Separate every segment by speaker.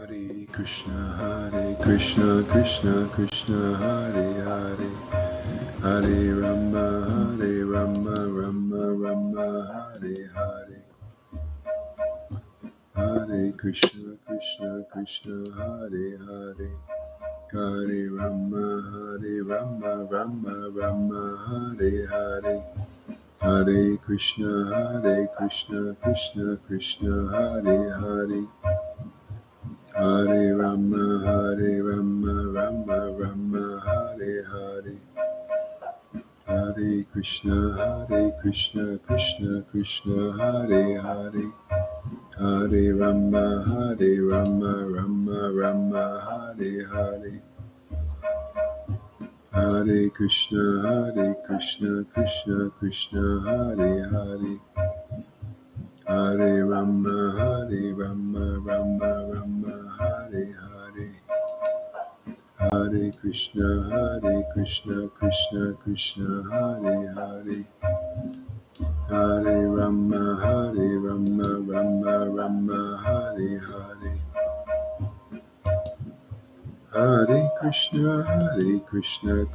Speaker 1: Hare Krishna, Krishna Krishna, Hare Hare, Hare Rama, Rama Rama, Hare Hare, Hare Krishna, Krishna Krishna, Hare Hare, Hare Rama, Rama Rama, Hare Hare, Hare Krishna, Krishna Krishna, Hare Hare, Hare Rama, Rama Rama, Hare Hare, Hare Krishna, Krishna Krishna, Hare Hare, Hare Rama, Rama Hare Hare, Hare Krishna, Krishna Krishna, Hare Hare, Hare Rama, Rama Hare Hare, Hare Krishna, Krishna Krishna, Hare Hare, Hare Rama, Rama Hare Hare, Hare Krishna,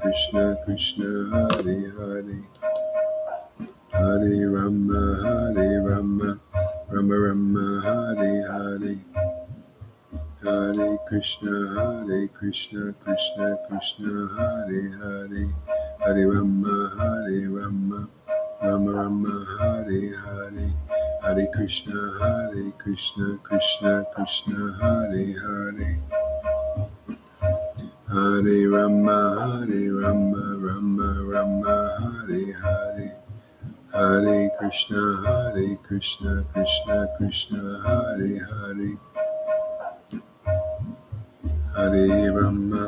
Speaker 1: Krishna Krishna, Hare Hare, Hare Rama, Rama Hare Hare, Hare Krishna, Krishna Krishna, Hare Hare, Hare Rama, Rama Hare Hare, Hare Krishna, Krishna Krishna, Hare Hare, Hare Rama, Rama Hare Hare, Hare Krishna, Krishna Krishna, Hare Hare, Hare Rama,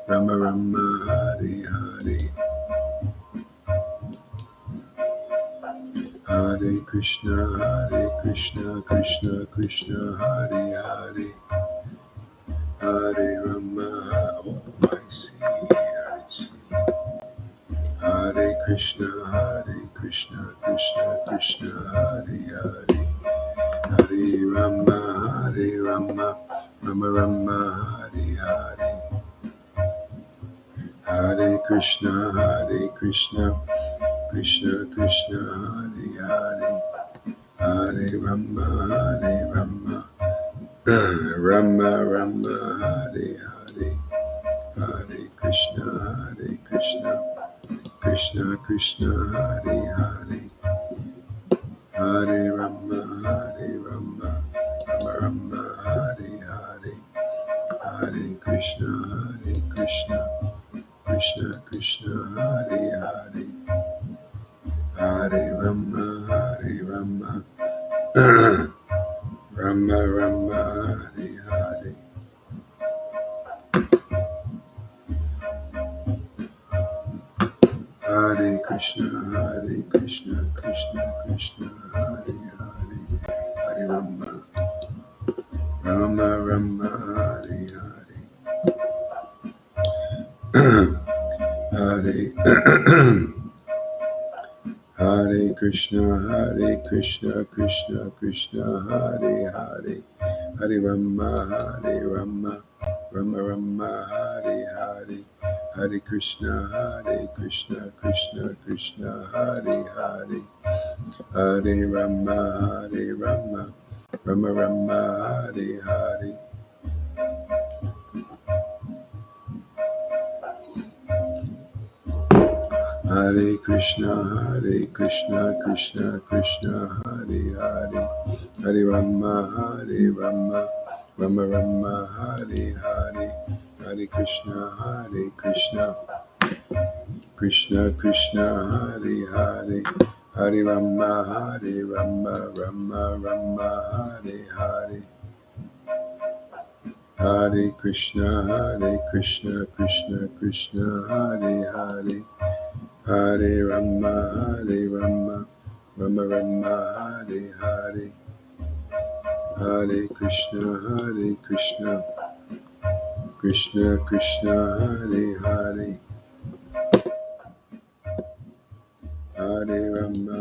Speaker 1: Rama Hare Hare, Hare Krishna, Krishna Krishna, Hare Hare, Hare Rama. Oh, I see. Hare Krishna, Krishna Krishna, Hare Hare, Hare Rama, Rama Hare Hare, Hare Krishna, Krishna Krishna, Hare Hare, Hare Rama, Rama Hare Hare, Hare Krishna, Krishna Krishna, Hare Hare, Hare Rama, Rama Hare Hare, Hare Krishna, Krishna Krishna, Hare Hare, Hare Rama, Rama Hare Hare, Hare Krishna, Krishna Krishna, Hare Hare, Hare Rama, Rama Hare Hare, Hare Hare Krishna, Krishna Krishna, Hare Hare, Hare Rama, Rama Hare Hare, Hare Krishna, Krishna Krishna, Hare Hare, Hare Rama, Rama Hare Hare, Hare Krishna, Krishna Krishna, Hare Hare, Hare Rama, Rama Hare Hare, Hare Krishna, Krishna Krishna, Hare Hare, Hare Rama, Rama Hare Hare, Hare Krishna, Krishna Krishna, Hare Hare, Hare Rama, Rama Hare Hare, Hare Krishna, Krishna Krishna, Hare Hare, Hare Rama,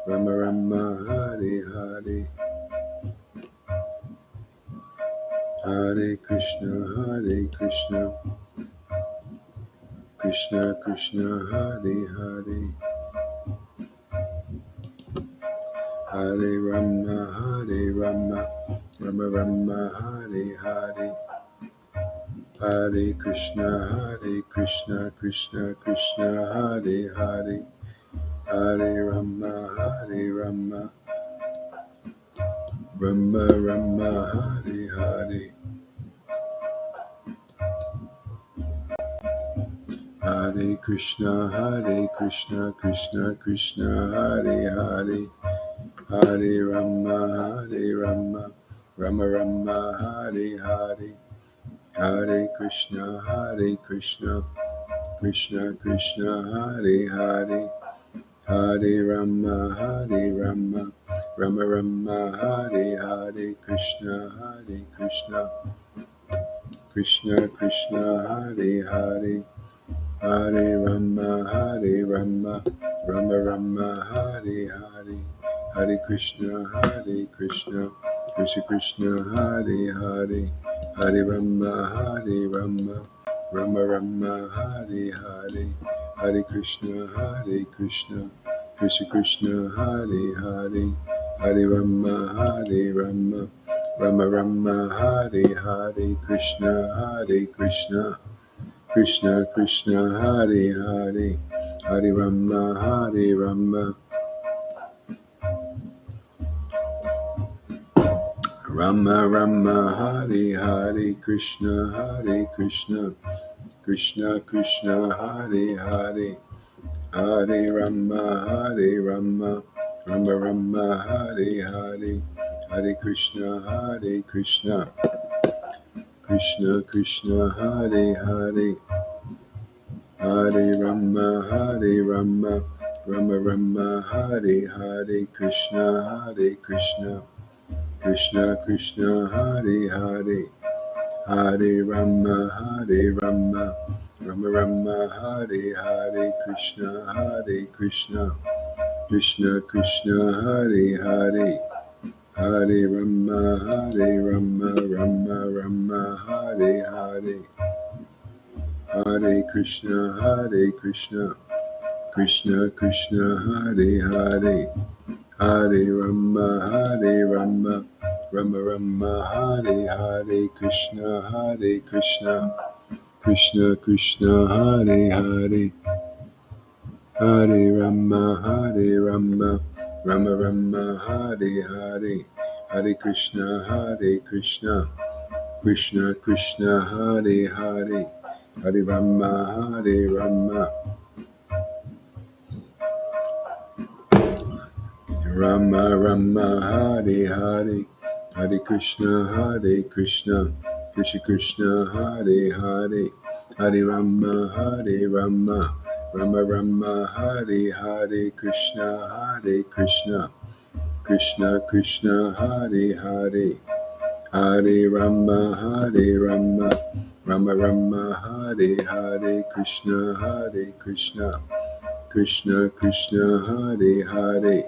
Speaker 1: Rama Hare Hare, Hare Krishna, Hare Krishna, Krishna Krishna, Hare Hare, Hare Rama, Hare Rama, Rama Rama, Hare Hare, Hare Krishna, Hare Krishna, Krishna Krishna, Hare Hare, Hare Rama, Hare Rama, Rama Rama, Hare Hare, Hare Krishna, Krishna Krishna, Hare Hare, Hare Rama, Hare Rama, Rama Rama, Hare Hare, Hare Krishna, Krishna Krishna, Hare Hare, Hare Rama, Hare Rama, Rama Rama, Hare Hare, Krishna, Krishna Krishna, Hare Hare, Hare Rama, Hare Rama, Rama Rama, Hare Hare, Hare Krishna, Krishna Krishna, Hare Hare, Hare Rama, Hare Rama, Rama Rama, Hare Hare, Hare Krishna, Krishna Krishna, Hare Hare, Hare Rama, Hare Rama, Rama Rama, Hare Hare, Krishna, Krishna Krishna Krishna, Hare Hare, Hare Rama, Hare Rama, Rama Rama, Hare Hare, Krishna, Krishna Krishna Krishna, Hare Hare, Hare Rama, Hare Rama, Rama Rama, Hare Hare, Hare Krishna, Krishna Krishna Krishna, Hare Hare, Hare Rama, Hare Rama, Rama Rama, Hare Hare, Krishna, Krishna Krishna, Hare Hare, Hare Rama, Hare Rama, Rama Rama, Hare Hare, Krishna, Krishna Krishna, Hare Hare, Hare Rama, Hare Rama, Rama Rama, Hare Hare, Hare Krishna, Krishna Krishna, Hare Hare, Hare Rama, Hare Rama, Rama Rama, Hare Hare, Krishna, Krishna Krishna, Hare Hare, Hare Rama, Hare Rama, Rama Rama, Hare Hare, Hare Krishna, Krishna Krishna, Hare Hare, Hare Rama, Hare Rama, Rama Rama, Hare Hare, Hare Krishna, Krishna Krishna, Hare Hare, Hare Rama, Hare Rama, Rama Rama, Hare Hare, Krishna, Krishna Krishna, Hare Hare, Hare Rama, Hare Rama, Rama Rama, Hare Hare, Krishna, Krishna Krishna, Hare Hare,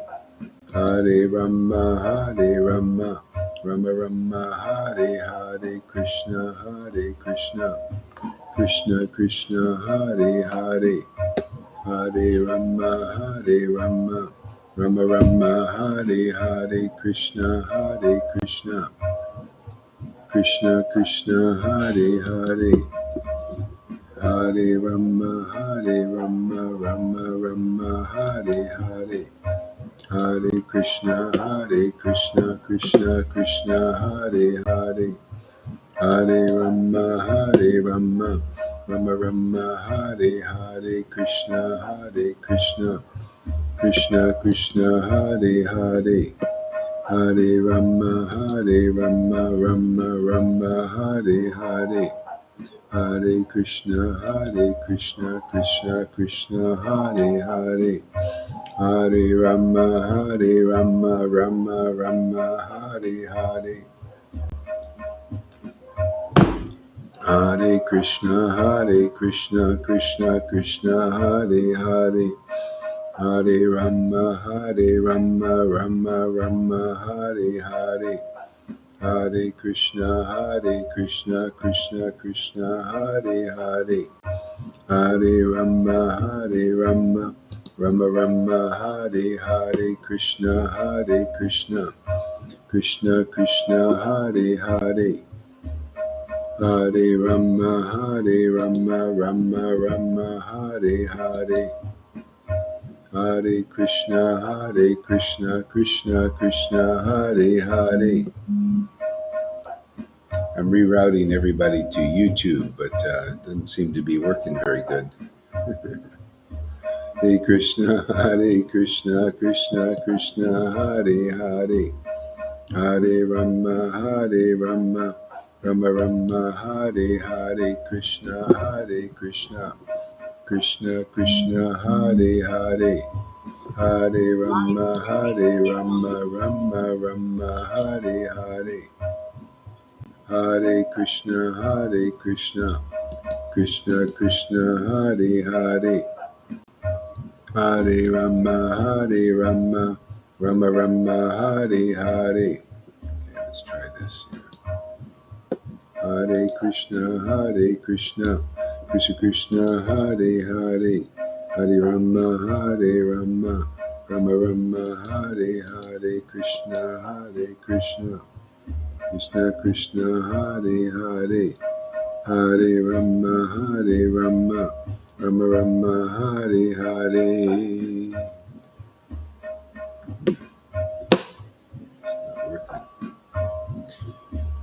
Speaker 1: Hare Rama, Hare Rama, Rama Rama, Hare Hare, Krishna, Krishna Krishna, Hare Hare, Hare Rama, Hare Rama, Rama Rama, Hare Hare, Krishna, Krishna Krishna, Hare Hare, Hare Rama, Hare Rama, Rama Rama, Hare Hare, Hare Krishna, Krishna Krishna, Hare Hare, Hare Rama, Hare Rama, Rama Rama, Hare Hare, Krishna, Krishna Krishna, Hare Hare, Hare Rama, Hare Rama, Rama Rama, Hare Hare, Hare Krishna, Krishna Krishna, Hare Hare, Hare Rama, Hare Rama, Rama Rama, Hare Hare, Hare Krishna, Krishna Krishna, Hare Hare, Hare Rama, Hare Rama, Rama Rama, Hare Hare, Hare Krishna, Krishna Krishna, Hare Hare, Hare Rama, Rama Rama, Hare Hare, Krishna, Krishna Krishna, Hare Hare, Hare Rama, Rama Rama, Hare Hare, Hare Krishna, Krishna Krishna, Hare Hare. I'm rerouting everybody to YouTube, but it doesn't seem to be working very good. Hare Krishna, Krishna Krishna, Hare Hare, Hare Rama, Rama Rama, Hare Hare, Krishna, Krishna Krishna, Hare Hare, Hare Rama, Rama Rama, Hare Hare, Hare Krishna, Krishna Krishna, Hare Hare, Hare Rama, Rama Rama, Hare Hare. Okay, let's try this here. Hare Krishna, Krishna Krishna, Hare Hare, Hare Rama, Rama Rama, Hare Hare, Krishna, Krishna Krishna, Hare Hare, Hare Rama, Rama Rama, Hare Hare.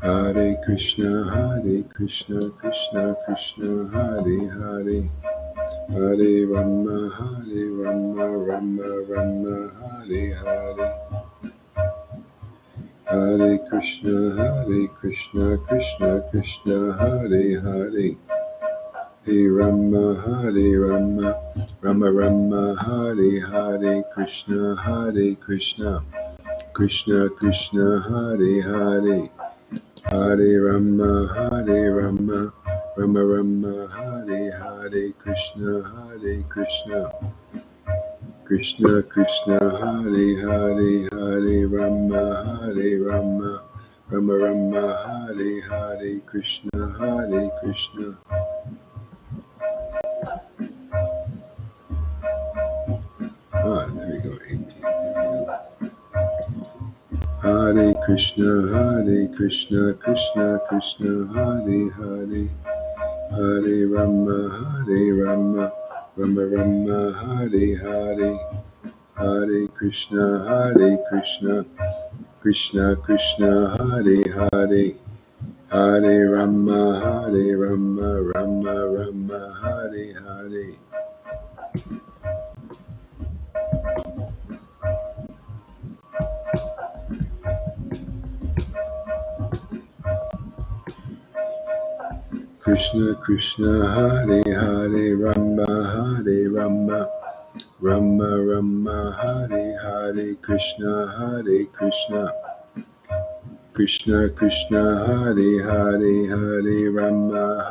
Speaker 1: Hare Krishna, Krishna Krishna, Hare Hare, Hare Rama, Rama Rama, Hare Hare, Hare Krishna, Krishna Krishna, Hare Hare, Hare Rama, Rama Rama, Hare Hare, Krishna, Krishna Krishna, Hare Hare, Hare Rama, Rama Rama, Hare Hare, Krishna, Krishna Krishna, Hare Hare, Hare Rama, Rama Rama, Hare Hare, Krishna. Ah, there we go, 18. Hare Krishna, Krishna Krishna, Hare Hare, Hare Rama, Rama Rama, Hare Hare, Hare Krishna, Krishna Krishna, Hare Hare, Hare Rama, Rama Rama, Hare Hare. Krishna Krishna, Hare Hare, Rama, Rama Rama, Hare Hare, Krishna, Krishna Krishna, Hare Hare, Hare Rama,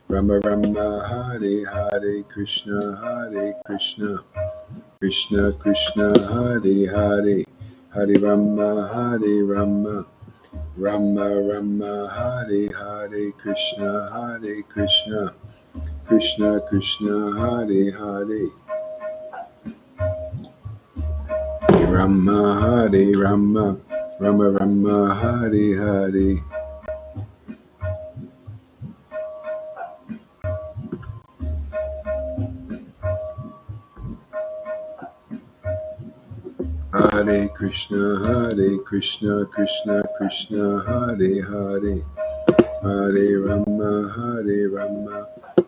Speaker 1: Rama Rama, Hare Hare, Krishna, Krishna Krishna, Hare Hare, Hare Rama, Rama Rama, Hare Hare, Krishna, Krishna Krishna, Hare Hare, Rama, Hare Rama, Rama Rama, Hare Hare. Hare Krishna, Krishna Krishna, Hare Hare, Hare Rama,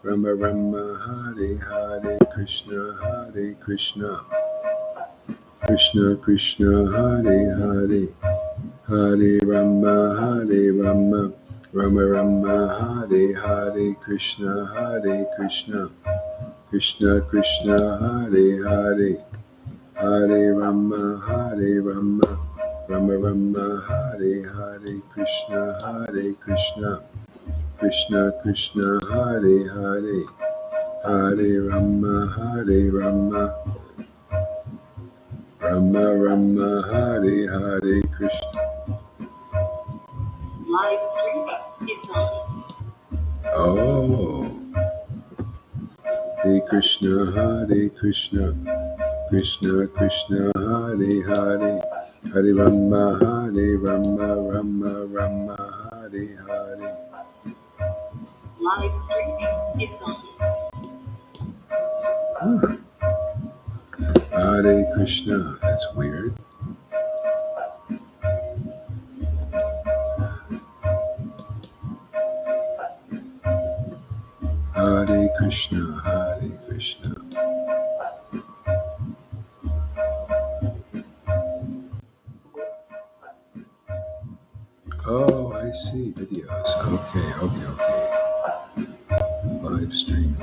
Speaker 1: Rama Rama, Hare Hare, Krishna, Krishna Krishna, Hare Hare, Hare Rama, Rama Rama, Hare Hare, Krishna, Krishna Krishna, Hare Hare, Hare Rama, Rama Rama, Hare Hare, Krishna, Krishna Krishna, Hare Hare, Hare Rama, Rama Rama, Hare Hare, Krishna.
Speaker 2: Live streaming is on.
Speaker 1: Oh, Hare Krishna, Krishna Krishna, Hare Hare, Hare Rama, Rama Rama, Hare Hare.
Speaker 2: Live streaming is on.
Speaker 1: Huh. Hare Krishna, that's weird. Hare Krishna, Hare Krishna. Oh, I see videos. Okay. Live stream.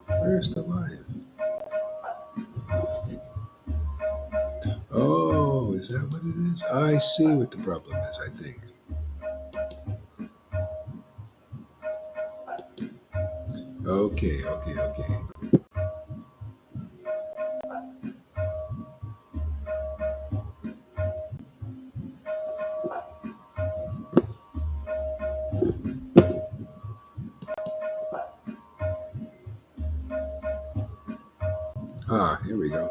Speaker 1: Where's the live? Oh, is that what it is? I see what the problem is, I think. Okay. Here we go.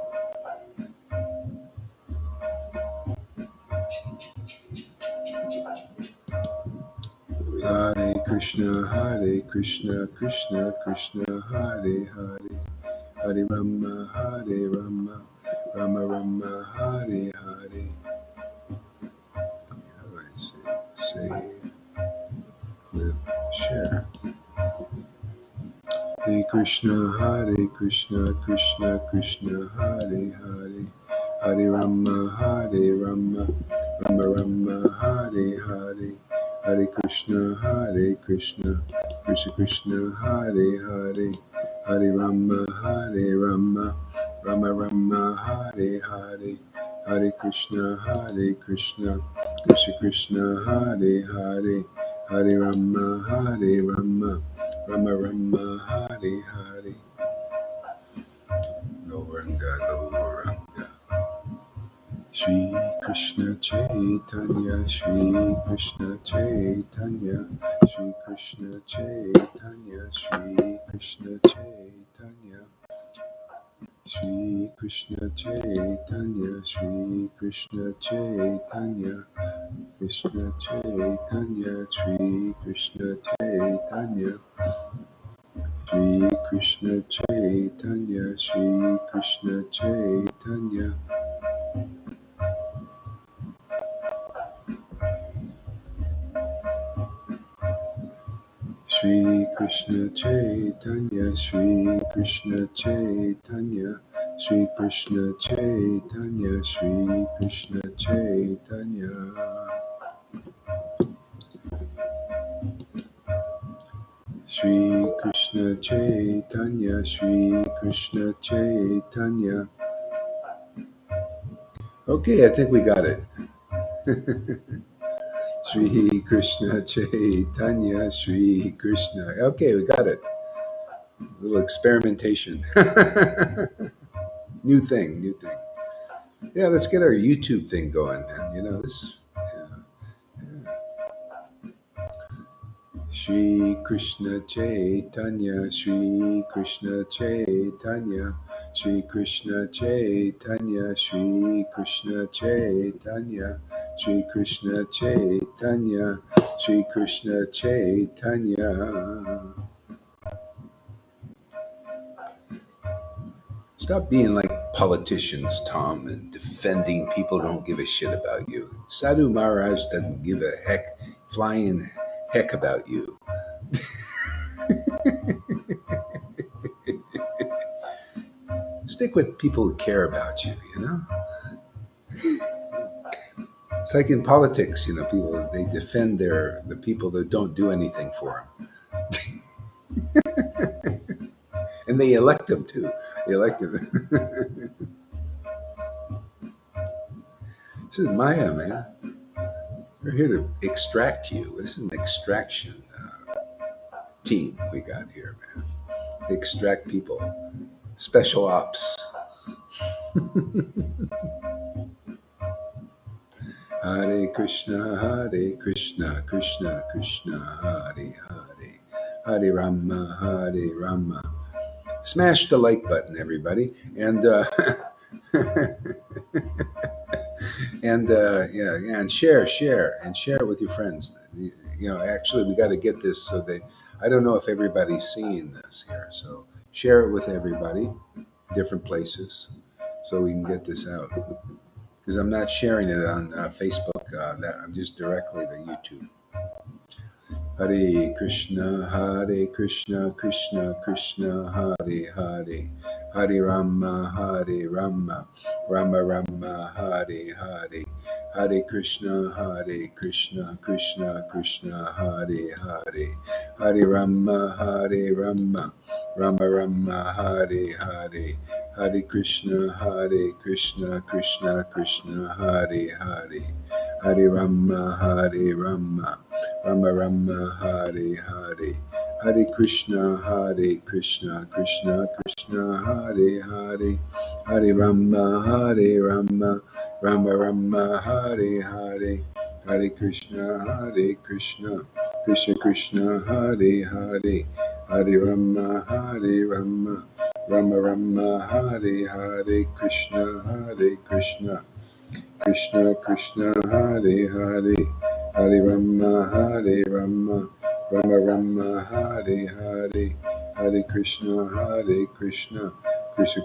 Speaker 1: Hare Krishna, Krishna Krishna, Hare Hare, Hare Rama, Rama Rama, Hare Hare. How do I say? Save, clip, share. Hare Krishna, Krishna Krishna, Hare Hare, Hare Rama, Rama Rama, Hare Hare, Hare Krishna, Krishna Krishna, Hare Hare, Hare Rama, Rama Rama, Hare Hare, Hare Krishna, Krishna Krishna, Hare Hare, Hare Rama, Rama Rama, Hare Hare. Gauranga. Shri Krishna Chaitanya, Shri Krishna Chaitanya, Shri Krishna Chaitanya, Shri Krishna Chaitanya, Shri Krishna Chaitanya, Shri Krishna Chaitanya, Krishna Chaitanya, Shri Krishna Chaitanya, Shri Krishna Chaitanya, Shri Krishna Chaitanya, Shri Krishna Chaitanya, Shri Krishna Chaitanya, Shri Krishna Chaitanya, Shri Krishna Chaitanya. Shri Krishna Chaitanya, Shri Krishna Chaitanya. Okay, I think we got it. Shri Krishna Chaitanya, Shri Krishna. Okay, we got it. A little experimentation. New thing. Yeah, let's get our YouTube thing going, man. You know, this. Yeah. Shri Krishna Chaitanya, Shri Krishna Chaitanya, Shri Krishna Chaitanya, Shri Krishna Chaitanya, Shri Krishna Chaitanya, Shri Krishna Chaitanya. Stop being like politicians, Tom, and defending people who don't give a shit about you. Sadhu Maharaj doesn't give a flying heck about you. Stick with people who care about you, you know? It's like in politics, you know, people, they defend the people that don't do anything for them. And they elect them too. They elected them. This is Maya, man. We're here to extract you. This is an extraction team we got here, man. Extract people. Special ops. Hare Krishna, Krishna Krishna, Hare Hare, Hare Rama, Hare Rama. Smash the like button, everybody, and and share it with your friends. Actually, we got to get this so that I don't know if everybody's seeing this here, so share it with everybody, different places, so we can get this out. Because I'm not sharing it on Facebook. That I'm just directly to YouTube. Hare Krishna, Krishna Krishna, Hare Hare, Hare Rama, Rama Rama, Hare Hare, Hare Krishna, Krishna Krishna, Hare Hare, Hare Rama, Rama Rama, Hare Hare, Hare Krishna, Krishna Krishna, Hare Hare, Hare Rama, Rama Rama, Hare Hare, Hare Krishna, Krishna Krishna, Hare Hare, Hare Rama, Rama Rama, Hare Hare, Hare Krishna, Krishna, Hare Hare, Hare Rama, Rama Rama, Hare Hare, Krishna, Krishna, Hare Hare, Hare Rama, Rama Rama, Hare Hare, Hare Krishna,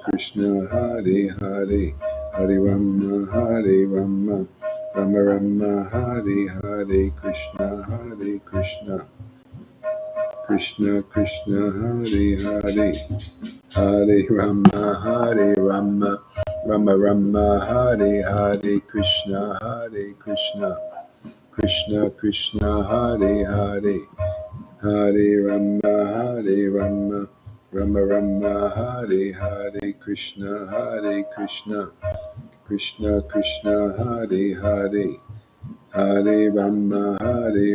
Speaker 1: Krishna, Hare Hare, Hare Rama, Rama Rama, Hare Hare, Krishna, Krishna, Hare Hare, Hare Rama, Rama Rama, Hare Hare, Krishna, Krishna, Hare Hare, Hare Rama, Rama Rama, Hare Hare, Krishna, Krishna, Hare Hare, Hare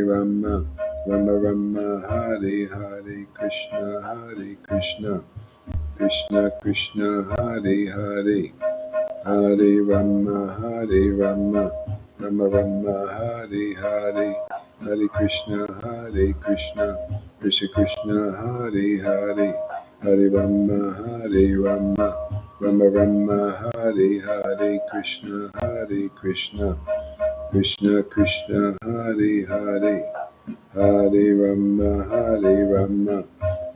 Speaker 1: Rama, Rama Rama, Hare Hare, Krishna, Krishna, Hare Hare, Hare Rama, Rama Rama, Hare Hare, Hare Krishna, Krishna, Hare Hare, Hare Rama, Rama Rama, Hare Hare, Krishna, Krishna, Hare Hare, Hare Rama,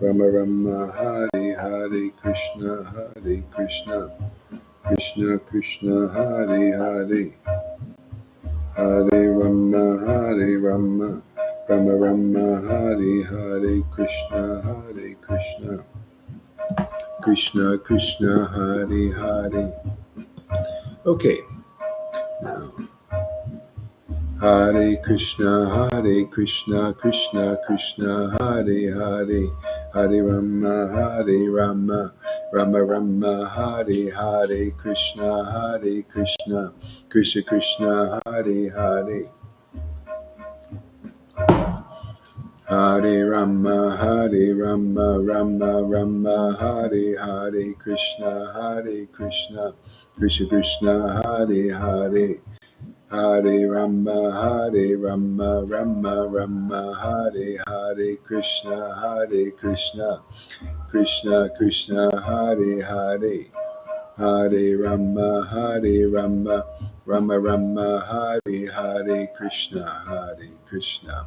Speaker 1: Rama Rama, Hare Hare, Krishna, Krishna, Hare Hare, Hare Rama, Rama Rama, Hare Hare, Krishna, Hare Hare. Okay, now Hare Krishna, Krishna Krishna, Hare Hare, Hare Rama, Rama Rama, Hare Hare, Krishna, Krishna Krishna, Hare Hare, Hare Rama, Rama Rama, Hare Hare, Krishna, Krishna Krishna, Hare Hare, Hare Rama, Rama Rama, Hare Hare, Krishna, Krishna, Hare Hare, Hare Rama, Rama Rama, Hare Hare, Krishna,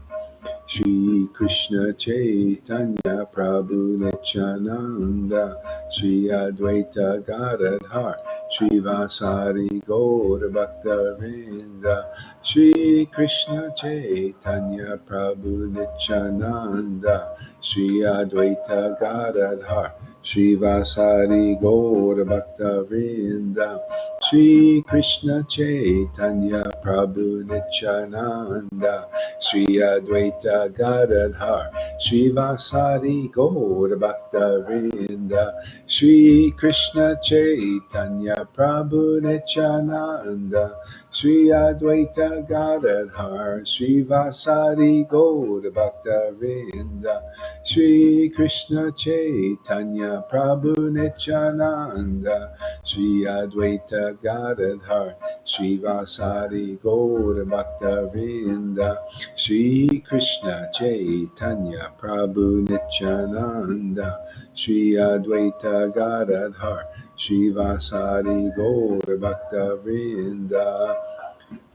Speaker 1: Shri Krishna Chaitanya Prabhu Nityananda, Shri Advaita Gadadhar, Shri Vasari Gaura Bhakta Vrinda, Shri Krishna Chaitanya Prabhu Nityananda, Shri Advaita Gadadhar, Shri Vasari Gaura Bhakta Vrinda, Shri Krishna Chaitanya Prabhu Nityananda, Shri Advaita Gadadhar, Shri Vasari Gaura Bhakta Vrinda, Shri Krishna Chaitanya Prabhu Nityananda, Shri Advaita Gadadhar, Shri Vasari Gaura Bhakta Vrinda, Shri Krishna Chaitanya Prabhu Nityananda, Shri Advaita Gadadhar, Shri Vasari Gaura Bhakta Vrinda, Shri Krishna Chaitanya Prabhu Nityananda, Shri Advaita Gadadhar, Shri Vasari Gaura Bhakta Vrinda,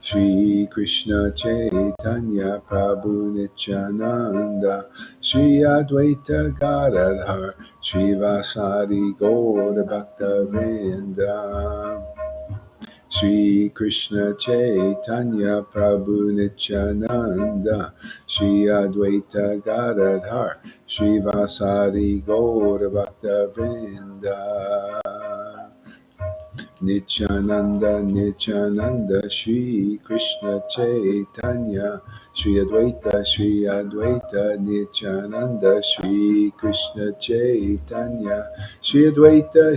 Speaker 1: Shri Krishna Chaitanya Prabhu Nityananda, Shri Advaita Gadadhar, Shri Vasari Gaura Bhakta Vrinda, Shri Krishna Chaitanya Prabhu Nityananda, Shri Advaita Gadadhar, Shri Vasari Gaura Bhakta Vrinda, Nityananda, Nityananda, Shri Krishna Chaitanya, Shri Advaita, Nityananda, Shri Krishna Chaitanya, Shri Advaita,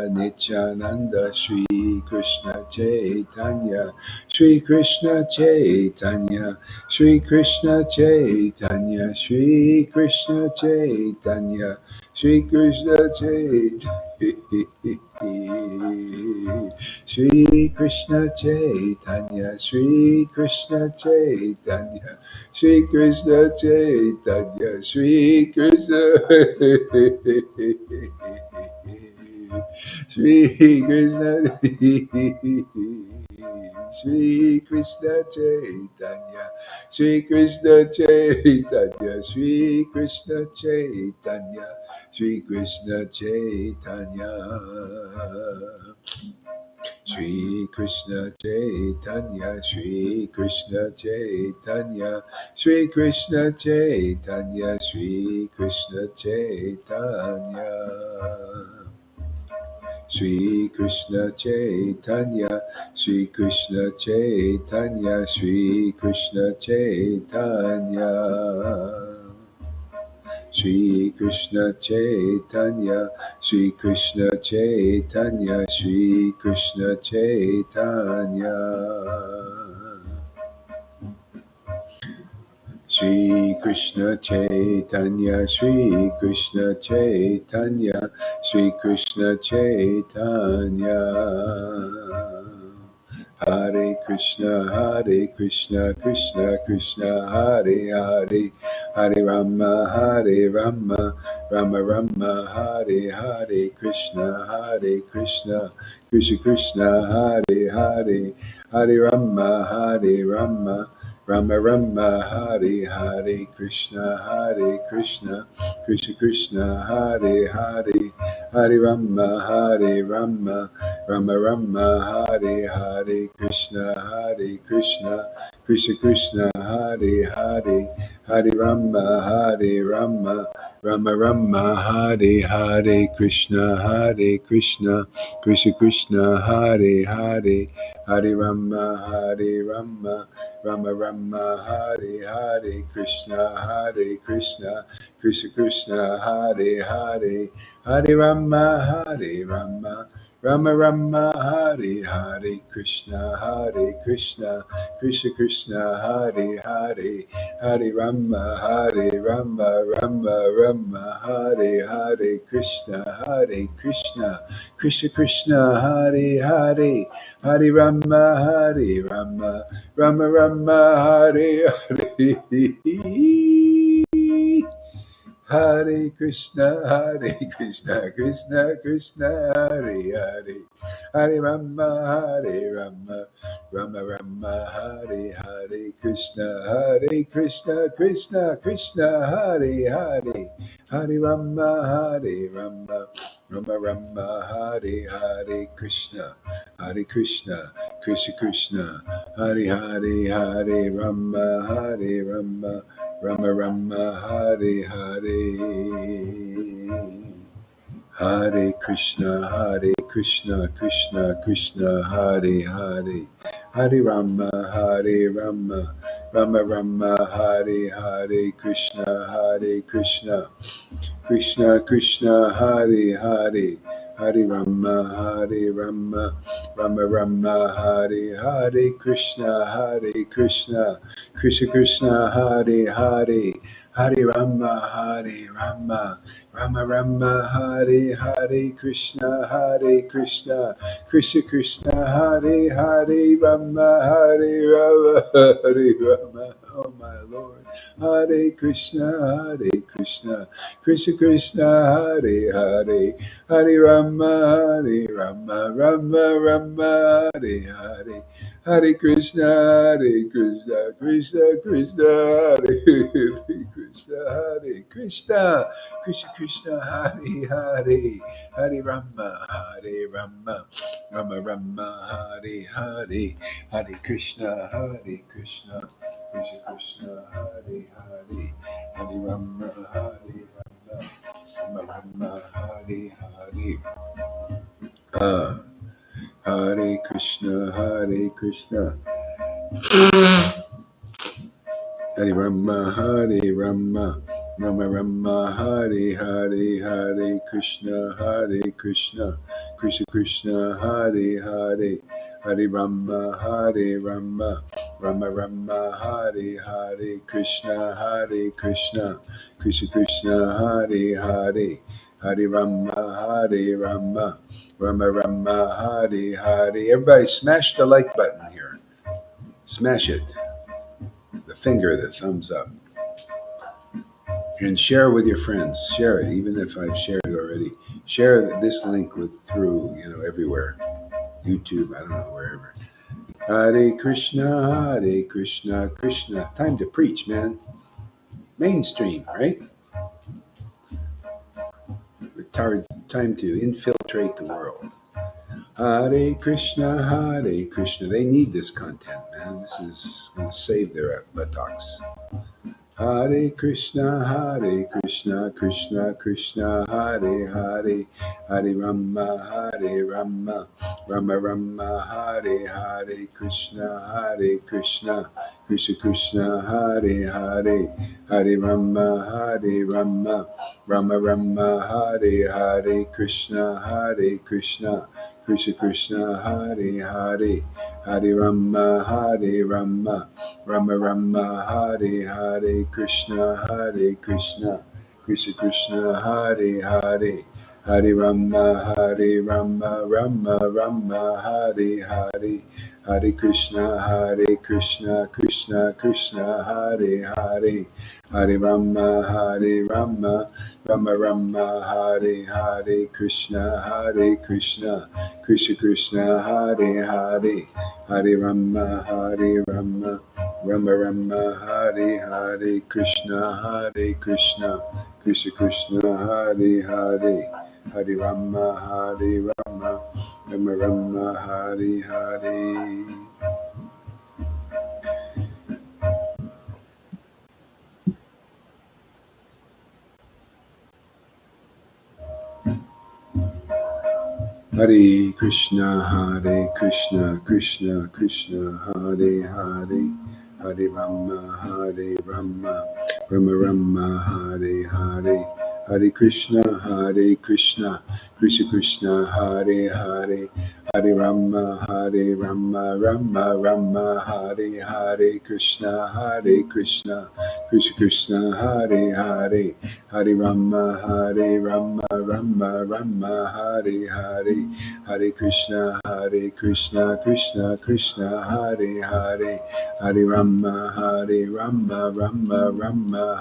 Speaker 1: Nityananda, Shri Krishna Chaitanya, Shri Krishna Chaitanya, Shri Krishna Chaitanya, Shri Krishna Chaitanya, Shri Krishna Chaitanya, Shri Krishna Chaitanya, Shri Krishna Chaitanya, Shri Krishna Chaitanya, Shri Krishna Shri Krishna Shri Krishna Chaitanya, Shri Krishna Chaitanya, Shri Krishna Chaitanya, Shri Krishna Chaitanya, Shri Krishna Chaitanya, Shri Krishna Chaitanya, Shri Krishna Chaitanya, Shri Krishna Chaitanya, Shri Krishna Chaitanya, Shri Krishna Chaitanya, Shri Krishna Chaitanya, Shri Krishna Chaitanya, Shri Krishna Chaitanya, Shri Krishna Chaitanya, Shri Krishna Chaitanya, Shri Krishna Chaitanya, Shri Krishna Chaitanya, Hare Krishna, Krishna Krishna, Hare Hare, Hare Rama, Rama Rama, Hare Hare, Krishna, Krishna Krishna, Hare Hare, Hare Rama, Rama Rama, Hare Hare, Krishna, Krishna Krishna, Hare Hare, Hare Rama, Rama Rama, Hare Hare, Krishna, Krishna, Hare Hare, Hare Rama, Rama Rama, Hare Hare, Krishna, Krishna, Hare Hare, Hare Rama, Rama Rama, Hare Hare, Krishna, Krishna, Hare Hare, Hare Rama, Rama Rama, Hare Hare, Krishna, Krishna, Hare Hare, Hare Rama, Rama, Hare Hare, Krishna, Krishna, Hare Hare, Hare Rama, Rama Rama, Hare Hare. Hare Krishna, Krishna, Hare Hare, Hare Rama, Rama Rama, Hare Hare, Krishna, Krishna, Hare Hare, Hare Rama, Rama Rama, Hare Krishna, Krishna, Hare Hare, Hare Rama, Rama Rama, Hare Hare, Hare Krishna, Krishna Krishna, Hare Hare, Hare Rama, Rama Rama, Hare Hare, Krishna, Krishna Krishna, Hare Hare, Hare Rama, Rama Rama, Hare Hare, Krishna, Krishna Krishna, Hare Hare, Hare Rama, Rama Rama, Hare Hare, Krishna Krishna, Hare Hare, Rama, Hare Rama, oh my Lord, Hare Krishna, Krishna, Hare Hare, Hare Rama, Rama, Hare Hare, Hare Krishna, Krishna, Hare Krishna, Krishna, Hare Hare, Hare Rama, Rama, Hare Hare, Hare Krishna, Krishna, Hare Hare, Hare Rama, Rama, Hare Hare. Hare Krishna, Hare Rama, Rama, Hare Hare, Hare Krishna, Krishna Krishna, Hare Hare, Hare Rama, Rama, Hare Hare, Krishna, Krishna, Hare Hare, Hare Rama, Rama, Hare Hare. Everybody smash the like button here. Smash it. The finger, the thumbs up. And share with your friends. Share it, even if I've shared it already. Share this link through everywhere. YouTube, I don't know, wherever. Hare Krishna, Krishna. Time to preach, man. Mainstream, right? Time to infiltrate the world. Hare Krishna, Krishna. They need this content, man. This is going to save their buttocks. Hare Krishna, Krishna Krishna, Hare Hare, Hare Rama, Rama, Hare Hare, Krishna, Krishna Krishna, Hare Hare, Hare Rama, Rama, Hare Hare, Krishna, Krishna Hare Hare, Hare Rama, Rama, Hare Hare, Krishna, Krishna, Hare Hare, Hare Rama, Rama, Hare Hare, Hare Krishna, Krishna, Hare Hare, Hare Rama, Rama, Hare Hare, Krishna, Krishna, Hare Hare, Hare Rama, Rama, Hare Hare, Krishna, Krishna Hare Hare, Hare Rama, Rama, Hare Hare. Hare Krishna, Krishna Hare Hare, Hare Rama, Rama, Hare Hare, Hare Krishna, Krishna Hare Hare, Hare Rama, Rama, Hare Hare, Krishna, Krishna, Hare Hare, Hare Rama, Rama, Hare Hare, Hare Krishna, Krishna, Hare Hare, Hare Rama, Rama,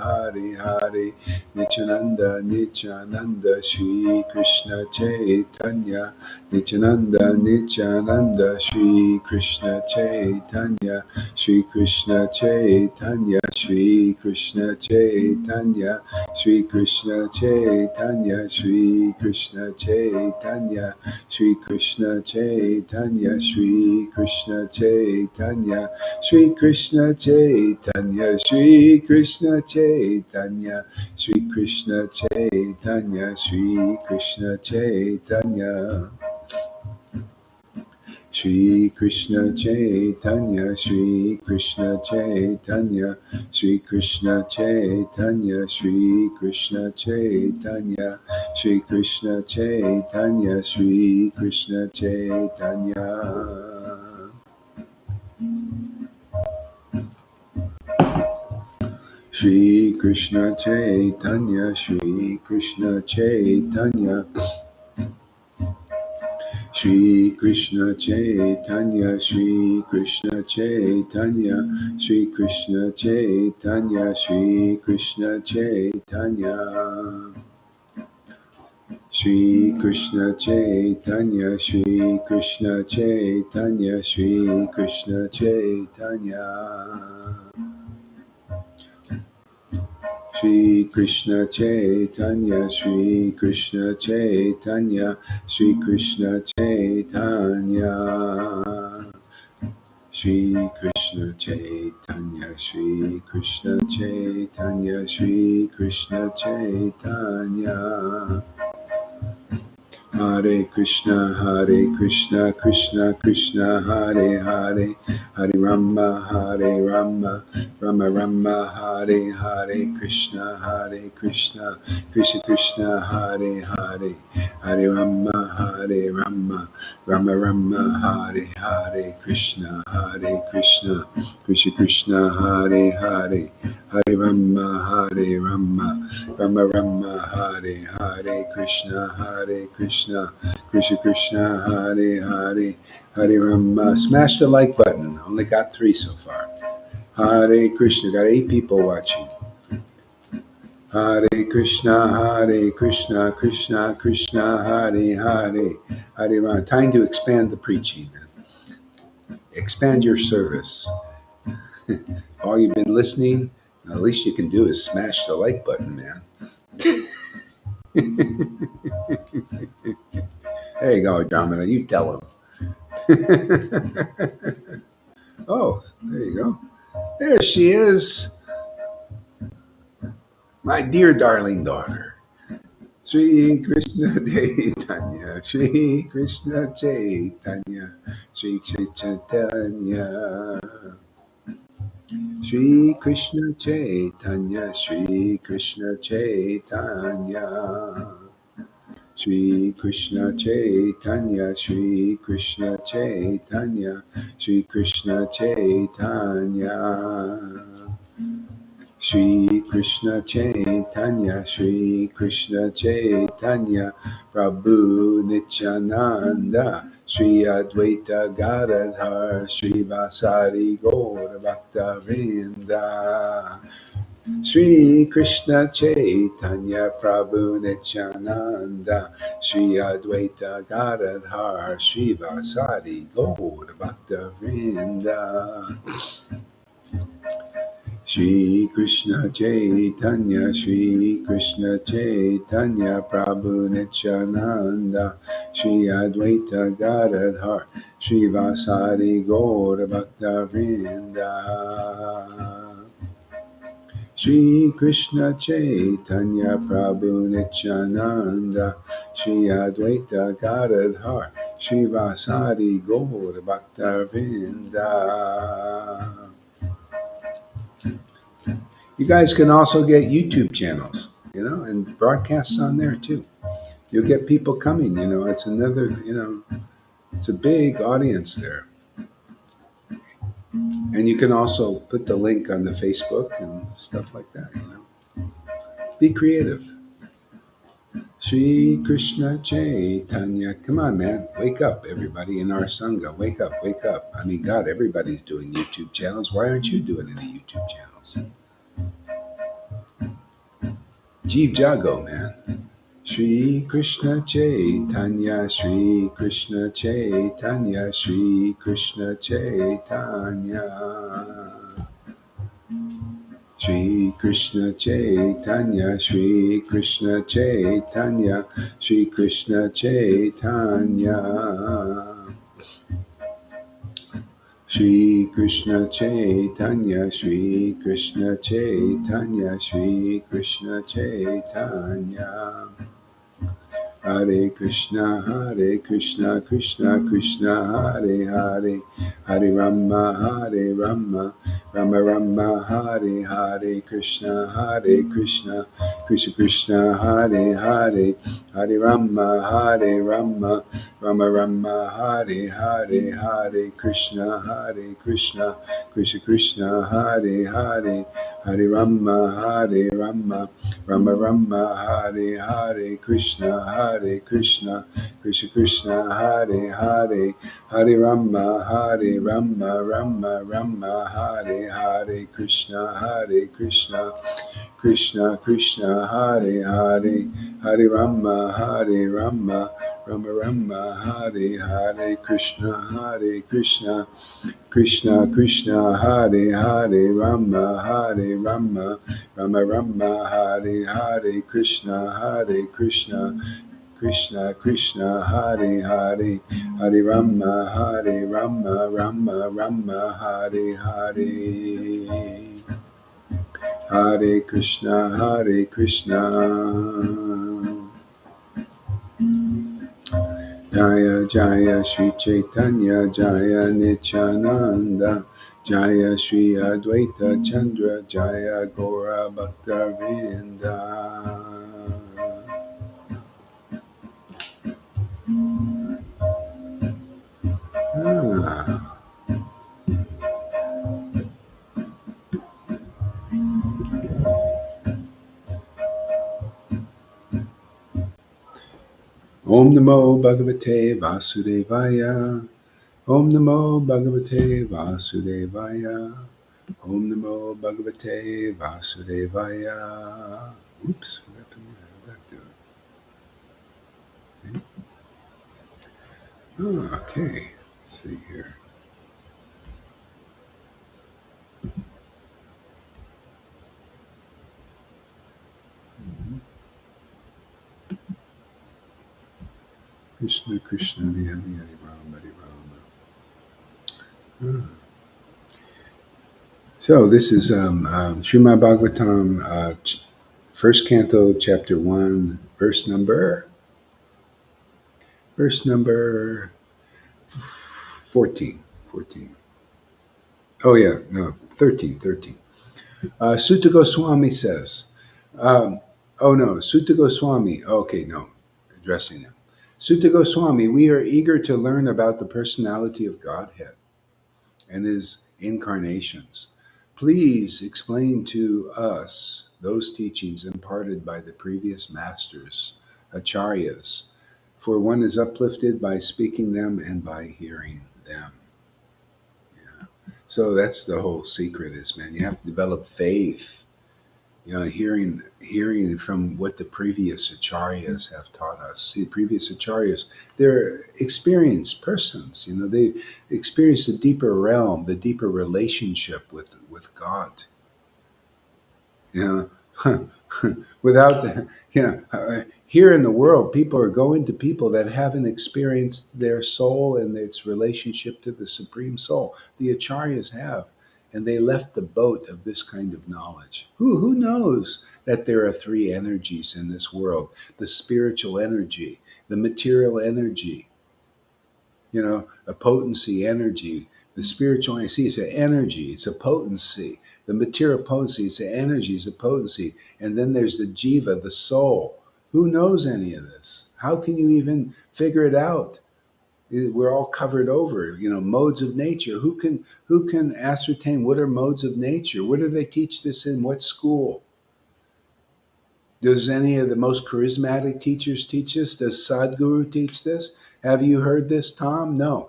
Speaker 1: Hare Hare, Nityananda, Shri Krishna Chaitanya, Nityananda, Nityananda, Shri Krishna Chaitanya, Shri Krishna Chaitanya, Shri Krishna Chaitanya, Shri Krishna Chaitanya, Shri Krishna Chaitanya, Shri Krishna Chaitanya, Shri Krishna Chaitanya, Shri Krishna Chaitanya, Shri Krishna Chaitanya, Shri Krishna Chaitanya, Shri Krishna Chaitanya. Shri Krishna Chaitanya, Shri Krishna Chaitanya, Shri Krishna Chaitanya, Shri Krishna Chaitanya, Shri Krishna Chaitanya, Shri Krishna Chaitanya. Shri Krishna Chaitanya, Shri Krishna Chaitanya, Shri Krishna Chaitanya, Shri Krishna Chaitanya, Shri Krishna Chaitanya, Shri Krishna Chaitanya. Shri Krishna Chaitanya, Shri Krishna Chaitanya, Shri Krishna Chaitanya. Shri Krishna Chaitanya, Shri Krishna Chaitanya, Shri Krishna Chaitanya. Shri Krishna Chaitanya, Shri Krishna Chaitanya, Shri Krishna Chaitanya. Hare Krishna, Krishna Krishna, Hare Hare, Hare Rama, Rama Rama, Hare Hare, Krishna, Krishna Krishna, Hare Hare, Hare Rama, Rama Rama, Hare Hare, Krishna, Krishna Krishna, Hare Hare, Hare Rama, Rama Rama, Hare Hare, Krishna, Krishna Krishna, Hare Hare, Hare Rama. Smash the like button. Only got 3 so far. Hare Krishna. Got 8 people watching. Hare Krishna, Krishna Krishna, Hare Hare, Hare Rama. Time to expand the preaching. Expand your service. All you've been listening, the least you can do is smash the like button, man. There you go, Domino. You tell him. Oh, there you go. There she is. My dear darling daughter. Shri Krishna Chaitanya, Shri Krishna Chaitanya, Shri Chaitanya. Shri Krishna Chaitanya, Shri Krishna Chaitanya. Shri Krishna Chaitanya, Shri Krishna Chaitanya, Shri Krishna Chaitanya. Shri Krishna Chaitanya, Shri Krishna Chaitanya, Prabhu Nityananda, Shri Advaita Gadadhar, Shri Vasari Gaura Bhakta Vrinda. Shri Krishna Chaitanya, Prabhu Nityananda, Shri Advaita Gadadhar, Shri Vasari Gaura Bhakta Vrinda. Shri Krishna Chaitanya, Shri Krishna Chaitanya, Prabhu Nityananda, Shri Advaita Gadadhar, Shri Vasari Gaura Bhakta Vrinda. Shri Krishna Chaitanya, Prabhu Nityananda, Shri Advaita Gadadhar, Shri Vasari Gaura Bhakta Vrinda. You guys can also get YouTube channels, and broadcasts on there too. You'll get people coming, it's another, it's a big audience there. And you can also put the link on the Facebook and stuff like that, Be creative. Shri Krishna Chaitanya. Come on, man. Wake up, everybody in our Sangha. Wake up, wake up. I mean, God, everybody's doing YouTube channels. Why aren't you doing any YouTube channels? Jeev Jago, man. Shri Krishna Chaitanya, Shri Krishna Chaitanya, Shri Krishna Chaitanya. Shri Krishna Chaitanya, Shri Krishna Chaitanya, Shri Krishna Chaitanya. Shri Krishna Chaitanya, Shri Krishna Chaitanya, Shri Krishna Chaitanya. Hare Krishna, Krishna Krishna, Hare Hare, Hare Rama, Rama Rama, Hare Hare, Krishna, Krishna Krishna, Hare Hare, Hare Rama, Rama Rama, Hare Hare, Hare Krishna, Krishna Krishna, Hare Hare, Hare Rama, Rama Rama, Hare Hare, Krishna, Krishna Krishna, Hare Hare, Hare Rama, Rama Rama, Hare Hare, Krishna, Krishna Krishna, Hare Hare, Hare Rama, Rama Rama, Hare Hare, Krishna, Krishna Krishna, Hare Hare, Rama, Rama Rama, Hare Hare, Krishna, Krishna, Hare Hare, Hare Rama, Rama Rama, Hare Hare. Hare Krishna, Jaya Jaya Shri Chaitanya, Jaya Nityananda, Jaya Shri Advaita Chandra, Jaya Gora Bhakta Vrinda. Om Namo Bhagavate Vasudevaya. Om Namo Bhagavate Vasudevaya. Om Namo Bhagavate Vasudevaya. Oops, what happened there? How'd that do it? Okay, let's see here. Krishna Krishna Hare Hare, Hare Rama, Hare Rama. So this is Srimad Bhagavatam, first canto, chapter 1, verse number 14. Oh yeah, no, 13. Sutta Goswami says, Sutta Goswami, okay, no, addressing him. Sutta Goswami, we are eager to learn about the personality of Godhead and his incarnations. Please explain to us those teachings imparted by the previous masters, acharyas, for one is uplifted by speaking them and by hearing them. Yeah. So that's the whole secret is, man, you have to develop faith, hearing from what the previous acharyas have taught us. See, the previous acharyas, they're experienced persons. They experience the deeper realm, the deeper relationship with God. You know, without the, here in the world, people are going to people that haven't experienced their soul and its relationship to the Supreme Soul. The acharyas have. And they left the boat of this kind of knowledge. Who knows that there are three energies in this world: the spiritual energy, the material energy, a potency energy. The spiritual energy is an energy, it's a potency. The material potency is an energy, it's a potency. And then there's the jiva, the soul. Who knows any of this? How can you even figure it out? We're all covered over, modes of nature. Who can ascertain what are modes of nature? Where do they teach this in? What school? Does any of the most charismatic teachers teach this? Does Sadhguru teach this? Have you heard this, Tom? No.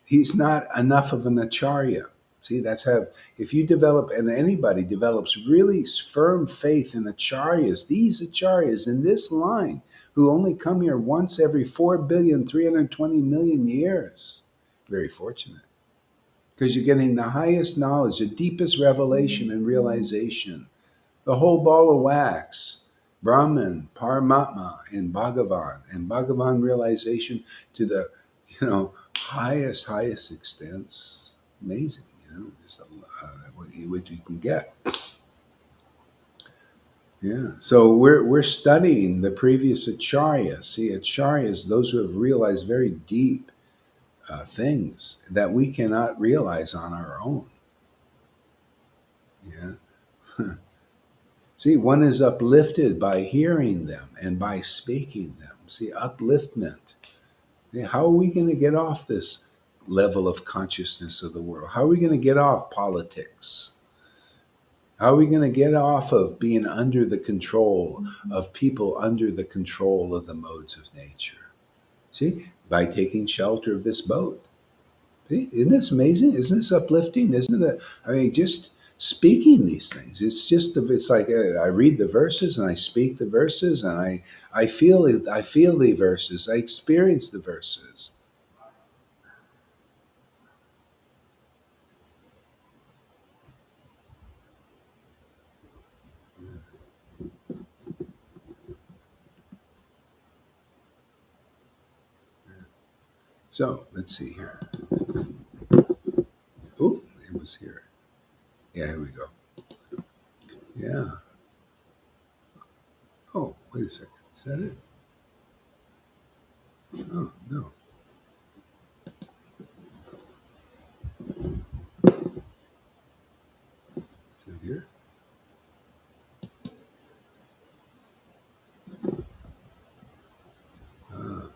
Speaker 1: He's not enough of an acharya. See, that's how, if you develop, and anybody develops really firm faith in acharyas, these acharyas in this line, who only come here once every 4,320,000,000 years, very fortunate. Because you're getting the highest knowledge, the deepest revelation and realization, the whole ball of wax, Brahman, Paramatma, and Bhagavan realization to the, highest extents. Amazing, just what you can get. Yeah. So we're studying the previous acharyas. See, acharyas, those who have realized very deep things that we cannot realize on our own. Yeah. See, one is uplifted by hearing them and by speaking them. See, upliftment. How are we going to get off this level of consciousness of the world? How are we going to get off politics? How are we going to get off of being under the control of people under the control of the modes of nature? See, by taking shelter of this boat. See, isn't this amazing? Isn't this uplifting? Isn't it? I mean, just speaking these things. It's like I read the verses and I speak the verses and I feel it. I feel the verses. I experience the verses. So let's see here. Oh, it was here. Yeah, here we go. Yeah. Oh, wait a second. Is that it? Oh, no. Is it here? Ah.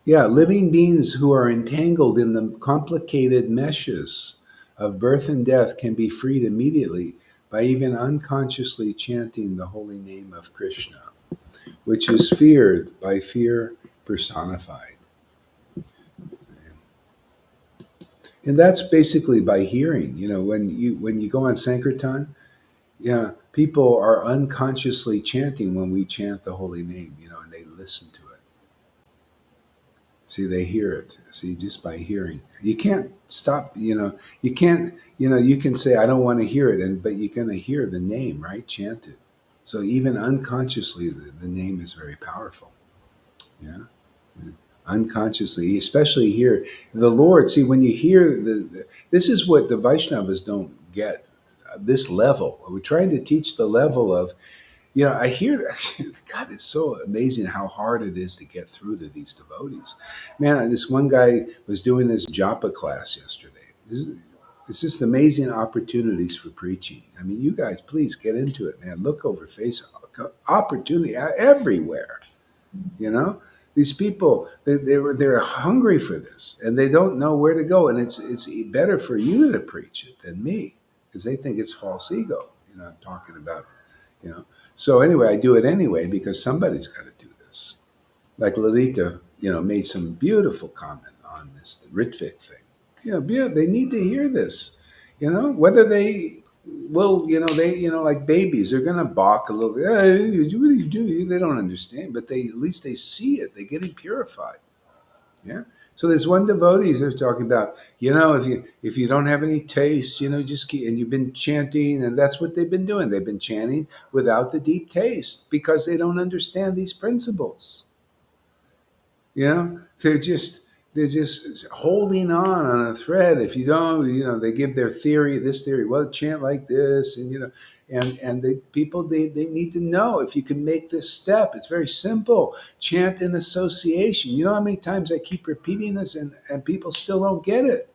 Speaker 1: Yeah, living beings who are entangled in the complicated meshes of birth and death can be freed immediately by even unconsciously chanting the holy name of Krishna, which is feared by fear personified. And that's basically by hearing. When you go on Sankirtan, yeah, people are unconsciously chanting when we chant the holy name, and they listen to it. See, they hear it. See, just by hearing. You can't stop, you can't, you can say, I don't want to hear it, but you're going to hear the name, right? Chanted. So even unconsciously, the name is very powerful. Yeah. Unconsciously, especially here, the Lord, see, when you hear this is what the Vaishnavas don't get, this level. We're trying to teach the level of, I hear, God, it's so amazing how hard it is to get through to these devotees. Man, this one guy was doing this japa class yesterday. It's just amazing opportunities for preaching. I mean, you guys, please get into it, man. Look over Facebook. Opportunity everywhere. These people, they're hungry for this, and they don't know where to go. And it's better for you to preach it than me, because they think it's false ego. I'm talking about, you know. So anyway, I do it anyway because somebody's got to do this. Like Lalita, made some beautiful comment on this Ritvik thing. They need to hear this. Whether they will, like babies, they're going to balk a little. Hey, what do you do? They don't understand, but at least they see it. They get purified. Yeah. So there's one devotee they're talking about. If you don't have any taste, just keep, and you've been chanting, and that's what they've been doing. They've been chanting without the deep taste because they don't understand these principles. They're just holding on a thread. If you don't, they give their theory, this theory. Well, chant like this, and they need to know if you can make this step. It's very simple. Chant in association. You know how many times I keep repeating this, and people still don't get it.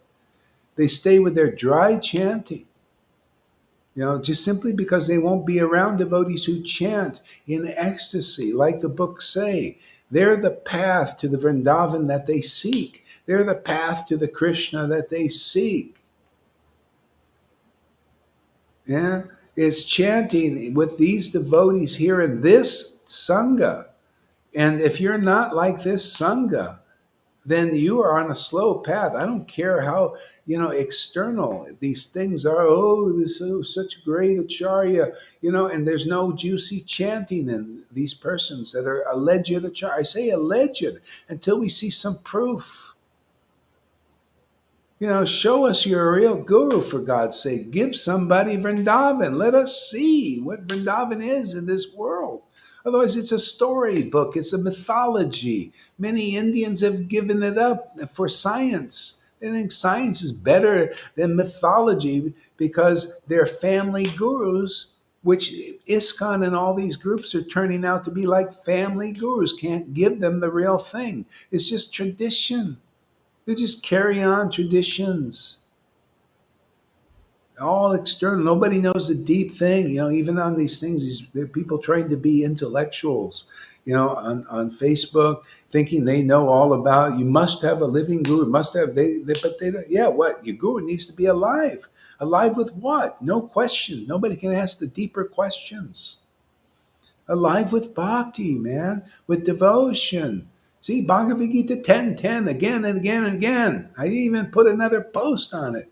Speaker 1: They stay with their dry chanting. Just simply because they won't be around devotees who chant in ecstasy, like the books say. They're the path to the Vrindavan that they seek. They're the path to the Krishna that they seek. Yeah, it's chanting with these devotees here in this Sangha. And if you're not like this Sangha, then you are on a slow path. I don't care how external these things are. Oh, this is such great acharya, and there's no juicy chanting in these persons that are alleged acharya. I say alleged until we see some proof. Show us you're a real guru, for God's sake. Give somebody Vrindavan. Let us see what Vrindavan is in this world. Otherwise, it's a storybook, it's a mythology. Many Indians have given it up for science. They think science is better than mythology because they're family gurus, which ISKCON and all these groups are turning out to be like family gurus. Can't give them the real thing. It's just tradition. They just carry on traditions, all external. Nobody knows the deep thing. Even on these things, there are people trying to be intellectuals. On Facebook, thinking they know all about. You must have a living guru. Must have but they don't. Yeah, what your guru needs to be alive. Alive with what? No question. Nobody can ask the deeper questions. Alive with bhakti, man, with devotion. See, Bhagavad Gita 10:10 again and again and again. I even put another post on it.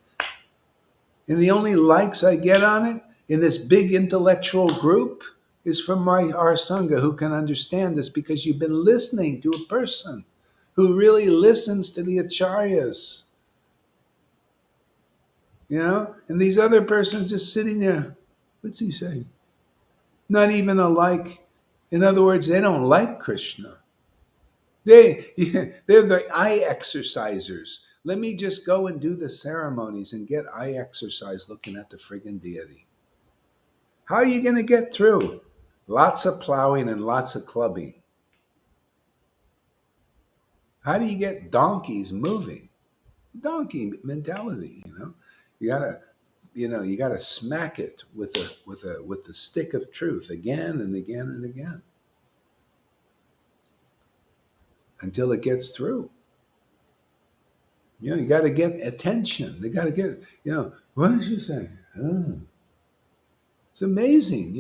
Speaker 1: And the only likes I get on it in this big intellectual group is from our Sangha who can understand this because you've been listening to a person who really listens to the acharyas. And these other persons just sitting there. What's he saying? Not even a like. In other words, they don't like Krishna. They're the eye exercisers. Let me just go and do the ceremonies and get eye exercise looking at the friggin' deity. How are you going to get through? Lots of plowing and lots of clubbing. How do you get donkeys moving? Donkey mentality. You gotta, you gotta smack it with the stick of truth again and again and again until it gets through. You got to get attention. They got to get, what did you say? Oh. It's amazing.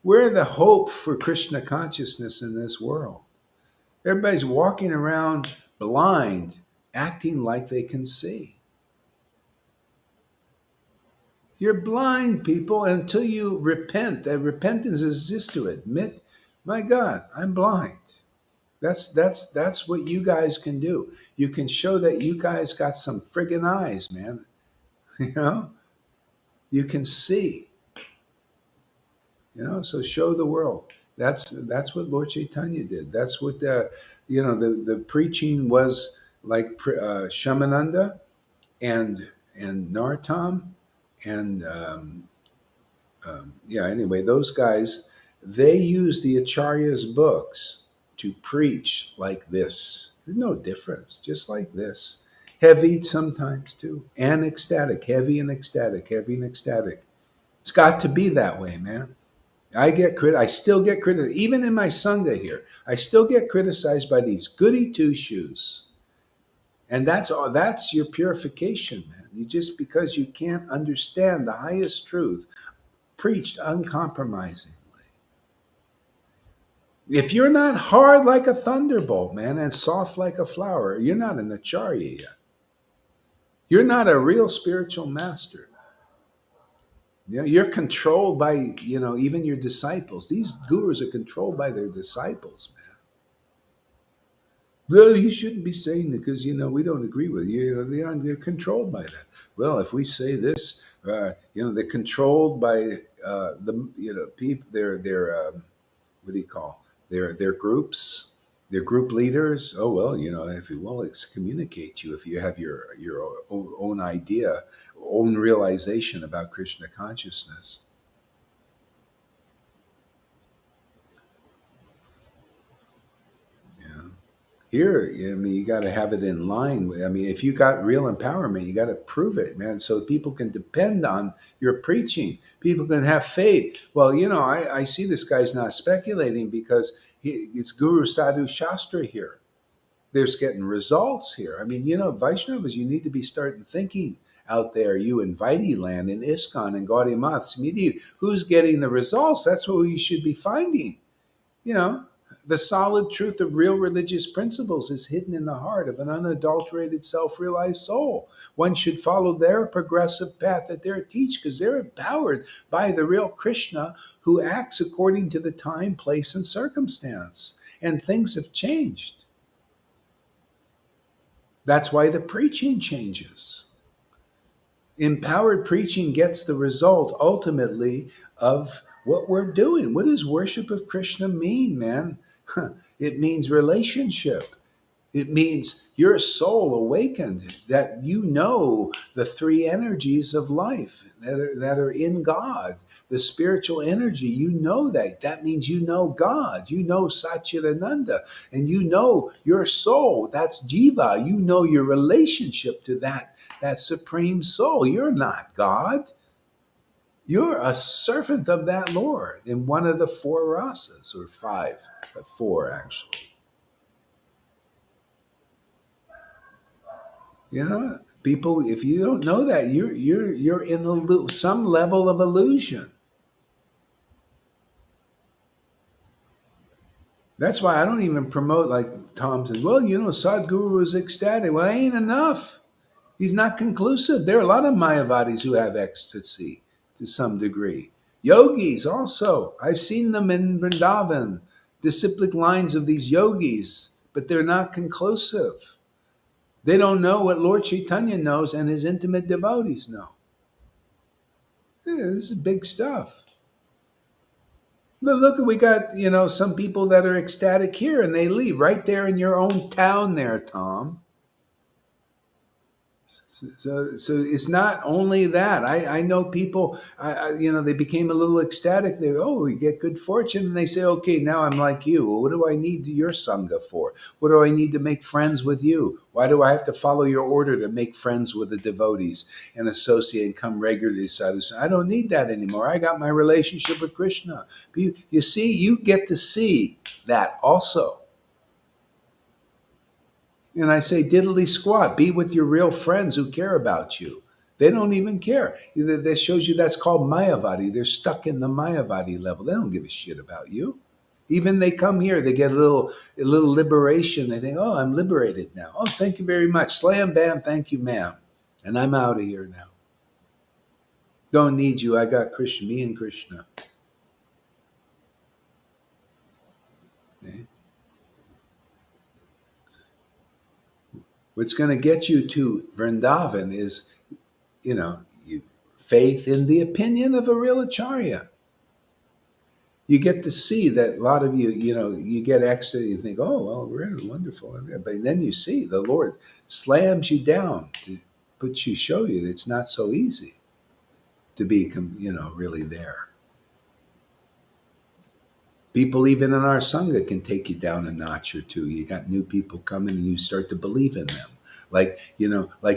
Speaker 1: We're the hope for Krishna consciousness in this world. Everybody's walking around blind, acting like they can see. You're blind, people, until you repent. That repentance is just to admit, my God, I'm blind. That's what you guys can do. You can show that you guys got some friggin' eyes, man. You can see. So show the world. That's what Lord Caitanya did. That's what the preaching was like. Shamananda and Narottam and anyway, those guys, they use the Acharya's books to preach like this. There's no difference, just like this. Heavy sometimes too, and ecstatic, heavy and ecstatic, heavy and ecstatic. It's got to be that way, man. I still get criticized, even in my Sangha here. I still get criticized by these goody two shoes. And that's your purification, man. You just because you can't understand the highest truth preached uncompromisingly. If you're not hard like a thunderbolt, man, and soft like a flower, you're not an acharya yet. You're not a real spiritual master. You're controlled by, even your disciples. These gurus are controlled by their disciples, man. Well, you shouldn't be saying it because we don't agree with you. They're controlled by that. Well, if we say this, they're controlled by people. They're what do you call their groups, their group leaders. Oh well, if you will excommunicate you if you have your own idea, own realization about Krishna consciousness. Here, you got to have it in line with. If you got real empowerment, you got to prove it, man, so people can depend on your preaching. People can have faith. Well, I see this guy's not speculating because it's Guru Sadhu Shastra here. There's getting results here. Vaishnavas, you need to be starting thinking out there. You in Vaidhi land, in ISKCON, and Gaudiya Math, who's getting the results? That's what you should be finding. The solid truth of real religious principles is hidden in the heart of an unadulterated, self realized soul. One should follow their progressive path that they teach because they're empowered by the real Krishna who acts according to the time, place, and circumstance. And things have changed. That's why the preaching changes. Empowered preaching gets the result ultimately of what we're doing. What does worship of Krishna mean, man? It means relationship. It means your soul awakened, that you know the three energies of life that are in God, the spiritual energy. You know that. That means you know God. You know Satchidananda. And you know your soul. That's Jiva. You know your relationship to that supreme soul. You're not God. You're a servant of that Lord in one of the four rasas, or five, but four actually. You know, people, if you don't know that, you're in some level of illusion. That's why I don't even promote, like Tom says, well, Sadhguru was ecstatic. Well, ain't enough. He's not conclusive. There are a lot of Mayavadis who have ecstasy to some degree. Yogis also. I've seen them in Vrindavan, disciplic lines of these yogis, but they're not conclusive. They don't know what Lord Caitanya knows and his intimate devotees know. Yeah, this is big stuff. Look, we got, some people that are ecstatic here and they leave right there in your own town there, Tom. So it's not only that. I know people, they became a little ecstatic. They we get good fortune. And they say, okay, now I'm like you. Well, what do I need your Sangha for? What do I need to make friends with you? Why do I have to follow your order to make friends with the devotees and associate and come regularly to sadhus? I don't need that anymore. I got my relationship with Krishna. You see, you get to see that also. And I say, diddly squat, be with your real friends who care about you. They don't even care. That shows you that's called Mayavadi. They're stuck in the Mayavadi level. They don't give a shit about you. Even they come here, they get a little liberation. They think, oh, I'm liberated now. Oh, thank you very much. Slam, bam, thank you, ma'am. And I'm out of here now. Don't need you. I got Krishna, me and Krishna. Okay? What's going to get you to Vrindavan is, faith in the opinion of a real acharya. You get to see that a lot of you, you get extra, you think, oh, well, we're wonderful. But then you see the Lord slams you down to show you that it's not so easy to be, really there. People even in our Sangha can take you down a notch or two. You got new people coming and you start to believe in them. Like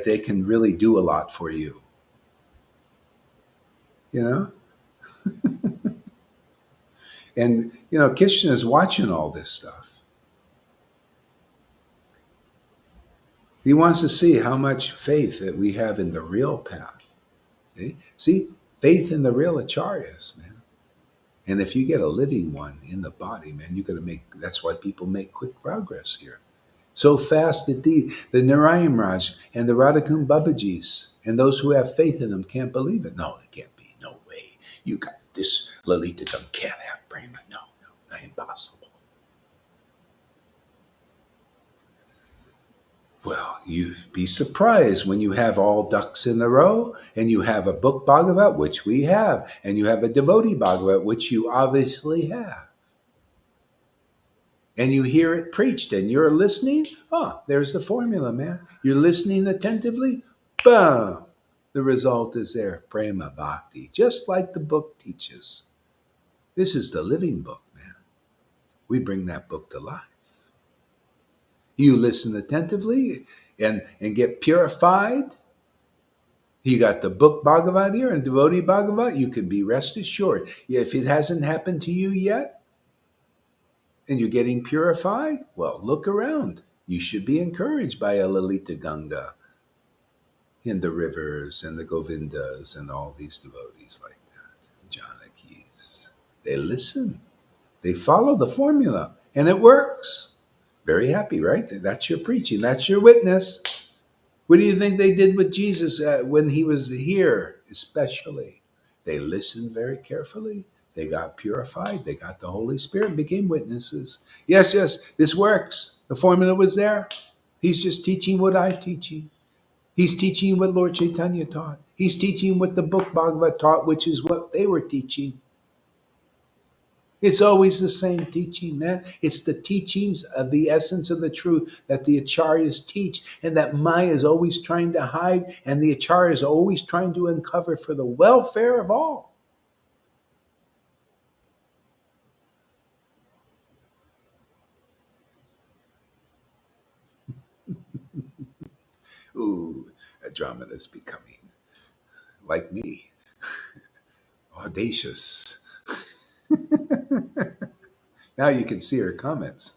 Speaker 1: they can really do a lot for you. You know? And, Krishna is watching all this stuff. He wants to see how much faith that we have in the real path. Okay? See, faith in the real acharyas, man. And if you get a living one in the body, man, that's why people make quick progress here. So fast that the Narayan Raj and the Radhakund Babajis and those who have faith in them can't believe it. No, it can't be. No way. You got this Lalita can't have prema. No, impossible. Well, you'd be surprised when you have all ducks in a row and you have a book Bhagavat, which we have, and you have a devotee Bhagavat, which you obviously have. And you hear it preached and you're listening. Oh, there's the formula, man. You're listening attentively. Boom. The result is there. Prema Bhakti. Just like the book teaches. This is the living book, man. We bring that book to life. You listen attentively and get purified. You got the book Bhagavat here and devotee Bhagavat. You can be rest assured. If it hasn't happened to you yet and you're getting purified, well, look around. You should be encouraged by a Lalita Ganga in the rivers and the Govindas and all these devotees like that. Janakis. They listen. They follow the formula. And it works. Very happy, right? That's your preaching. That's your witness. What do you think they did with Jesus when he was here, especially? They listened very carefully. They got purified. They got the Holy Spirit and became witnesses. Yes, yes, this works. The formula was there. He's just teaching what I'm teaching. He's teaching what Lord Caitanya taught. He's teaching what the book Bhagavad taught, which is what they were teaching. It's always the same teaching, man. It's the teachings of the essence of the truth that the acharyas teach, and that Maya is always trying to hide, and the acharyas are always trying to uncover for the welfare of all. Ooh, Andromeda's becoming like me, audacious. Now you can see her comments.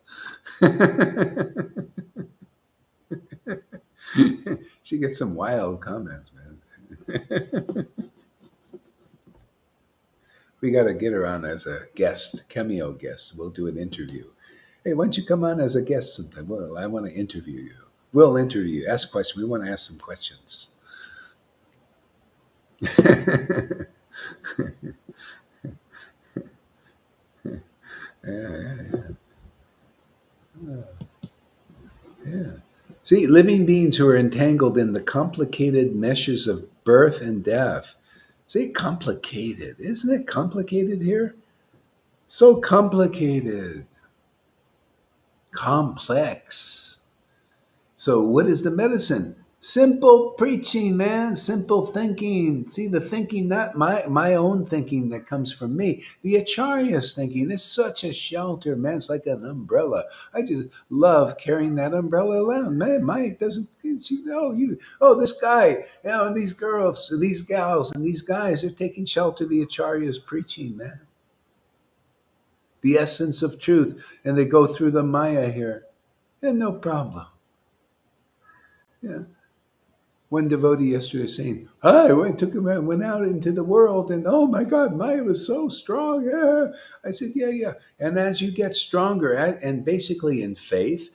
Speaker 1: She gets some wild comments, man. We got to get her on as a guest, cameo guest. We'll do an interview. Hey, why don't you come on as a guest sometime? Well, I want to interview you. We'll interview you. Ask questions. We want to ask some questions. Yeah, yeah. See, living beings who are entangled in the complicated meshes of birth and death. See, complicated. Isn't it complicated here? So complicated. Complex. So, what is the medicine? Simple preaching, man. Simple thinking. See, the thinking, not my own thinking that comes from me. The Acharya's thinking is such a shelter, man. It's like an umbrella. I just love carrying that umbrella around, man. Mike doesn't. This guy, and these girls, and these gals, and these guys are taking shelter. The Acharya's preaching, man. The essence of truth, and they go through the Maya here, and no problem. Yeah. One devotee yesterday was saying, I went out into the world, and oh my God, Maya was so strong. Yeah. I said, yeah, yeah. And as you get stronger, and basically in faith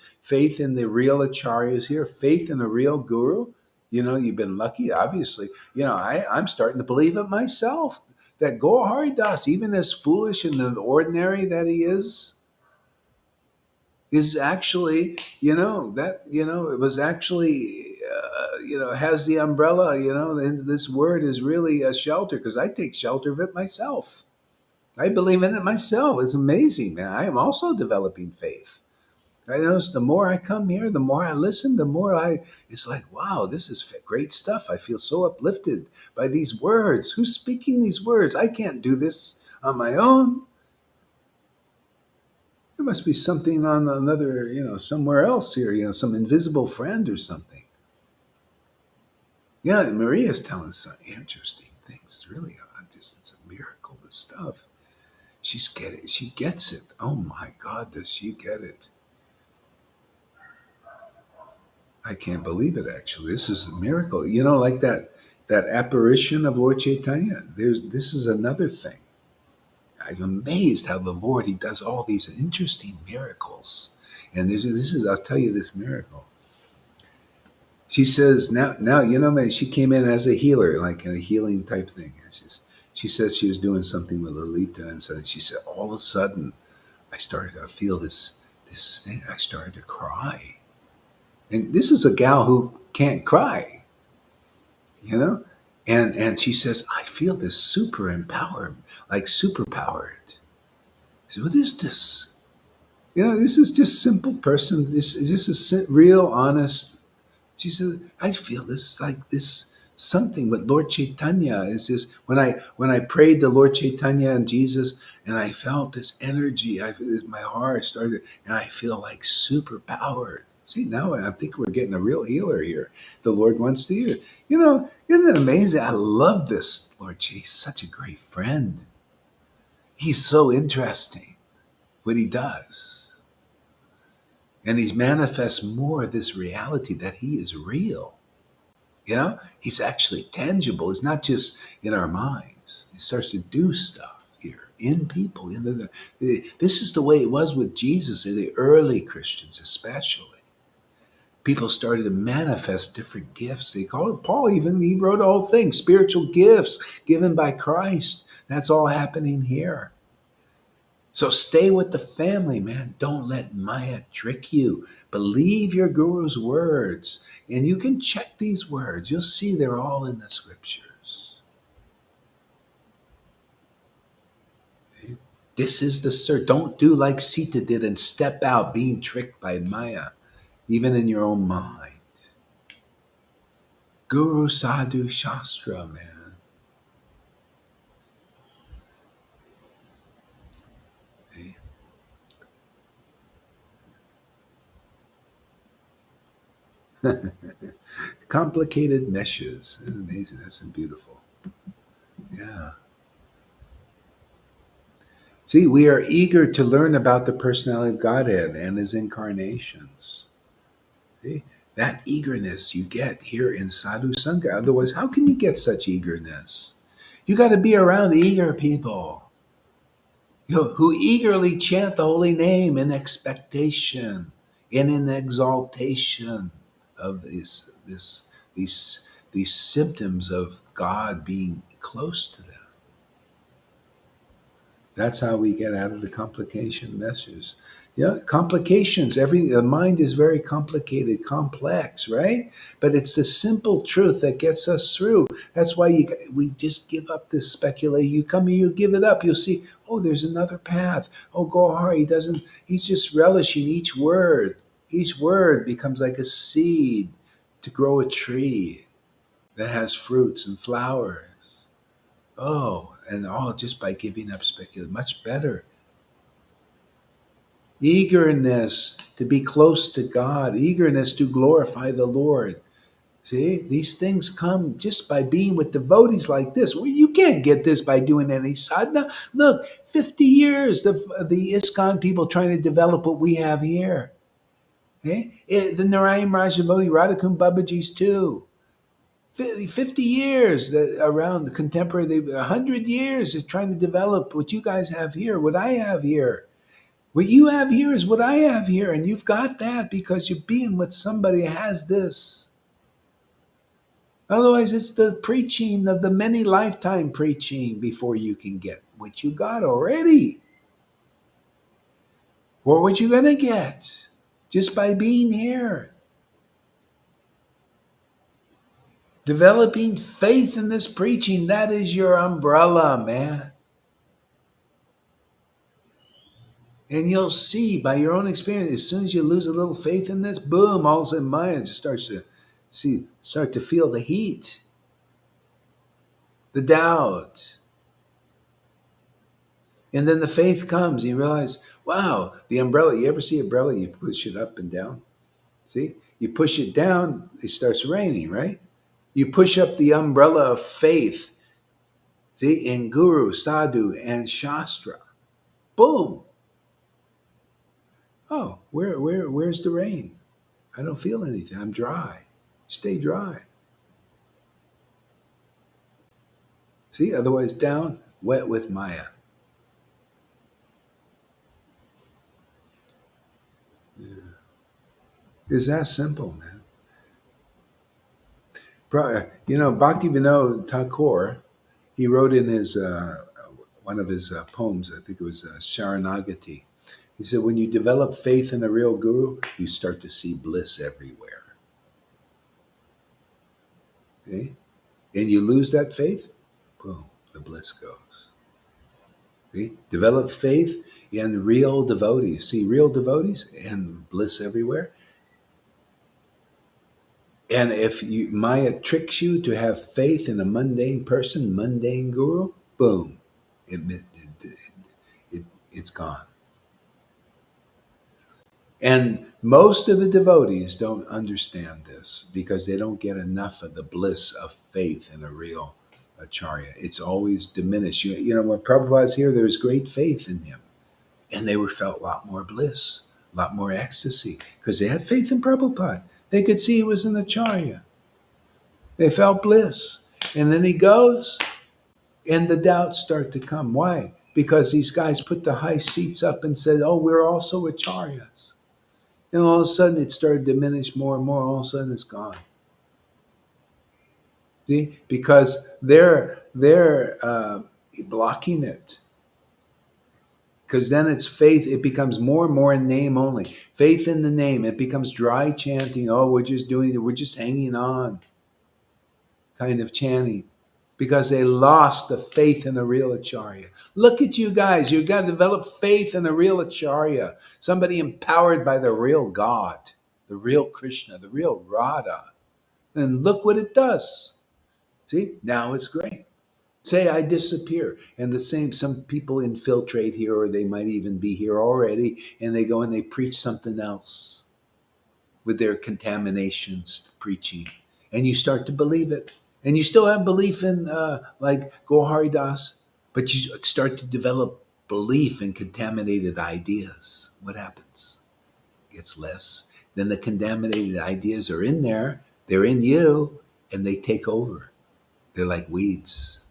Speaker 1: in the real acharyas here, faith in a real guru, you've been lucky, obviously. I'm starting to believe it myself that Gaur Haridas, even as foolish and ordinary that he is actually, it was actually, has the umbrella, and this word is really a shelter because I take shelter of it myself. I believe in it myself. It's amazing, man. I am also developing faith. I notice the more I come here, the more I listen, it's like, wow, this is great stuff. I feel so uplifted by these words. Who's speaking these words? I can't do this on my own. There must be something on another, somewhere else here, some invisible friend or something. Yeah, Maria's telling us some interesting things. It's really, it's a miracle, this stuff. She gets it. Oh my God, does she get it? I can't believe it, actually. This is a miracle. Like that apparition of Lord Caitanya. This is another thing. I'm amazed how the Lord, he does all these interesting miracles. And this is, I'll tell you this miracle. She says, now, man, she came in as a healer, like in a healing type thing. She says she was doing something with Lolita, and so she said, all of a sudden, I started to feel this thing. I started to cry. And this is a gal who can't cry, And she says, I feel this super empowered, like superpowered. I said, what is this? This is just simple person. This is just a real, honest. She said, I feel this like this something with Lord Caitanya is this when I prayed to Lord Caitanya and Jesus, and I felt this energy. My heart started, and I feel like super powered. See, now I think we're getting a real healer here. The Lord wants to hear. Isn't it amazing? I love this Lord. He's such a great friend. He's so interesting what he does. And he manifests more this reality that he is real. He's actually tangible. It's not just in our minds. He starts to do stuff here in people. This is the way it was with Jesus in the early Christians, especially. People started to manifest different gifts. They call it, Paul even, he wrote a whole thing, spiritual gifts given by Christ. That's all happening here. So stay with the family, man. Don't let Maya trick you. Believe your guru's words. And you can check these words. You'll see they're all in the scriptures. Okay? This is the search. Don't do like Sita did and step out being tricked by Maya, even in your own mind. Guru Sadhu Shastra, man. Okay? Complicated meshes. That's amazing. That's beautiful. Yeah. See, we are eager to learn about the personality of Godhead and his incarnations. See? That eagerness you get here in Sadhu Sangha. Otherwise, how can you get such eagerness? You got to be around eager people, who eagerly chant the holy name in expectation and in exaltation of these symptoms of God being close to them. That's how we get out of the complication meshes. Yeah, complications. The mind is very complicated, complex, right? But it's the simple truth that gets us through. That's why we just give up this speculation. You come here, you give it up. You'll see. Oh, there's another path. Oh, Gohar, he doesn't. He's just relishing each word. Each word becomes like a seed to grow a tree that has fruits and flowers. Oh, and all just by giving up speculation. Much better. Eagerness to be close to God, eagerness to glorify the Lord. See, these things come just by being with devotees like this. Well, you can't get this by doing any sadhana. Look, 50 years, the ISKCON people trying to develop what we have here. Okay? The Narayan Raj devotee, Radhakund Babaji's too. 50 years around the contemporary, 100 years is trying to develop what you guys have here, what I have here. What you have here is what I have here, and you've got that because you're being with somebody who has this. Otherwise, it's the preaching of the many lifetime preaching before you can get what you got already. Or what you're going to get just by being here. Developing faith in this preaching, that is your umbrella, man. And you'll see by your own experience, as soon as you lose a little faith in this, boom, all of a sudden Maya starts to feel the heat, the doubt. And then the faith comes, and you realize, wow, the umbrella, you ever see an umbrella, you push it up and down? See? You push it down, it starts raining, right? You push up the umbrella of faith, see, in Guru, Sadhu, and Shastra. Boom. Oh, where's the rain? I don't feel anything. I'm dry. Stay dry. See, otherwise down, wet with Maya. Yeah. It's that simple, man. Bhakti Vinod Thakur, he wrote in his one of his poems, I think it was Sharanagati. He said, when you develop faith in a real guru, you start to see bliss everywhere. Okay? And you lose that faith, boom, the bliss goes. See? Develop faith in real devotees. See, real devotees and bliss everywhere. And if Maya tricks you to have faith in a mundane person, mundane guru, boom, it's gone. And most of the devotees don't understand this because they don't get enough of the bliss of faith in a real acharya. It's always diminished. When Prabhupada's here, there was great faith in him. And they felt a lot more bliss, a lot more ecstasy because they had faith in Prabhupada. They could see he was an acharya. They felt bliss. And then he goes, and the doubts start to come. Why? because these guys put the high seats up and said, "Oh, we're also acharyas." And all of a sudden, it started to diminish more and more. All of a sudden, it's gone. See, because they're blocking it. Because then it's faith. It becomes more and more in name only. Faith in the name. It becomes dry chanting. Oh, we're just doing it. We're just hanging on, kind of chanting, because they lost the faith in a real acharya. Look at you guys. You've got to develop faith in a real acharya, somebody empowered by the real God, the real Krishna, the real Radha. And look what it does. See, now it's great. Say I disappear, and the same, some people infiltrate here, or they might even be here already, and they go and they preach something else with their contaminations preaching, and you start to believe it, and you still have belief in like Gohari Das, but you start to develop belief in contaminated ideas. What happens? It gets less. Then the contaminated ideas are in there, they're in you, and they take over. They're like weeds,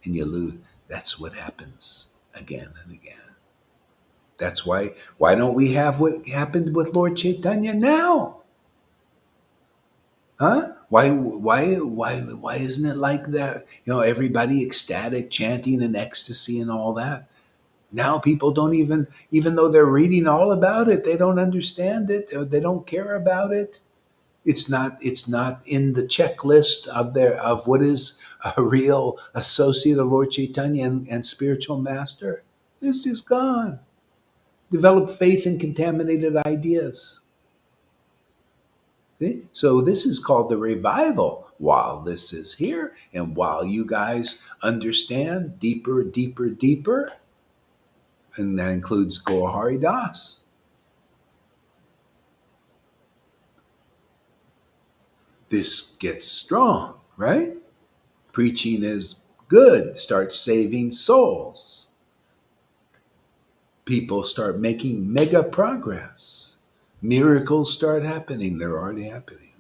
Speaker 1: and you lose. That's what happens again and again. That's why don't we have what happened with Lord Caitanya now? Huh? Why isn't it like that? Everybody ecstatic, chanting and ecstasy and all that. Now people don't even though they're reading all about it, they don't understand it, or they don't care about it. It's not in the checklist of what is a real associate of Lord Chaitanya and spiritual master. It's just gone. Develop faith in contaminated ideas. See? So this is called the revival. While this is here, and while you guys understand deeper, deeper, deeper, and that includes Gaur Das. This gets strong, right? Preaching is good. Start saving souls. People start making mega progress. Miracles start happening. They're already happening.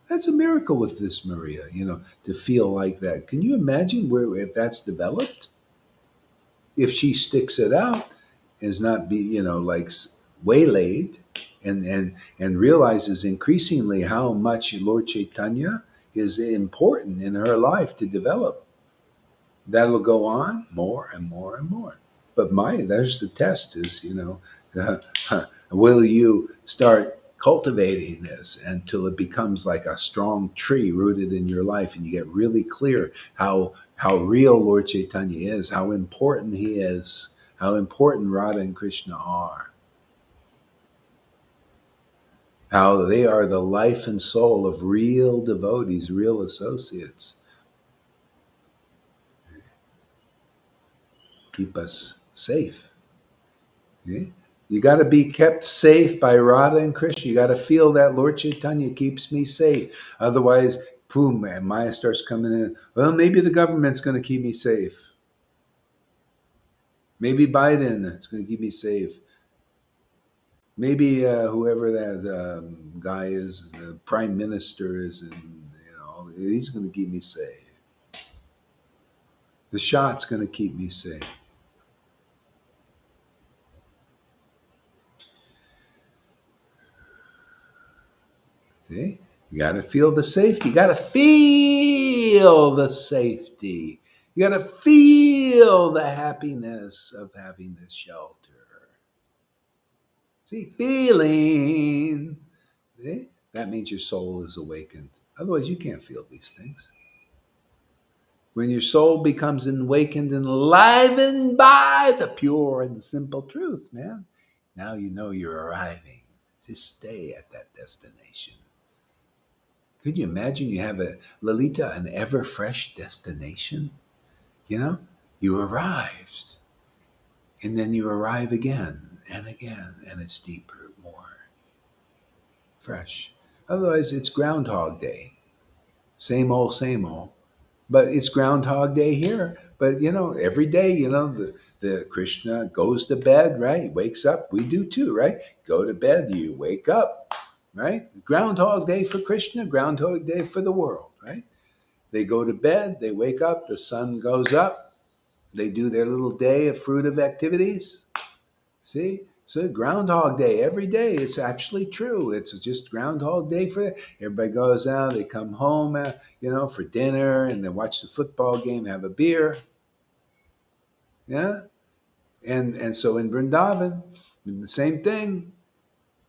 Speaker 1: That's a miracle with this Maria, to feel like that. Can you imagine if that's developed? If she sticks it out, is not be, like waylaid, and realizes increasingly how much Lord Chaitanya is important in her life to develop. That'll go on more and more and more. But there's the test is, will you start cultivating this until it becomes like a strong tree rooted in your life, and you get really clear how real Lord Chaitanya is, how important he is, how important Radha and Krishna are, how they are the life and soul of real devotees, real associates. Keep us safe. Yeah? You got to be kept safe by Radha and Krishna. You got to feel that Lord Chaitanya keeps me safe. Otherwise, boom, man, Maya starts coming in. Well, maybe the government's going to keep me safe. Maybe Biden is going to keep me safe. Maybe whoever that guy is, the prime minister is, and he's going to keep me safe. The shot's going to keep me safe. See? You got to feel the safety. You got to feel the safety. You got to feel the happiness of having this shelter. See, feeling. See? That means your soul is awakened. Otherwise, you can't feel these things. When your soul becomes awakened and enlivened by the pure and simple truth, man, now you know you're arriving. Just stay at that destination. Could you imagine you have an ever fresh destination? You arrived, and then you arrive again and again, and it's deeper, more fresh. Otherwise, it's Groundhog Day. Same old, same old. But it's Groundhog Day here. But every day, the Krishna goes to bed, right? Wakes up. We do too, right? Go to bed, you wake up, right? Groundhog Day for Krishna, Groundhog Day for the world, right? They go to bed, they wake up, the sun goes up, They do their little day of fruitive activities. See? So Groundhog Day every day. It's actually true. It's just Groundhog Day for everybody. Goes out. They come home, for dinner, and then watch the football game, have a beer. Yeah, and so in Vrindavan, the same thing.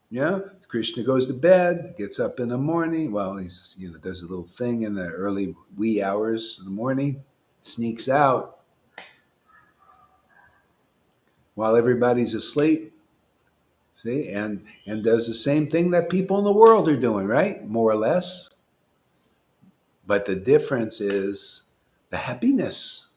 Speaker 1: Yeah, Krishna goes to bed, gets up in the morning. Well, he's does a little thing in the early wee hours of the morning, sneaks out while everybody's asleep. See, and does the same thing that people in the world are doing, right? More or less. But the difference is the happiness.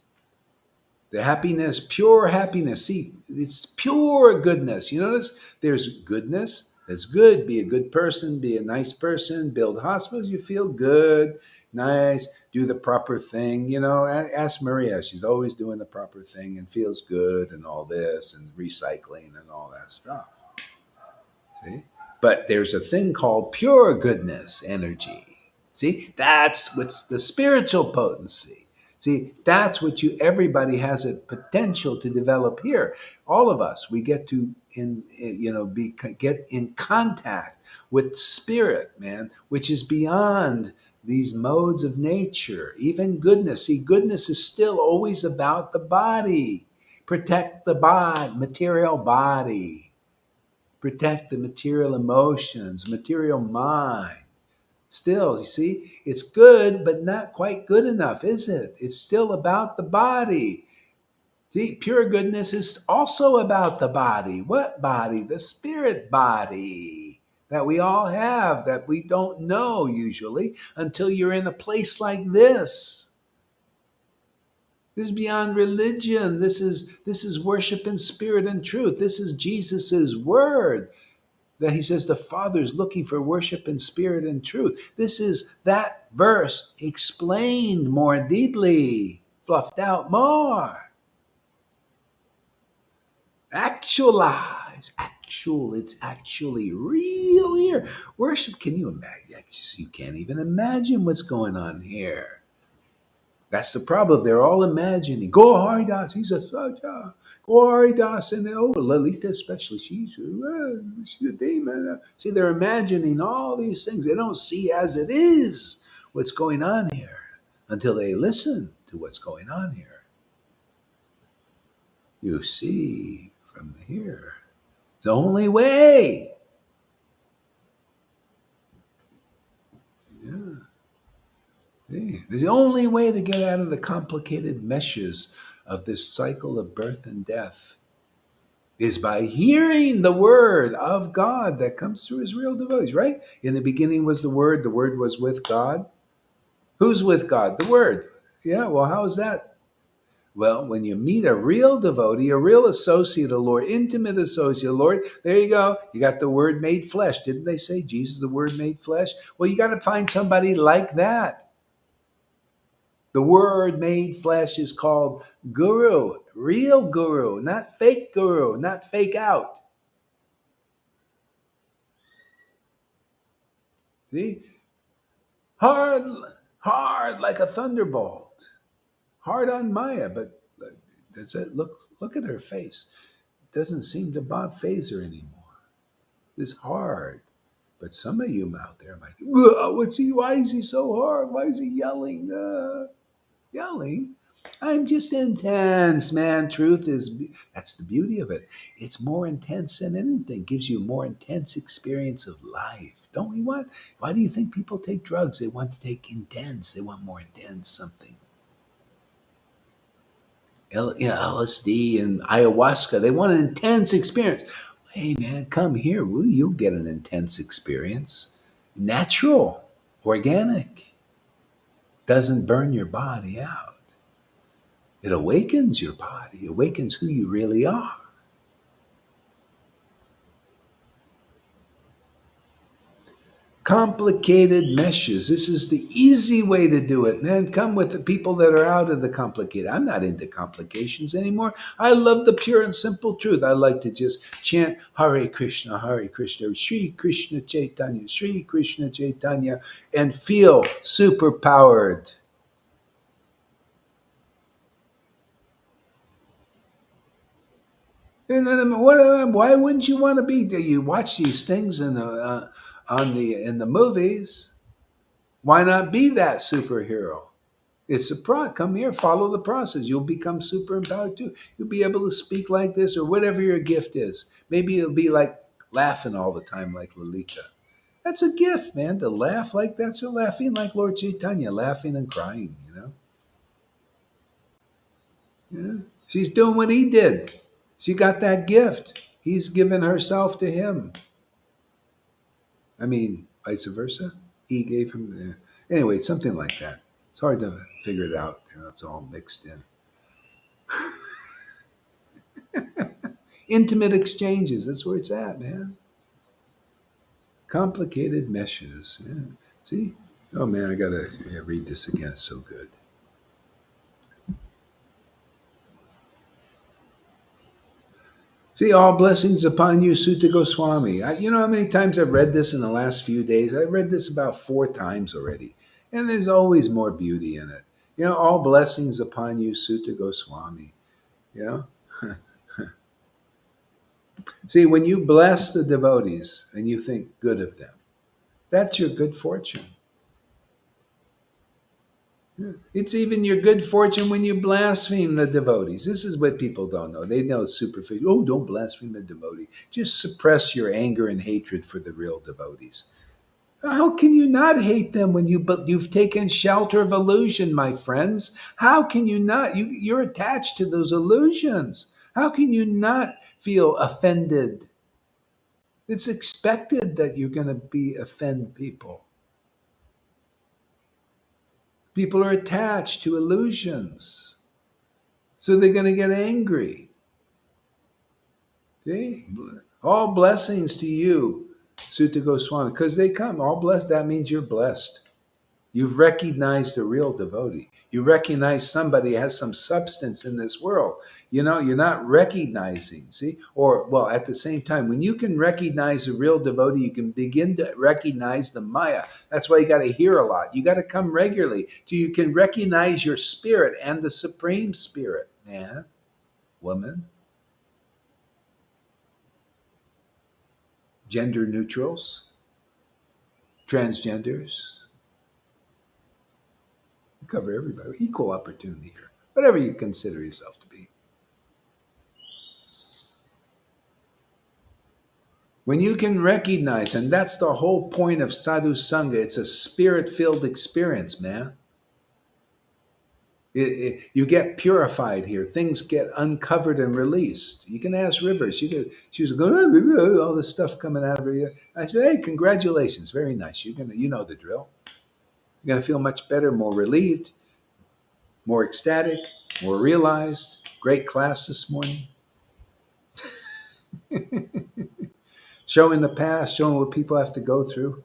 Speaker 1: The happiness, pure happiness. See, it's pure goodness. You notice there's goodness. That's good. Be a good person. Be a nice person. Build hospitals. You feel good, nice. Do the proper thing. Ask Maria. She's always doing the proper thing and feels good and all this and recycling and all that stuff. See? But there's a thing called pure goodness energy. See? That's what's the spiritual potency. See, that's what everybody has a potential to develop here. All of us, we get to get in contact with spirit, man, which is beyond these modes of nature. Even goodness. See, goodness is still always about the body. Protect the body, material body. Protect the material emotions, material mind. Still, you see, it's good, but not quite good enough, is it? It's still about the body. See, pure goodness is also about the body. What body? The spirit body that we all have, that we don't know usually until you're in a place like this. This is beyond religion. This is worship in spirit and truth. This is Jesus's word. That he says the Father is looking for worship in spirit and truth. This is that verse explained more deeply, fluffed out more. Actualize. It's actually real here. Worship, can you imagine? You can't even imagine what's going on here. That's the problem. They're all imagining. Go Haridas, he's a Saja. Go Haridas, and Lalita especially, she's a demon. See, they're imagining all these things. They don't see as it is what's going on here until they listen to what's going on here. You see from here. It's the only way. Yeah. It's the only way to get out of the complicated meshes of this cycle of birth and death is by hearing the word of God that comes through his real devotees, right? In the beginning was the word was with God. Who's with God? The word. Yeah, well, how is that? Well, when you meet a real devotee, a real associate of the Lord, intimate associate of the Lord, there you go. You got the word made flesh. Didn't they say Jesus, the word made flesh? Well, you got to find somebody like that. The word made flesh is called guru, real guru, not guru, not fake out. See? Hard like a thunderbolt. Hard on Maya, but does it look at her face. It doesn't seem to phase her anymore. It's hard. But some of you out there might, why is he so hard? Why is he yelling? Yelling? I'm just intense, man. That's the beauty of it. It's more intense than anything. Gives you a more intense experience of life. Don't we want? Why do you think people take drugs? They want to take intense. They want more intense something. LSD and ayahuasca. They want an intense experience. Hey, man, come here. You'll get an intense experience. Natural, organic. Doesn't burn your body out. It awakens your body, awakens who you really are. Complicated meshes. This is the easy way to do it, man. Come with the people that are out of the complicated. I'm not into complications anymore. I love the pure and simple truth. I like to just chant Hare Krishna, Sri Krishna Chaitanya, and feel superpowered. And then what? Why wouldn't you want to be? You watch these things in the movies. Why not be that superhero? It's a pro. Come here, follow the process. You'll become super empowered too. You'll be able to speak like this or whatever your gift is. Maybe it'll be like laughing all the time, like Lalita. That's a gift, man. To laugh like that. So laughing like Lord Caitanya, laughing and crying. Yeah. She's doing what he did. She got that gift. He's given herself to him. I mean, vice versa. He gave him. Anyway, something like that. It's hard to figure it out. It's all mixed in. Intimate exchanges. That's where it's at, man. Complicated meshes. Yeah. See? Oh man, I gotta read this again. It's so good. See, all blessings upon you, Sutta Goswami. You know how many times I've read this in the last few days? I've read this about 4 times already. And there's always more beauty in it. All blessings upon you, Sutta Goswami. You know? See, when you bless the devotees and you think good of them, that's your good fortune. Yeah. It's even your good fortune when you blaspheme the devotees. This is what people don't know. They know it's superficial. Oh, don't blaspheme the devotee. Just suppress your anger and hatred for the real devotees. How can you not hate them when you've taken shelter of illusion, my friends? How can you not? You're attached to those illusions. How can you not feel offended? It's expected that you're going to be offend people. People are attached to illusions. So they're going to get angry. See? All blessings to you, Sutta Goswami, because they come. All blessed, that means you're blessed. You've recognized a real devotee. You recognize somebody has some substance in this world. You're not recognizing, see? Or, well, at the same time, when you can recognize a real devotee, you can begin to recognize the Maya. That's why you got to hear a lot. You got to come regularly till you can recognize your spirit and the Supreme Spirit, man, woman, gender neutrals, transgenders. We cover everybody. Equal opportunity here. Whatever you consider yourself to be. When you can recognize, and that's the whole point of sadhu sangha, it's a spirit-filled experience, man. You get purified here. Things get uncovered and released. You can ask River. She was going, all this stuff coming out of her. I said, hey, congratulations. Very nice. You know the drill. You're going to feel much better, more relieved, more ecstatic, more realized. Great class this morning. Showing the past, showing what people have to go through.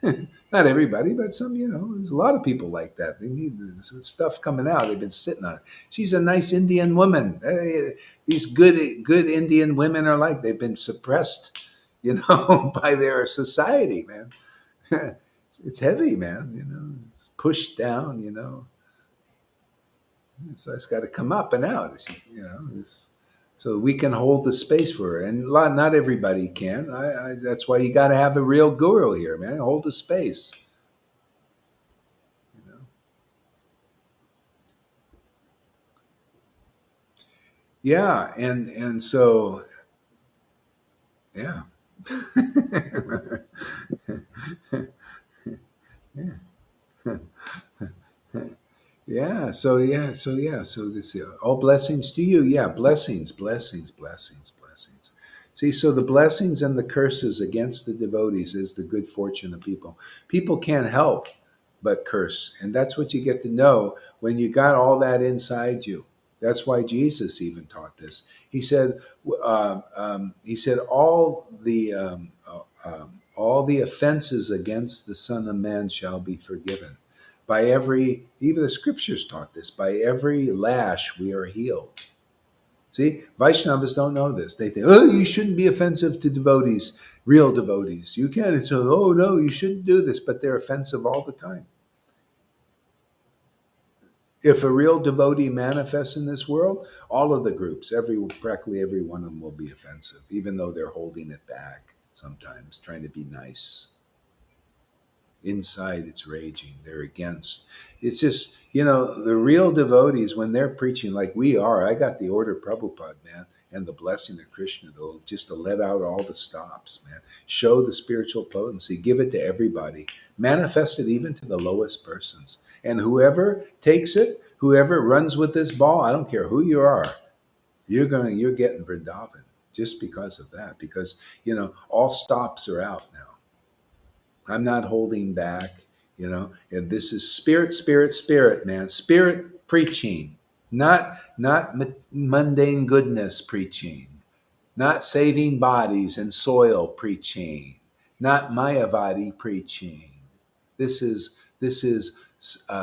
Speaker 1: Not everybody, but some, there's a lot of people like that. They need this stuff coming out. They've been sitting on it. She's a nice Indian woman. These good Indian women are like, they've been suppressed, by their society, man. It's heavy, man. It's pushed down. So it's got to come up and out, so we can hold the space for her. And not everybody can. That's why you got to have a real guru here, man. Hold the space. Yeah, and so yeah. So this all blessings to you. Yeah, blessings, blessings, blessings, blessings. See, so the blessings and the curses against the devotees is the good fortune of people. People can't help but curse, and that's what you get to know when you got all that inside you. That's why Jesus even taught this. He said all the offenses against the Son of Man shall be forgiven. Even the scriptures taught this, by every lash we are healed. See, Vaishnavas don't know this. They think, oh, you shouldn't be offensive to devotees, real devotees. You can't. It's, oh, no, you shouldn't do this. But they're offensive all the time. If a real devotee manifests in this world, all of the groups, practically every one of them will be offensive, even though they're holding it back sometimes, trying to be nice. Inside it's raging. They're against. It's just, the real devotees, when they're preaching like we are, I got the order of Prabhupada, man, and the blessing of Krishna, though, just to let out all the stops, man. Show the spiritual potency, give it to everybody, manifest it even to the lowest persons. And whoever takes it, whoever runs with this ball, I don't care who you are, you're getting Vrindavan just because of that, because, all stops are out now. I'm not holding back, and this is spirit, spirit, spirit, man. Spirit preaching, not mundane goodness preaching, not saving bodies and soil preaching, not Mayavadi preaching. This is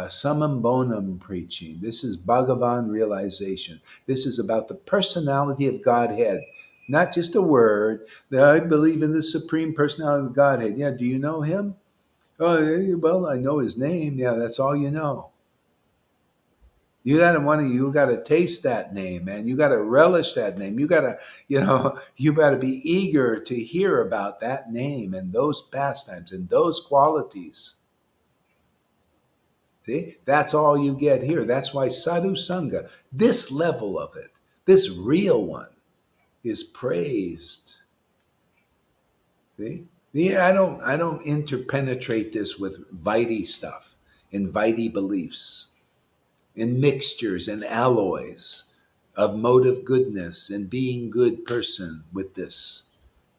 Speaker 1: summum bonum preaching. This is Bhagavan realization. This is about the personality of Godhead, not just a word. That I believe in the supreme personality of Godhead. Yeah, do you know him? Oh, well, I know his name. Yeah, that's all you know. You gotta taste that name, man. You gotta relish that name. You gotta, you gotta be eager to hear about that name and those pastimes and those qualities. See, that's all you get here. That's why sadhu sangha, this level of it, this real one, is praised. See, yeah, I don't interpenetrate this with Vaidhi stuff and Vaidhi beliefs and mixtures and alloys of motive goodness and being good person with this.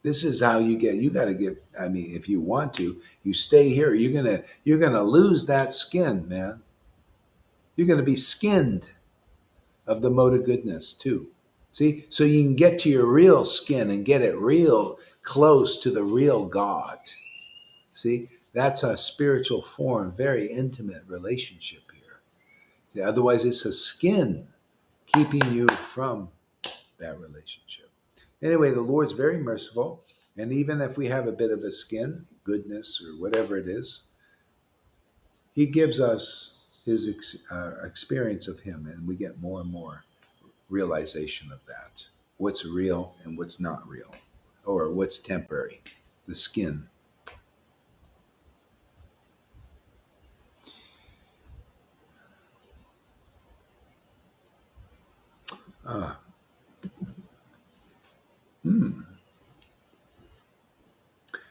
Speaker 1: This is how you got to get, I mean, if you want to, you stay here, you're going to lose that skin, man. You're going to be skinned of the motive goodness too. See, so you can get to your real skin and get it real close to the real God. See, that's a spiritual form, very intimate relationship here. See, otherwise, it's a skin keeping you from that relationship. Anyway, the Lord's very merciful. And even if we have a bit of a skin, goodness, or whatever it is, He gives us His experience of Him, and we get more and more realization of that. What's real and what's not real, or what's temporary, the skin. Ah. Hmm.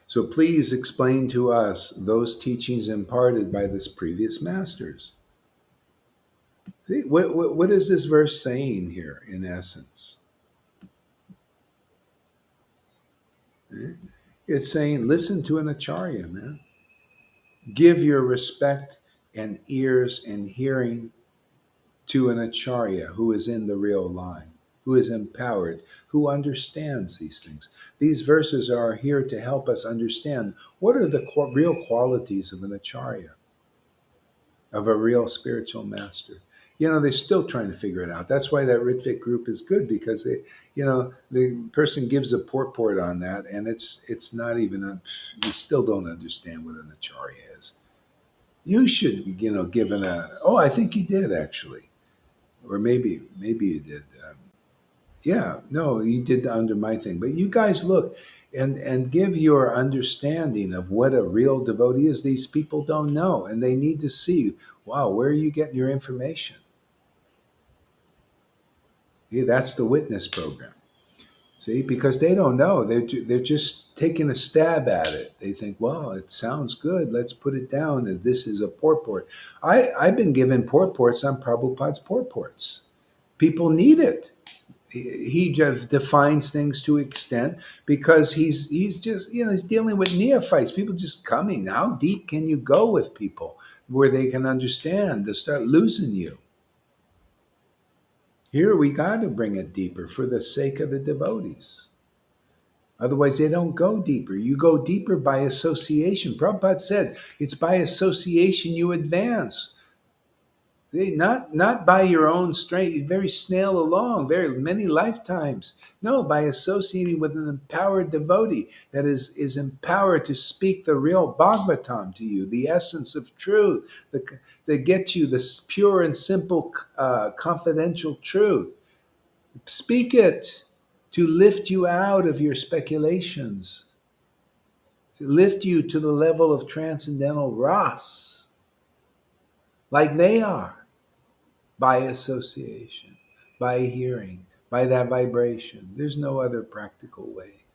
Speaker 1: So please explain to us those teachings imparted by this previous masters. See, what is this verse saying here in essence? Eh? It's saying, listen to an acharya, man. Give your respect and ears and hearing to an acharya who is in the real line, who is empowered, who understands these things. These verses are here to help us understand what are the real qualities of an acharya, of a real spiritual master. They're still trying to figure it out. That's why that Ritvik group is good, because the person gives a purport on that, and it's not even you still don't understand what an acharya is. You should, give oh, I think you did actually, or maybe you did. Yeah, no, you did under my thing. But you guys look and give your understanding of what a real devotee is. These people don't know, and they need to see, wow, where are you getting your information? Yeah, that's the witness program. See, because they don't know. They're just taking a stab at it. They think, well, it sounds good. Let's put it down that this is a purport. I've been given purports on Prabhupada's purports. People need it. He just defines things to extent because he's just he's dealing with neophytes, people just coming. How deep can you go with people where they can understand? They start losing you. Here we got to bring it deeper for the sake of the devotees. Otherwise, they don't go deeper. You go deeper by association. Prabhupada said it's by association you advance. Not by your own strength, very snail along, very many lifetimes. No, by associating with an empowered devotee that is empowered to speak the real Bhagavatam to you, the essence of truth, that gets you this pure and simple, confidential truth. Speak it to lift you out of your speculations, to lift you to the level of transcendental ras, like they are. By association, by hearing, by that vibration. There's no other practical way.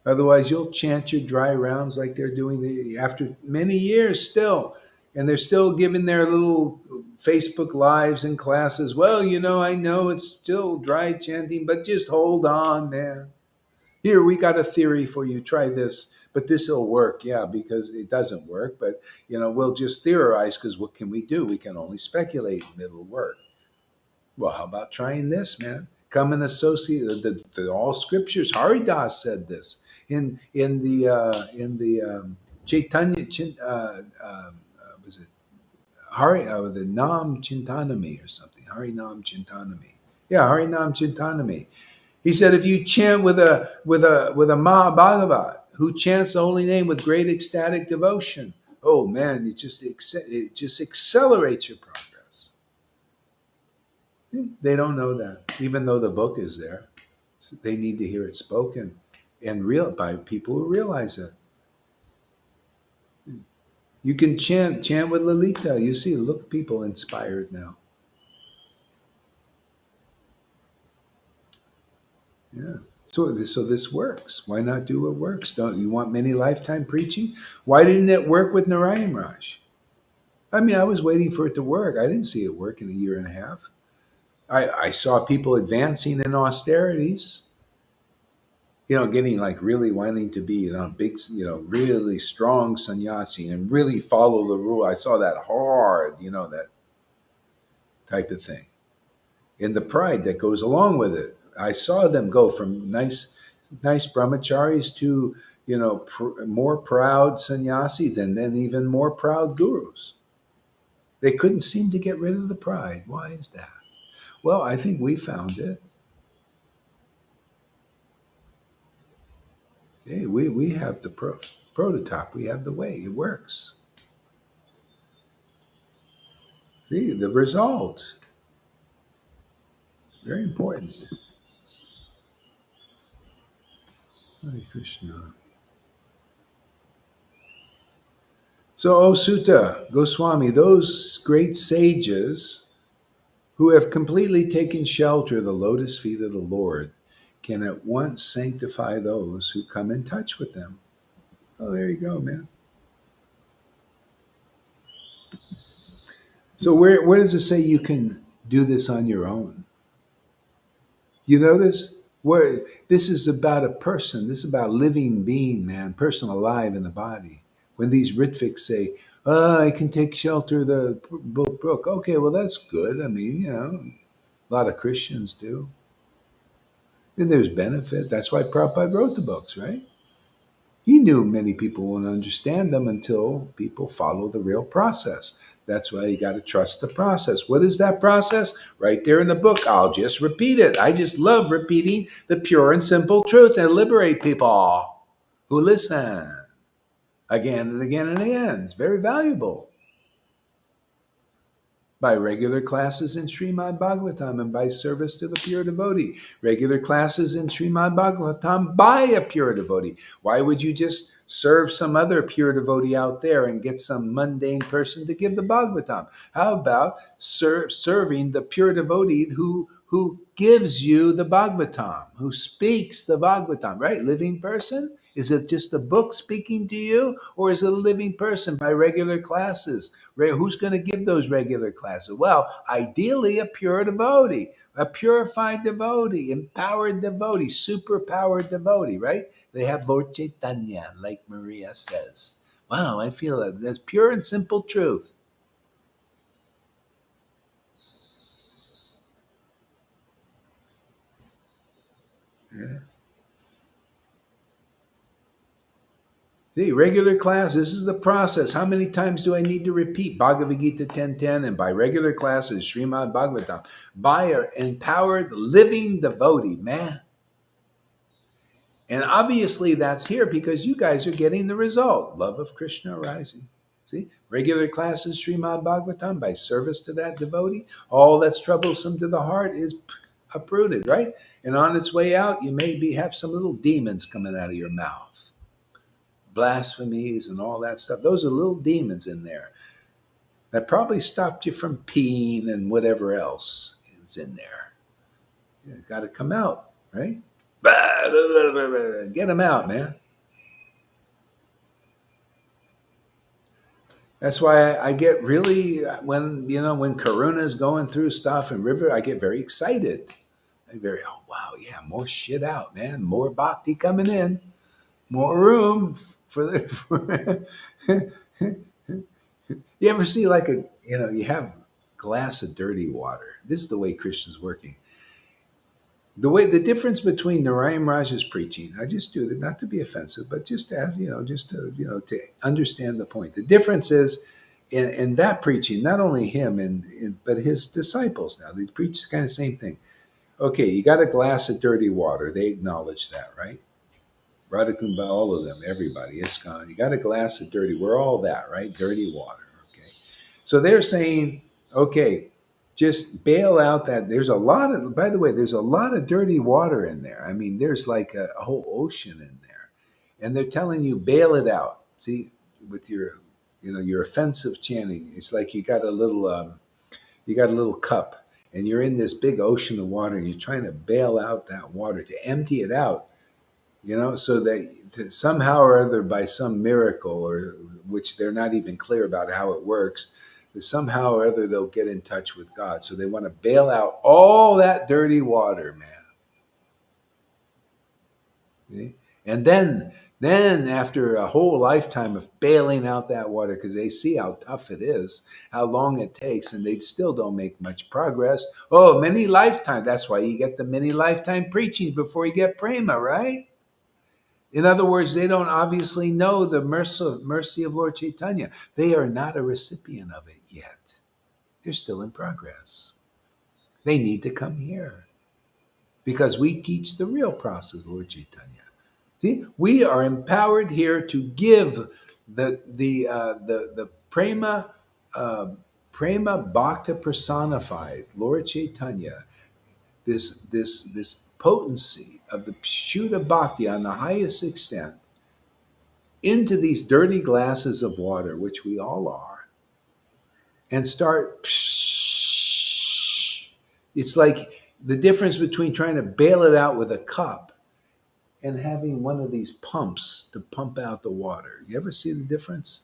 Speaker 1: Otherwise, you'll chant your dry rounds like they're doing after many years still. And they're still giving their little Facebook lives and classes. Well, I know it's still dry chanting, but just hold on, man. Here, we got a theory for you. Try this, but this will work. Yeah, because it doesn't work. But, we'll just theorize because what can we do? We can only speculate and it'll work. Well, how about trying this, man? Come and associate the all scriptures. Haridas said this in the Chaitanya was it the Nam Chintanami or something? Harinam Chintanami. Yeah, Harinam Chintanami. He said, if you chant with a Mahabhagavat who chants the holy name with great ecstatic devotion, oh man, it just accelerates your progress. They don't know that, even though the book is there. So they need to hear it spoken and real by people who realize it. You can chant with Lalita. You see, look, people inspired now. Yeah. So this works. Why not do what works? Don't you want many lifetime preaching? Why didn't it work with Narayan Raj? I mean, I was waiting for it to work. I didn't see it work in a year and a half. I saw people advancing in austerities, getting like really wanting to be, big, really strong sannyasi and really follow the rule. I saw that hard, that type of thing. And the pride that goes along with it. I saw them go from nice brahmacharis to, more proud sannyasis and then even more proud gurus. They couldn't seem to get rid of the pride. Why is that? Well, I think we found it. Hey, we have the prototype. We have the way. It works. See, the result. Very important. Hare Krishna. So, O Sutta Goswami, those great sages who have completely taken shelter of the lotus feet of the Lord can at once sanctify those who come in touch with them. Oh, there you go, man. So where does it say you can do this on your own? You notice where this is about a person. This is about a living being, man, person alive in the body. When these Ritviks say, "Oh, I can take shelter of the brook," okay, well that's good. I mean, a lot of Christians do, and there's benefit. That's why Prabhupada wrote the books, right? He knew many people won't understand them until people follow the real process. That's why you got to trust the process. What is that process? Right there in the book. I'll just repeat it. I just love repeating the pure and simple truth and liberate people who listen again and again and again. It's very valuable. By regular classes in Srimad Bhagavatam and by service to the pure devotee. Regular classes in Srimad Bhagavatam by a pure devotee. Why would you just serve some other pure devotee out there and get some mundane person to give the Bhagavatam? How about serving the pure devotee who gives you the Bhagavatam, who speaks the Bhagavatam, right? Living person? Is it just a book speaking to you, or is it a living person by regular classes? Who's going to give those regular classes? Well, ideally, a pure devotee, a purified devotee, empowered devotee, superpowered devotee, right? They have Lord Caitanya, like Maria says. Wow, I feel that that's pure and simple truth. Yeah. See, regular class, this is the process. How many times do I need to repeat Bhagavad Gita 10:10? And by regular classes, Srimad Bhagavatam, by an empowered living devotee, man. And obviously that's here because you guys are getting the result. Love of Krishna arising. See, regular classes, Srimad Bhagavatam, by service to that devotee, all that's troublesome to the heart is uprooted, right? And on its way out, you maybe have some little demons coming out of your mouth. Blasphemies and all that stuff. Those are little demons in there that probably stopped you from peeing and whatever else is in there. It's got to come out, right? Get them out, man. That's why I get really when Karuna is going through stuff and River, I get very excited. Oh wow, yeah, more shit out, man. More bhakti coming in, more room for the. You ever see like you have a glass of dirty water. This is the way Krishna's working. The difference between Narayan Raja's preaching, I just do that not to be offensive, but just as just to understand the point. The difference is in that preaching, not only him but his disciples. Now they preach the kind of same thing. Okay, you got a glass of dirty water. They acknowledge that, right? Radhakumbha, all of them, everybody, ISKCON. You got a glass of dirty. We're all that, right? Dirty water. Okay, so they're saying, okay, just bail out that there's a lot of, by the way, there's a lot of dirty water in there. I mean, there's like a whole ocean in there. And they're telling you, bail it out. See, with your offensive chanting, it's like you got a little cup and you're in this big ocean of water and you're trying to bail out that water, to empty it out, so that somehow or other, by some miracle, or which they're not even clear about how it works, that somehow or other they'll get in touch with God. So they want to bail out all that dirty water, man. See? And then after a whole lifetime of bailing out that water, because they see how tough it is, how long it takes, and they still don't make much progress. Oh, many lifetimes. That's why you get the many lifetime preachings before you get prema, right? In other words, they don't obviously know the mercy of Lord Caitanya. They are not a recipient of it yet. They're still in progress. They need to come here because we teach the real process, Lord Caitanya. See, we are empowered here to give the prema bhakta personified, Lord Caitanya, this potency of the Shuddha Bhakti on the highest extent into these dirty glasses of water, which we all are, and start. It's like the difference between trying to bail it out with a cup and having one of these pumps to pump out the water. You ever see the difference?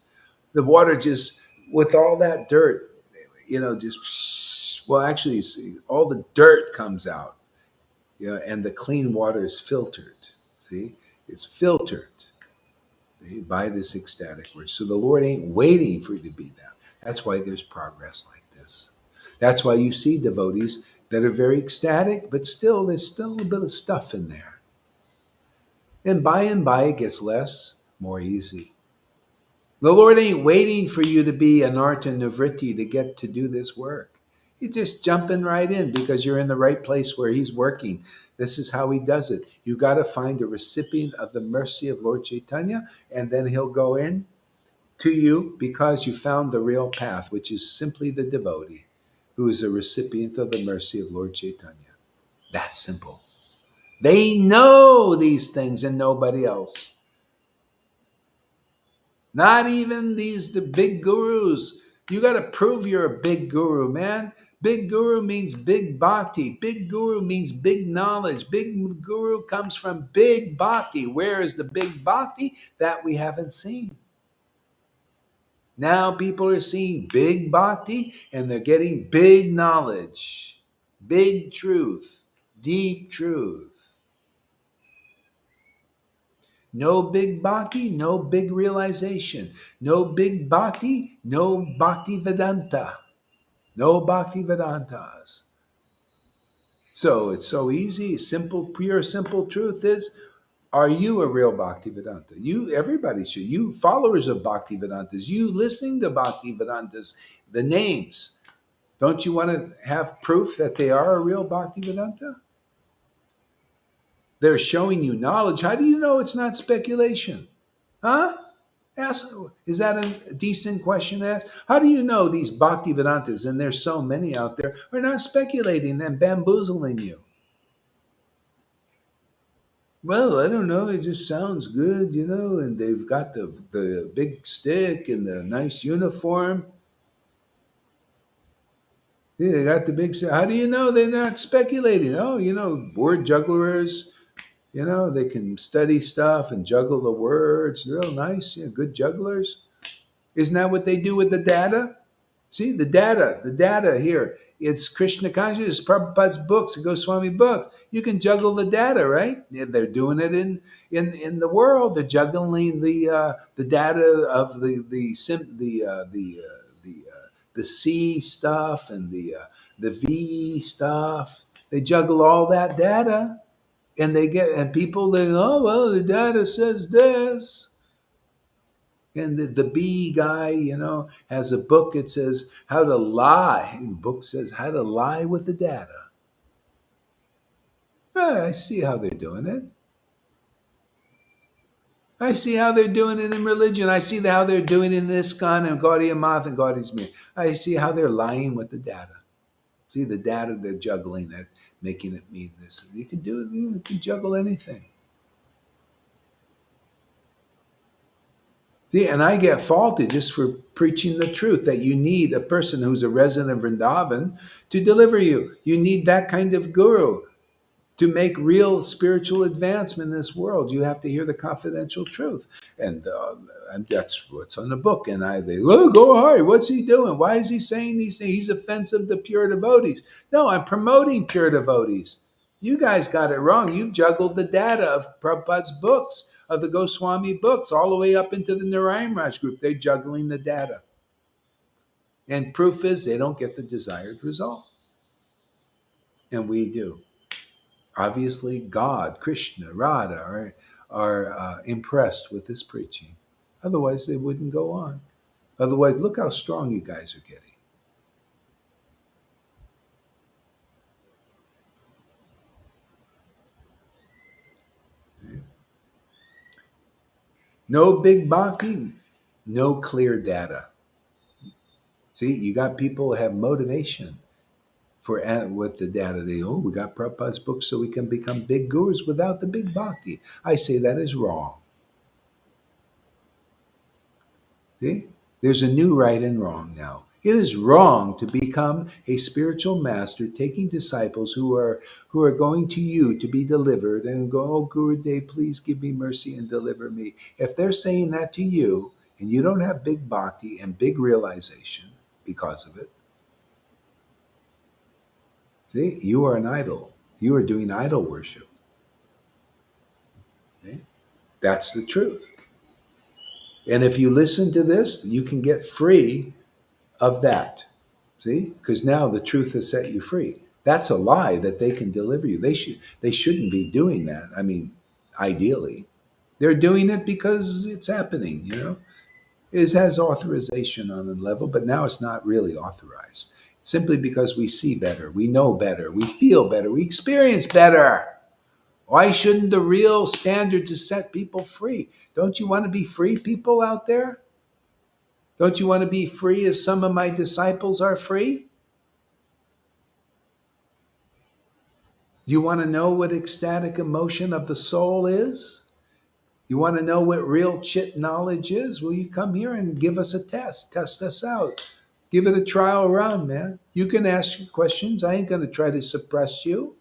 Speaker 1: The water just, with all that dirt, just, well, actually, see, all the dirt comes out, and the clean water is filtered. See, it's filtered by this ecstatic word. So the Lord ain't waiting for you to be that. That's why there's progress like this. That's why you see devotees that are very ecstatic, but still, there's still a little bit of stuff in there. And by it gets less, more easy. The Lord ain't waiting for you to be an arta nivritti to get to do this work. He's just jumping right in because you're in the right place where he's working. This is how he does it. You got to find a recipient of the mercy of Lord Caitanya, and then he'll go in to you because you found the real path, which is simply the devotee who is a recipient of the mercy of Lord Caitanya. That's simple. They know these things and nobody else. Not even the big gurus. You got to prove you're a big guru, man. Big guru means big bhakti. Big guru means big knowledge. Big guru comes from big bhakti. Where is the big bhakti? That we haven't seen. Now people are seeing big bhakti and they're getting big knowledge, big truth, deep truth. No big bhakti, no big realization. No big bhakti, no bhakti vedanta. No bhakti vedantas. So it's so easy. Simple, pure, simple truth is Are you a real Bhaktivedanta? You, everybody should. You followers of Bhaktivedantas, you listening to Bhaktivedantas, the names. Don't you want to have proof that they are a real Bhaktivedanta? They're showing you knowledge. How do you know it's not speculation? Huh? Ask, is that a decent question to ask? How do you know these Bhaktivedantas, and there's so many out there, are not speculating and bamboozling you? Well, I don't know. It just sounds good, and they've got the big stick and the nice uniform. Yeah, they got the big stick. How do you know they're not speculating? Oh, word jugglers. They can study stuff and juggle the words. Real nice. Yeah, good jugglers. Isn't that what they do with the data? See, the data here. It's Krishna consciousness, Prabhupada's books, the Goswami books. You can juggle the data, right? Yeah, they're doing it in the world. They're juggling the data of the C stuff and the V stuff. They juggle all that data, and people. They, oh well, the data says this. And the B guy, has a book. It says how to lie. The book says how to lie with the data. I see how they're doing it. I see how they're doing it in religion. I see how they're doing it in ISKCON and Gaudiya Math and Gaudiya's Me. I see how they're lying with the data. See the data they're juggling it, making it mean this. You can do it. You can juggle anything. See, and I get faulted just for preaching the truth that you need a person who's a resident of Vrindavan to deliver you. You need that kind of guru to make real spiritual advancement in this world. You have to hear the confidential truth, and that's what's on the book. And they go hard. What's he doing? Why is he saying these things? He's offensive to pure devotees. No, I'm promoting pure devotees. You guys got it wrong. You've juggled the data of Prabhupada's books, of the Goswami books, all the way up into the Narayan Raj group. They're juggling the data. And proof is they don't get the desired result. And we do. Obviously, God, Krishna, Radha are impressed with this preaching. Otherwise, they wouldn't go on. Otherwise, look how strong you guys are getting. No big bhakti, no clear data. See, you got people who have motivation for with the data. We got Prabhupada's books so we can become big gurus without the big bhakti. I say that is wrong. See? There's a new right and wrong now. It is wrong to become a spiritual master, taking disciples who are going to you to be delivered and go, oh Gurudev, please give me mercy and deliver me. If they're saying that to you and you don't have big bhakti and big realization because of it, see, you are an idol. You are doing idol worship. See? That's the truth. And if you listen to this, you can get free of that. See? Because now the truth has set you free. That's a lie that they can deliver you. They shouldn't be doing that. I mean, ideally. They're doing it because it's happening. It has authorization on a level, but now it's not really authorized. Simply because we see better, we know better, we feel better, we experience better. Why shouldn't the real standard to set people free? Don't you want to be free, people out there? Don't you want to be free as some of my disciples are free? Do you want to know what ecstatic emotion of the soul is? You want to know what real chit knowledge is? Well, you come here and give us a test. Test us out. Give it a trial run, man. You can ask your questions. I ain't going to try to suppress you.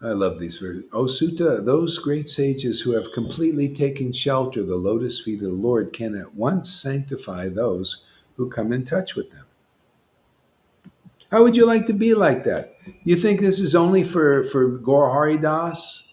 Speaker 1: I love these verses. O Sutta, those great sages who have completely taken shelter of the lotus feet of the Lord can at once sanctify those who come in touch with them. How would you like to be like that? You think this is only for Gaur Hari Das?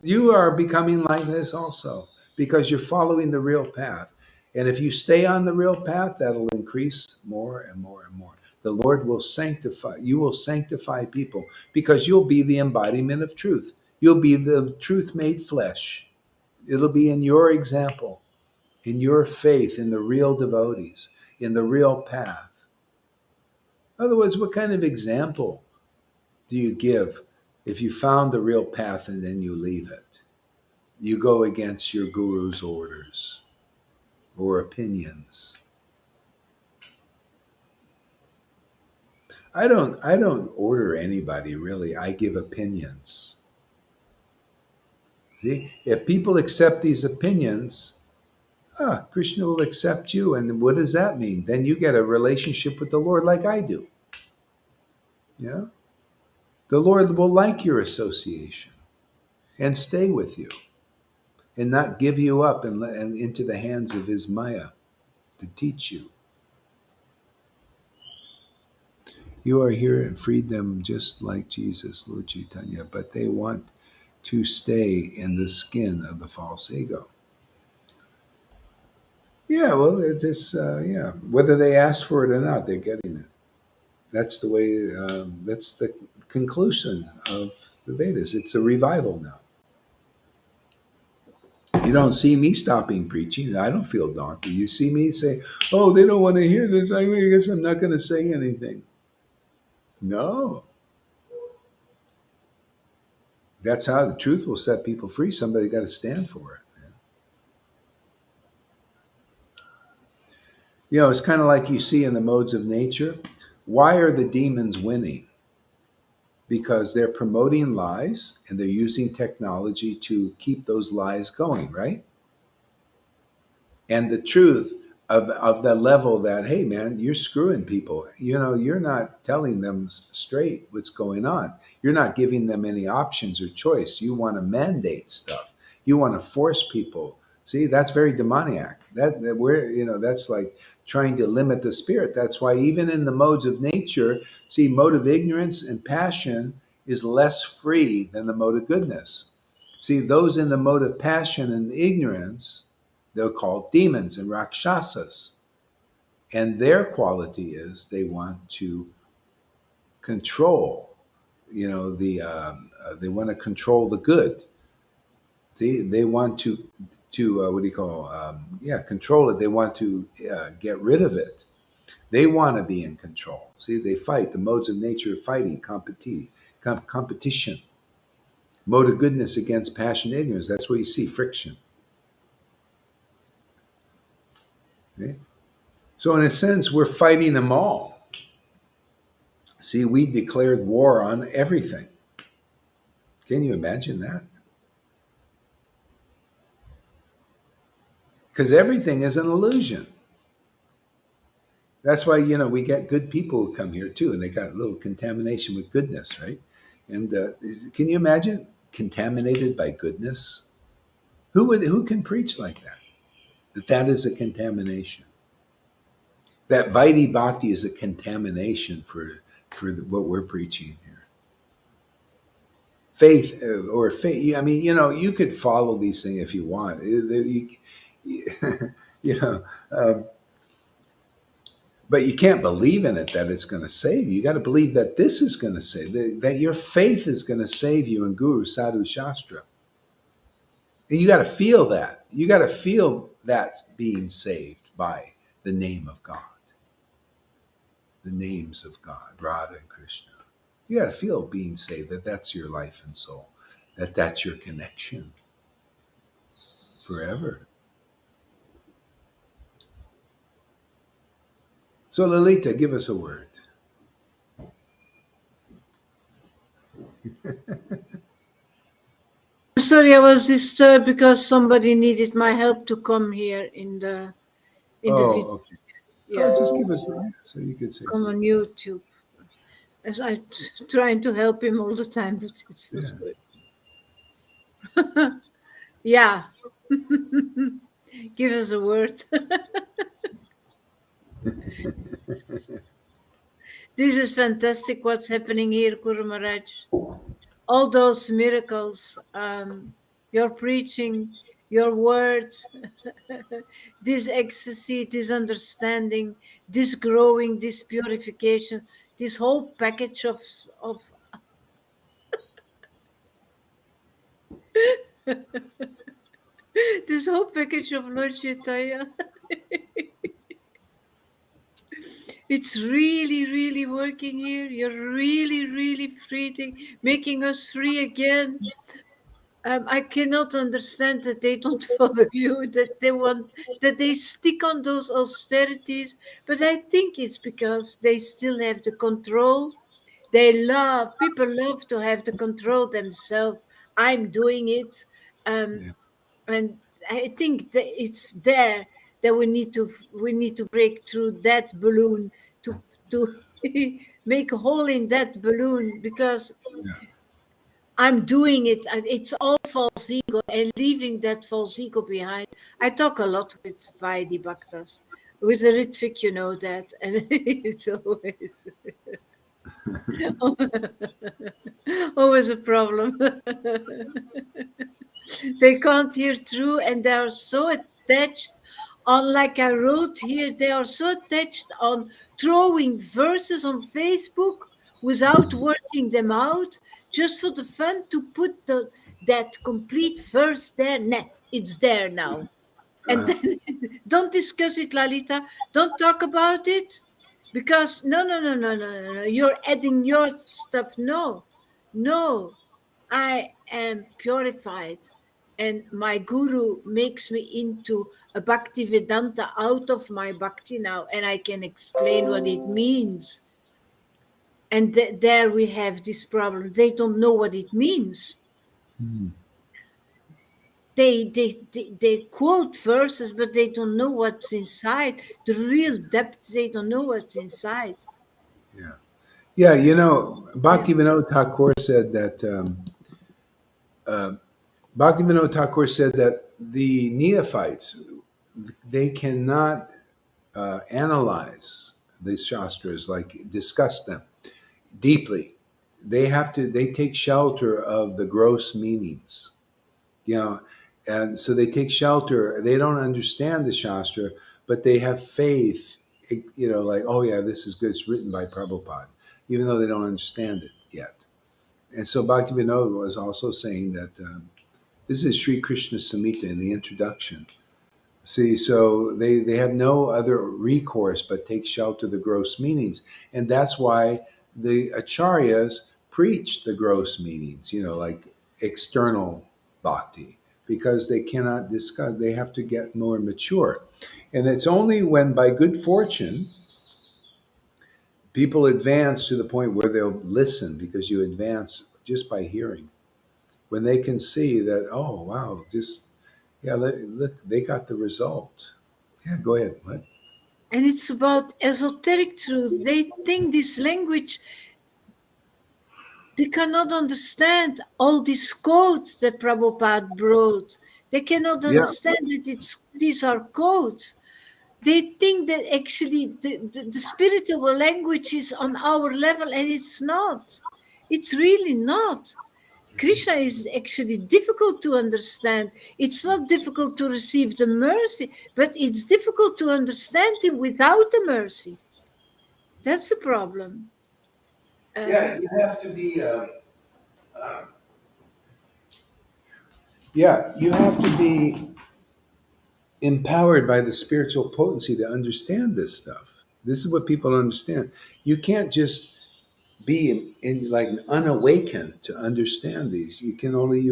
Speaker 1: You are becoming like this also because you're following the real path. And if you stay on the real path, that'll increase more and more and more. The Lord will sanctify, you will sanctify people because you'll be the embodiment of truth. You'll be the truth made flesh. It'll be in your example, in your faith, in the real devotees, in the real path. In other words, what kind of example do you give if you found the real path and then you leave it? You go against your guru's orders or opinions. I don't order anybody really. I give opinions. See? If people accept these opinions, Krishna will accept you. And what does that mean? Then you get a relationship with the Lord like I do. Yeah. The Lord will like your association and stay with you and not give you up and into the hands of his Maya to teach you. You are here and freed them just like Jesus, Lord Caitanya, but they want to stay in the skin of the false ego. Yeah, well, it is, yeah. Whether they ask for it or not, they're getting it. That's the way, that's the conclusion of the Vedas. It's a revival now. You don't see me stopping preaching. I don't feel daunted. You see me say, oh, they don't want to hear this. I guess I'm not going to say anything. No. That's how the truth will set people free. Somebody got to stand for it. It's kind of like you see in the modes of nature. Why are the demons winning? Because they're promoting lies and they're using technology to keep those lies going, right? And the truth of the level that, hey, man, you're screwing people. You're not telling them straight what's going on. You're not giving them any options or choice. You want to mandate stuff. You want to force people. See, that's very demoniac. That's like trying to limit the spirit. That's why even in the modes of nature, see, mode of ignorance and passion is less free than the mode of goodness. See, those in the mode of passion and ignorance, they're called demons and rakshasas. And their quality is they want to control, they want to control the good. See, they want to what do you call, control it. They want to get rid of it. They want to be in control. See, they fight. The modes of nature of fighting, competition. Mode of goodness against passion and ignorance. That's where you see friction. Okay? So, in a sense, we're fighting them all. See, we declared war on everything. Can you imagine that? Because everything is an illusion. That's why, we get good people who come here too, and they got a little contamination with goodness, right? And can you imagine contaminated by goodness? Who can preach like that? That is a contamination. That Vaidhi Bhakti is a contamination for what we're preaching here. Faith or faith. I mean, you could follow these things if you want. You know, but you can't believe in it that it's going to save you. You got to believe that this is going to save, that your faith is going to save you in Guru, Sadhu, Shastra. And you got to feel that. You got to feel that being saved by the name of God, the names of God, Radha and Krishna. You got to feel being saved, that that's your life and soul, that that's your connection forever. So, Lalita, give us a word.
Speaker 3: I'm sorry, I was disturbed because somebody needed my help to come here in the video.
Speaker 1: Okay. Yeah. Just give us so you could say
Speaker 3: come
Speaker 1: something.
Speaker 3: on YouTube. As I trying to help him all the time, but it's not good. Yeah. Give us a word. This is fantastic what's happening here, Guru Maharaj. All those miracles. your preaching, your words, this ecstasy, this understanding, this growing, this purification, this whole package of this whole package of Lord Chaitanya. It's really, really working here. You're really, really freeing, making us free again. I cannot understand that they don't follow you, that they want, that they stick on those austerities. But I think it's because they still have the control. People love to have the control themselves. I'm doing it. Um,
Speaker 1: Yeah.
Speaker 3: and I think that it's there that we need to break through that balloon to make a hole in that balloon, because
Speaker 1: Yeah.
Speaker 3: I'm doing it. It's all false ego, and leaving that false ego behind. I talk a lot with Vaidhi Bhaktas. With the Ritvik, you know that. And it's always, always a problem. They can't hear through, and they are so attached on, like I wrote here, they are so attached on throwing verses on Facebook without working them out, just for the fun to put that complete verse there. Nah, it's there now. And
Speaker 1: Uh,
Speaker 3: then don't discuss it, Lalita. Don't talk about it, because no, no, no, no, no, no, no. You're adding your stuff. No, no. I am purified, and my guru makes me into a Bhakti Vedanta out of my Bhakti now, and I can explain what it means. And there we have this problem. They don't know what it means.
Speaker 1: hmm.
Speaker 3: They quote verses, but they don't know what's inside. The real depth, they don't know what's inside.
Speaker 1: Yeah. Yeah.
Speaker 3: Yeah.
Speaker 1: Bhaktivinoda Thakur said that. Uh, Bhaktivinoda Thakur said that the neophytes, they cannot analyze the shastras, like discuss them deeply. They take shelter of the gross meanings, you know, and so they take shelter. They don't understand the shastra, but they have faith, like, oh yeah, this is good. It's written by Prabhupada, even though they don't understand it yet. And so Bhaktivinoda was also saying that this is Sri Krishna Samhita in the introduction. See, so they have no other recourse but take shelter of the gross meanings. And that's why the acharyas preach the gross meanings, like external bhakti, because they cannot discuss, they have to get more mature. And it's only when, by good fortune, people advance to the point where they'll listen, because you advance just by hearing, when they can see that, oh, wow, just, yeah, look, they got the result. Yeah, go ahead. What?
Speaker 3: And it's about esoteric truth. They think this language, they cannot understand all these codes that Prabhupada brought. They cannot
Speaker 1: Yeah,
Speaker 3: understand that these are codes. They think that actually the spiritual language is on our level, and it's not. It's really not. Krishna is actually difficult to understand. It's not difficult to receive the mercy, but it's difficult to understand him without the mercy. That's the problem.
Speaker 1: yeah,
Speaker 3: Um,
Speaker 1: you have to be. Yeah, you have to be empowered by the spiritual potency to understand this stuff. This is what people don't understand. You can't just be in like unawakened to understand these. You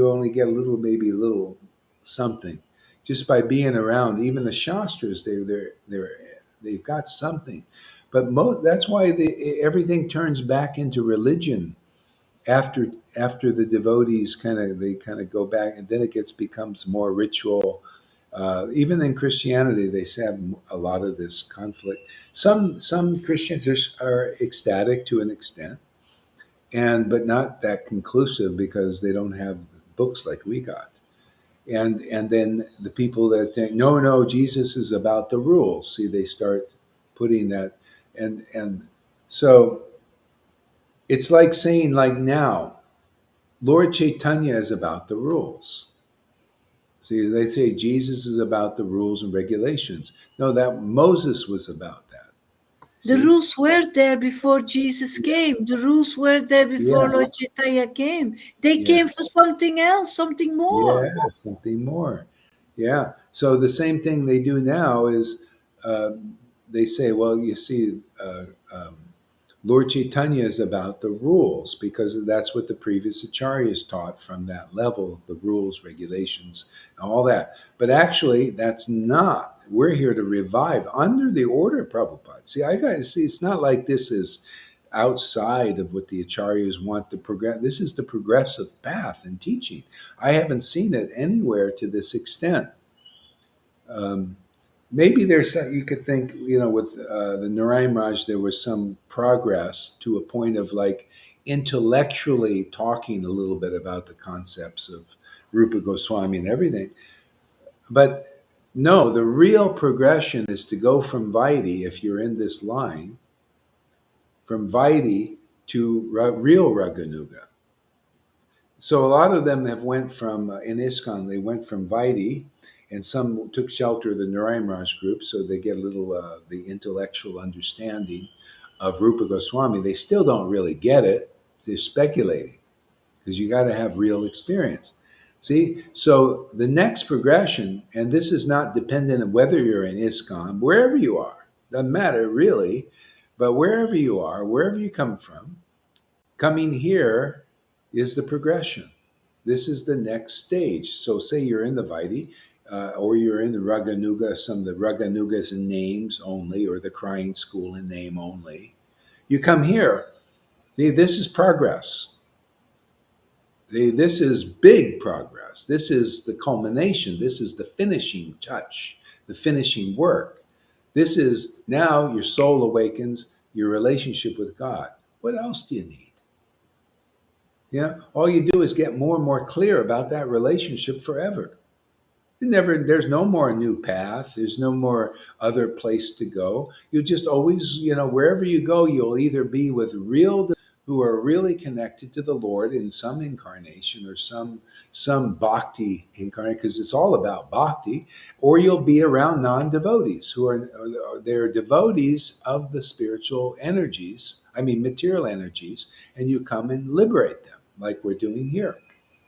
Speaker 1: only get a little, maybe a little something, just by being around. Even the shastras, they've got something, but that's why everything turns back into religion after the devotees they kind of go back, and then it becomes more ritual. Even in Christianity, they have a lot of this conflict. Some Christians are ecstatic to an extent, but not that conclusive, because they don't have books like we got. And then the people that think, no, no, Jesus is about the rules. See, they start putting that, and so it's like saying, like, now Lord Caitanya is about the rules. See, they say Jesus is about the rules and regulations. No, that Moses was about that.
Speaker 3: The
Speaker 1: See?
Speaker 3: rules were there before Jesus came. The rules were there before
Speaker 1: Yeah,
Speaker 3: Lord Caitanya came. They
Speaker 1: yeah,
Speaker 3: came for something else, something more.
Speaker 1: yeah, something more. Yeah. So the same thing they do now is uh, they say, well, you see, Lord Chaitanya is about the rules because that's what the previous acharyas taught from that level, the rules, regulations, all that. But actually, that's not. We're here to revive under the order of Prabhupada. See, I got see. It's not like this is outside of what the acharyas want to progress. This is the progressive path in teaching. I haven't seen it anywhere to this extent. Um, Maybe there's some, you could think, with the Narayan Raj, there was some progress to a point of like intellectually talking a little bit about the concepts of Rupa Goswami and everything. But no, the real progression is to go from Vaidhi, if you're in this line, from Vaidhi to real Raganuga. So a lot of them have went from in ISKCON. They went from Vaidhi, and some took shelter of the Narayan Raj group, so they get a little the intellectual understanding of Rupa Goswami. They still don't really get it. They're speculating because you got to have real experience. See, so the next progression, and this is not dependent on whether you're in ISKCON, wherever you are, doesn't matter really, but wherever you are, wherever you come from, coming here is the progression. This is the next stage. So, say you're in the Vaidhi, or you're in the Raganuga, some of the Raganugas in names only, or the crying school in name only. You come here. See, this is progress. See, this is big progress. This is the culmination. This is the finishing touch, the finishing work. This is now your soul awakens, your relationship with God. What else do you need? All you do is get more and more clear about that relationship forever. There's no more new path. There's no more other place to go. You just always, wherever you go, you'll either be with real who are really connected to the Lord in some incarnation or some bhakti incarnation, because it's all about bhakti, or you'll be around non-devotees who they're devotees of the spiritual energies, I mean material energies, and you come and liberate them like we're doing here.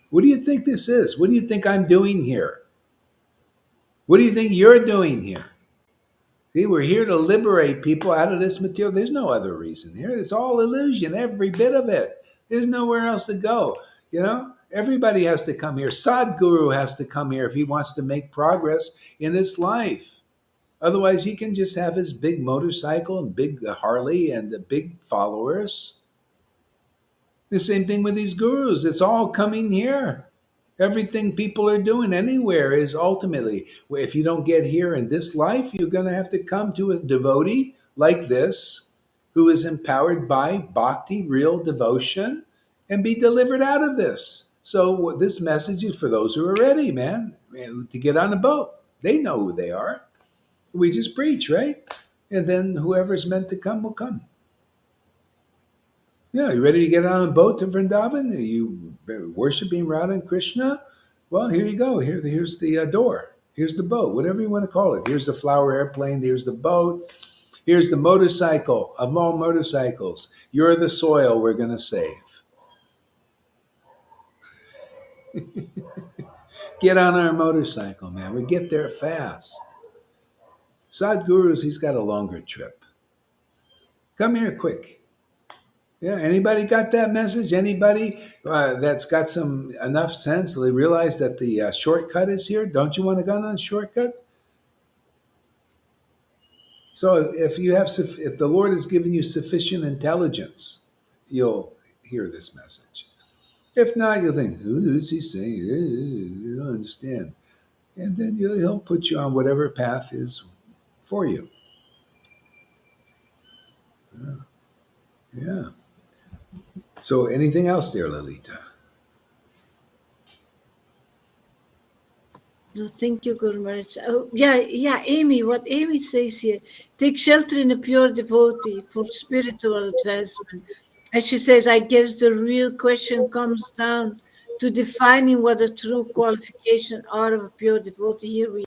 Speaker 1: What do you think this is? What do you think I'm doing here? What do you think you're doing here? See, we're here to liberate people out of this material. There's no other reason here. It's all illusion, every bit of it. There's nowhere else to go. Everybody has to come here. Sadhguru has to come here if he wants to make progress in his life. Otherwise, he can just have his big motorcycle and big Harley and the big followers. The same thing with these gurus. It's all coming here. Everything people are doing anywhere is ultimately, if you don't get here in this life, you're going to have to come to a devotee like this, who is empowered by bhakti, real devotion, and be delivered out of this. So this message is for those who are ready, man, to get on a boat. They know who they are. We just preach, right? And then whoever's meant to come will come. Yeah, you ready to get on a boat to Vrindavan? Are you worshiping Radha and Krishna? Well, here you go. Here's the door. Here's the boat, whatever you want to call it. Here's the flower airplane. Here's the boat. Here's the motorcycle of all motorcycles. You're the soil we're going to save. Get on our motorcycle, man. We get there fast. Sadhguru's, he's got a longer trip. Come here quick. Yeah, anybody got that message? Anybody that's got some enough sense to realize that the shortcut is here? Don't you want to go on a shortcut? So if the Lord has given you sufficient intelligence, you'll hear this message. If not, you'll think, who is he saying? You don't understand. And then he'll put you on whatever path is for you. Yeah. So anything else there, Lalita?
Speaker 3: No, thank you, Guru Maharaj. Oh, yeah, Amy, what Amy says here, take shelter in a pure devotee for spiritual advancement. And she says, I guess the real question comes down to defining what a true qualification are of a pure devotee. Here we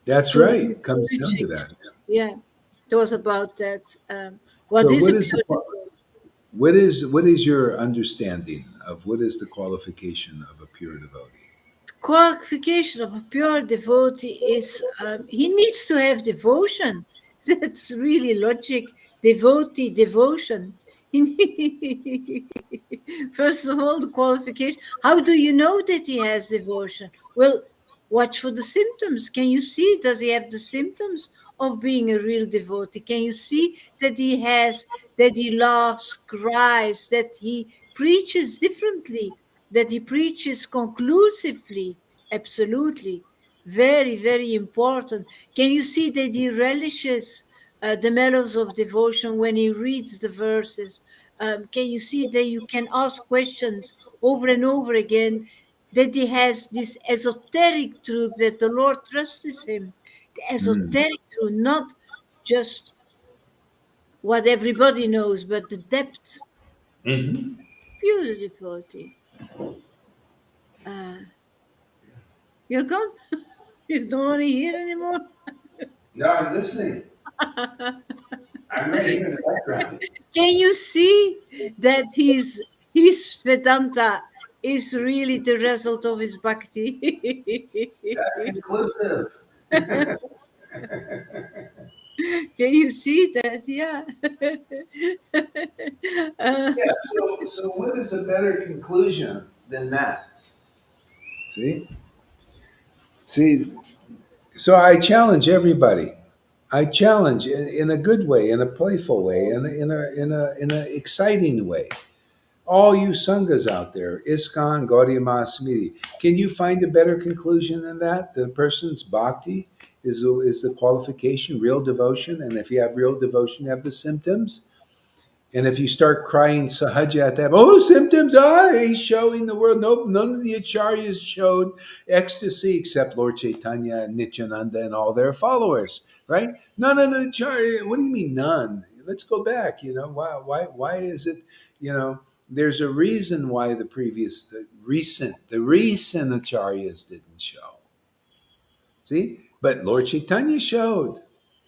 Speaker 1: That's
Speaker 3: to
Speaker 1: right. It comes down to
Speaker 3: bridging.
Speaker 1: that.
Speaker 3: Yeah, it was about that. What
Speaker 1: So
Speaker 3: is a
Speaker 1: what is the
Speaker 3: pure devotee?
Speaker 1: what is your understanding of what is the qualification of a pure devotee?
Speaker 3: Qualification of a pure devotee is he needs to have devotion. That's really logic. Devotee, devotion. First of all, the qualification. How do you know that he has devotion? Well, watch for the symptoms. Can you see? Does he have the symptoms of being a real devotee? Can you see that he has, that he laughs, cries, that he preaches differently, that he preaches conclusively? Absolutely. Very, very important. Can you see that he relishes the mellows of devotion when he reads the verses? Can you see that you can ask questions over and over again? That he has this esoteric truth that the Lord trusts him. The
Speaker 1: Hmm.
Speaker 3: esoteric truth, not just what everybody knows, but the depth.
Speaker 1: Hmm.
Speaker 3: Pure devotee. Uh, you're gone? You don't want to hear anymore?
Speaker 1: No, I'm listening. I'm right here in the background.
Speaker 3: Can you see that his Vedanta is really the result of his bhakti?
Speaker 1: That's conclusive.
Speaker 3: Can you see that? Yeah. Uh,
Speaker 1: Yeah. So what is a better conclusion than that? See, see. So I challenge everybody. I challenge in a good way, in a playful way, in a exciting way. All you sanghas out there, ISKCON, Gaudiya Mahamiti, can you find a better conclusion than that? The person's bhakti is the qualification, real devotion, and if you have real devotion, you have the symptoms. And if you start crying sahaja at that, oh, symptoms, he's showing the world. Nope, none of the acharyas showed ecstasy except Lord Caitanya and Nityananda and all their followers, right? None of the acharya. What do you mean none? Let's go back. Why is it? There's a reason why the recent acharyas didn't show. See, but Lord Chaitanya showed.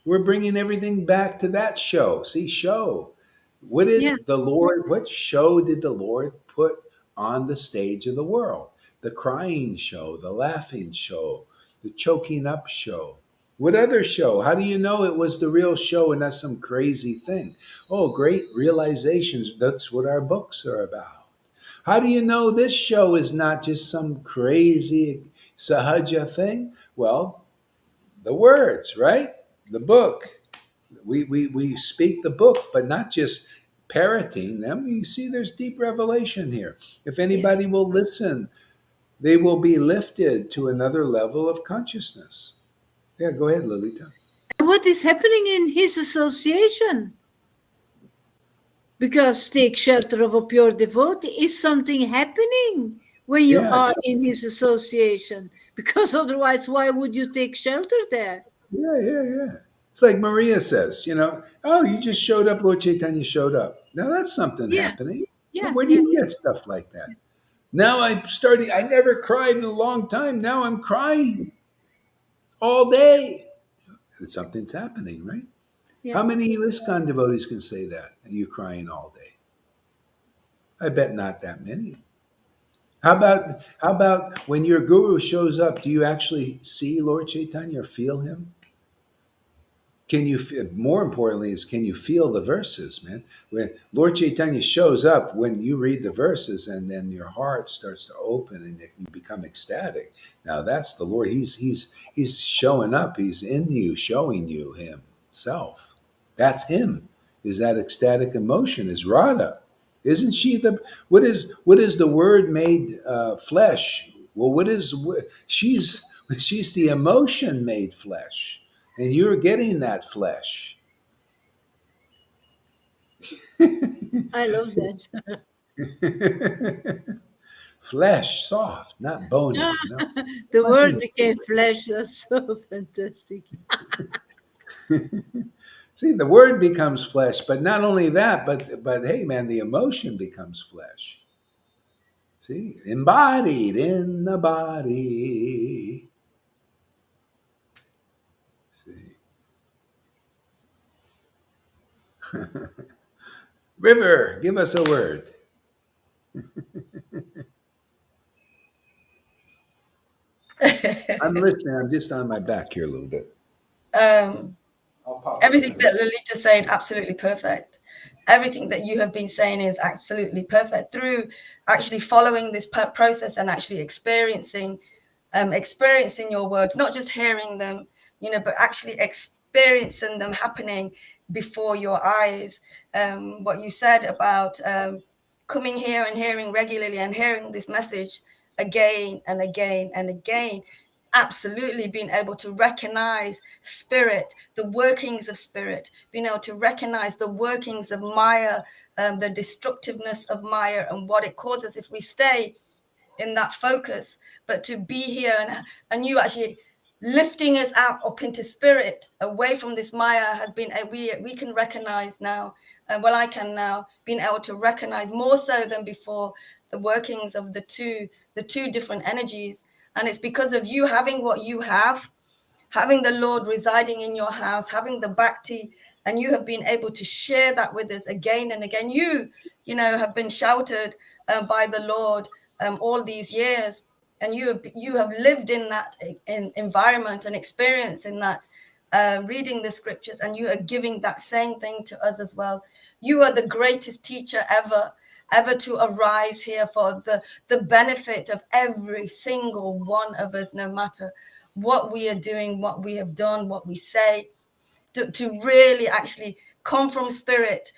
Speaker 1: We're bringing everything back to that show. See, show. What
Speaker 3: yeah,
Speaker 1: did the Lord? What show did the Lord put on the stage of the world? The crying show, the laughing show, the choking up show. What other show? How do you know it was the real show and not some crazy thing? Oh, great realizations. That's what our books are about. How do you know this show is not just some crazy sahaja thing? Well, the words, right? The book. We speak the book, but not just parroting them. You see, there's deep revelation here. If
Speaker 3: yeah.
Speaker 1: anybody will listen, they will be lifted to another level of consciousness. Yeah, go ahead, Lolita.
Speaker 3: What is happening in his association? Because take shelter of a pure devotee is something happening when you are
Speaker 1: Yes.
Speaker 3: in his association. Because otherwise, why would you take shelter there?
Speaker 1: Yeah, yeah, yeah. It's like Maria says, oh, you just showed up, Lord Chaitanya showed up. Now that's something
Speaker 3: Yeah,
Speaker 1: happening.
Speaker 3: yeah,
Speaker 1: Where do
Speaker 3: yeah,
Speaker 1: you get stuff like that? Now I'm starting, I never cried in a long time. Now I'm crying all day. Something's happening, right?
Speaker 3: yeah.
Speaker 1: How many of you ISKCON devotees can say that? And you crying all day? I bet not that many. How about when your guru shows up, do you actually see Lord Chaitanya or feel him? Can you more importantly is can you feel the verses, man? When Lord Chaitanya shows up, when you read the verses and then your heart starts to open and you become ecstatic. Now that's the Lord. He's showing up. He's in you, showing you himself. That's him. Is that ecstatic emotion? Is Radha? Isn't she the what is the word made flesh? Well, she's the emotion made flesh, and you're getting that flesh.
Speaker 3: I love that.
Speaker 1: Flesh, soft, not bony.
Speaker 3: The
Speaker 1: Must
Speaker 3: word
Speaker 1: be.
Speaker 3: became flesh. That's so fantastic.
Speaker 1: See, the word becomes flesh, but not only that, but hey, man, the emotion becomes flesh. See, embodied in the body. See, River, give us a word. I'm listening. I'm just on my back here a little bit.
Speaker 4: um,
Speaker 1: I'll pop up
Speaker 4: Everything
Speaker 1: again.
Speaker 4: that Lolita said, absolutely perfect. Everything that you have been saying is absolutely perfect through actually following this process and actually experiencing your words, not just hearing them, but actually experiencing them happening before your eyes. What you said about coming here and hearing regularly and hearing this message again and again and again, absolutely being able to recognize spirit, the workings of spirit, being able to recognize the workings of Maya, the destructiveness of Maya and what it causes if we stay in that focus. But to be here and you actually lifting us out up into spirit away from this Maya has been we can recognize now, well, I can now, being able to recognize more so than before the workings of the two different energies. And it's because of you having what you have, having the Lord residing in your house, having the bhakti, and you have been able to share that with us again and again. Have been sheltered by the Lord all these years, and you have lived in that environment and experience in that, reading the scriptures, and you are giving that same thing to us as well. You are the greatest teacher ever to arise here for the benefit of every single one of us, no matter what we are doing, what we have done, what we say, to really actually come from spirit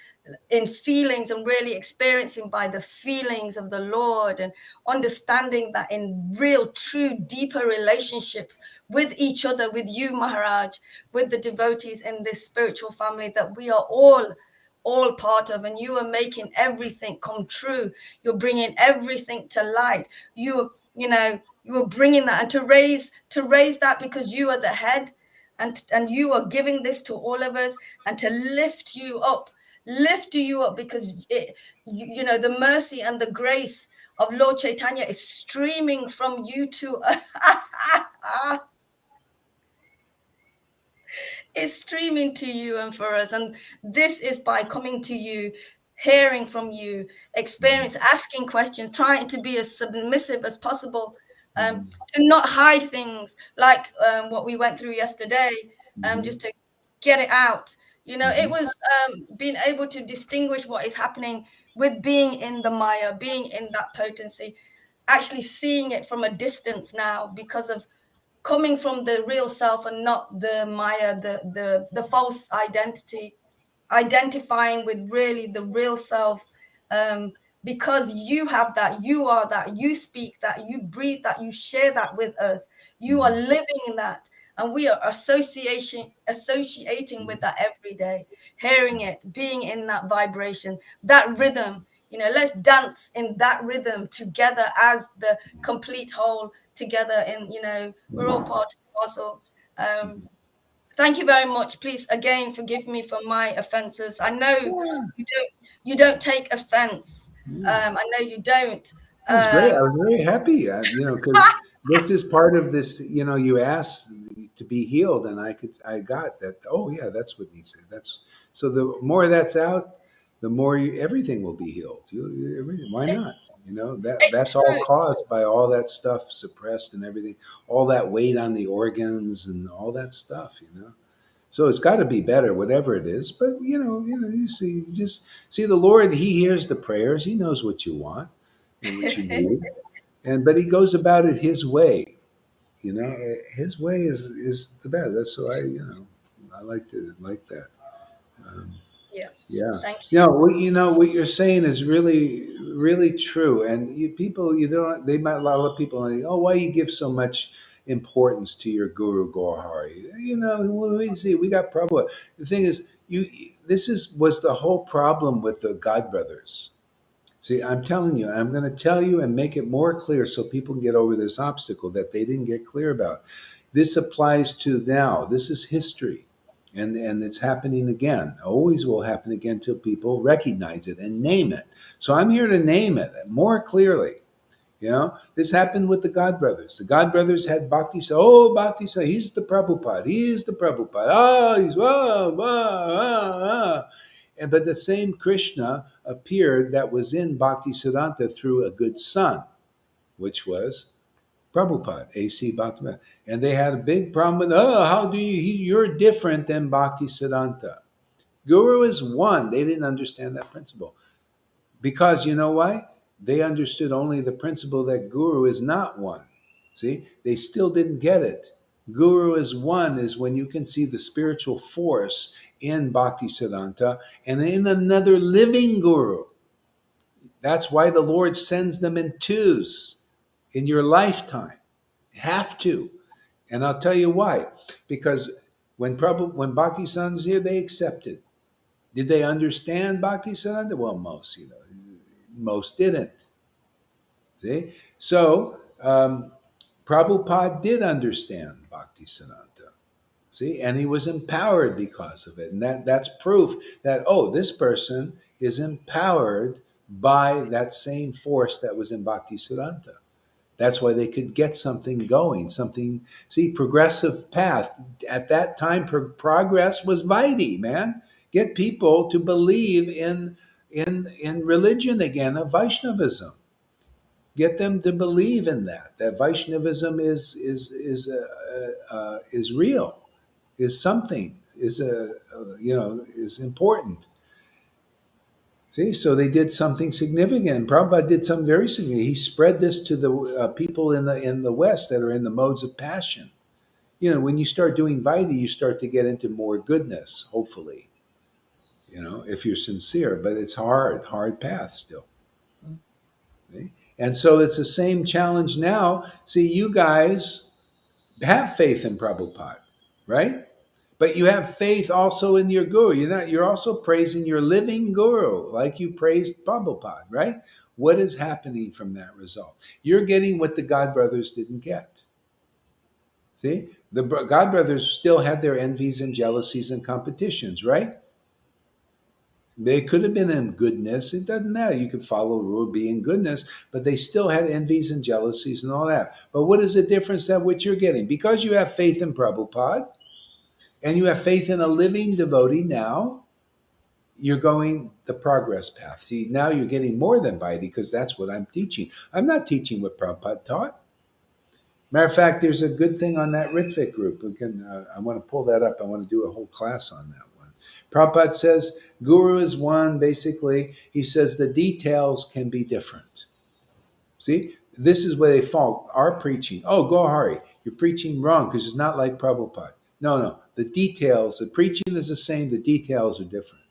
Speaker 4: in feelings and really experiencing by the feelings of the Lord, and understanding that in real, true, deeper relationships with each other, with you, Maharaj, with the devotees in this spiritual family that we are all part of. And you are making everything come true. You're bringing everything to light. You are bringing that, and to raise that, because you are the head, and you are giving this to all of us, and to lift you up, because the mercy and the grace of Lord Caitanya is streaming from you to is streaming to you and for us. And this is by coming to you, hearing from you, experience, asking questions, trying to be as submissive as possible, to not hide things like what we went through yesterday, just to get it out. It was being able to distinguish what is happening with being in the Maya, being in that potency, actually seeing it from a distance now, because of coming from the real self and not the Maya, the false identity, identifying with really the real self, because you have that, you are that, you speak that, you breathe that, you share that with us, you are living in that, and we are associating with that every day, hearing it, being in that vibration, that rhythm. Let's dance in that rhythm together as the complete whole together. And we're all part and parcel. Thank you very much. Please again forgive me for my offenses. I know you don't take offense. I know you don't.
Speaker 1: That was great.
Speaker 4: Um,
Speaker 1: I was very happy, because this is part of this. You asked to be healed, and I got that. Oh yeah, that's what needs to. That's so. The more that's out, the more everything will be healed. Why
Speaker 4: it,
Speaker 1: not? That's
Speaker 4: it's
Speaker 1: all
Speaker 4: true.
Speaker 1: caused by all that stuff suppressed and everything, all that weight on the organs and all that stuff. So it's got to be better, whatever it is. But you see, you just see the Lord. He hears the prayers. He knows what you want and what you need, but He goes about it His way. His way is the best. That's why I like that. Um,
Speaker 4: Yeah.
Speaker 1: yeah.
Speaker 4: Thank
Speaker 1: What you're saying is really, really true. And you don't, they might, a lot of people, like, oh, why you give so much importance to your Guru Gohari? Well, we see, we got problem. The thing is, was the whole problem with the God brothers. See, I'm telling you, I'm going to tell you and make it more clear so people can get over this obstacle that they didn't get clear about. This applies to now. This is history. And it's happening again. Always will happen again till people recognize it and name it. So I'm here to name it more clearly. You know, this happened with the God Brothers. The God Brothers had Bhakti. Oh, Bhakti, he's the Prabhupada. He's the Prabhupada. Oh, he's whoa, whoa, whoa. And but the same Krishna appeared that was in Bhakti Siddhanta through a good son, which was Prabhupada, A.C. Bhakti. And they had a big problem with, how do you're different than Bhakti Siddhanta. Guru is one. They didn't understand that principle. Because you know why? They understood only the principle that Guru is not one. See, they still didn't get it. Guru is one is when you can see the spiritual force in Bhakti Siddhanta and in another living Guru. That's why the Lord sends them in twos in your lifetime. You have to. And I'll tell you why. Because when Bhakti Siddhanta was here, they accepted. Did they understand Bhakti Siddhanta? Well, most didn't. See? So, Prabhupada did understand Bhakti Siddhanta. See? And he was empowered because of it. And that's proof that, this person is empowered by that same force that was in Bhakti Siddhanta. That's why they could get something going, progressive path. At that time, progress was Vaidhi, man. Get people to believe in religion again, of Vaishnavism. Get them to believe in that Vaishnavism is real, is something, is important. See, so they did something significant. Prabhupada did something very significant. He spread this to the people in the West that are in the modes of passion. When you start doing Vaidhi, you start to get into more goodness, hopefully. If you're sincere, but it's hard path still. See? And so it's the same challenge now. See, you guys have faith in Prabhupada, right? But you have faith also in your guru. You're also praising your living guru, like you praised Prabhupada, right? What is happening from that result? You're getting what the God Brothers didn't get. See? The God Brothers still had their envies and jealousies and competitions, right? They could have been in goodness. It doesn't matter. You could follow rule, be in goodness, but they still had envies and jealousies and all that. But what is the difference that what you're getting? Because you have faith in Prabhupada and you have faith in a living devotee now, you're going the progress path. See, now you're getting more than Vaidhi because that's what I'm teaching. I'm not teaching what Prabhupada taught. Matter of fact, there's a good thing on that Ritvik group. I want to pull that up. I want to do a whole class on that one. Prabhupada says Guru is one. Basically, he says the details can be different. See, this is where they fall. Our preaching. Oh, Gohari, you're preaching wrong because it's not like Prabhupada. No. The details, the preaching is the same. The details are different.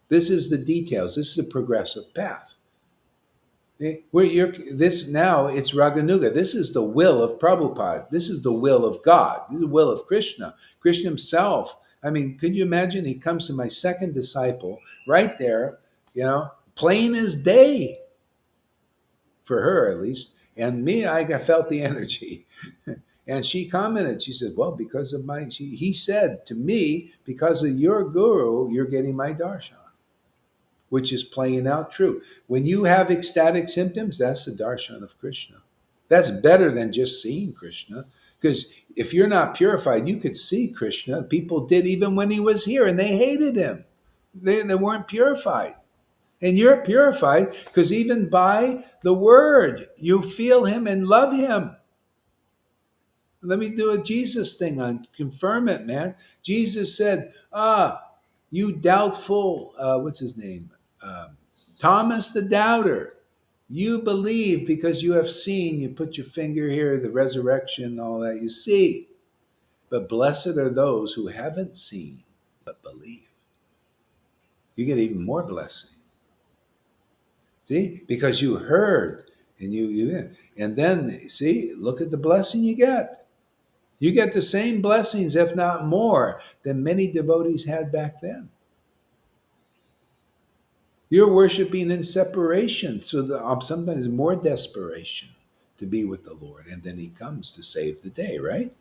Speaker 1: This is the details. This is a progressive path. This now it's Raganuga. This is the will of Prabhupada. This is the will of God. This is the will of Krishna. Krishna himself. I mean, could you imagine? He comes to my second disciple right there, plain as day for her at least. And me, I felt the energy. And she commented, she said, well, because of he said to me, because of your guru, you're getting my darshan, which is playing out true. When you have ecstatic symptoms, that's the darshan of Krishna. That's better than just seeing Krishna. Because if you're not purified, you could see Krishna. People did even when he was here, and they hated him. They weren't purified. And you're purified because even by the word, you feel him and love him. Let me do a Jesus thing on confirm it, man. Jesus said, you doubtful, what's his name? Thomas the doubter. You believe because you have seen, you put your finger here, the resurrection, all that you see. But blessed are those who haven't seen, but believe. You get even more blessing. See? Because you heard and then see, look at the blessing you get. You get the same blessings, if not more, than many devotees had back then. You're worshiping in separation, so sometimes more desperation to be with the Lord, and then he comes to save the day, right?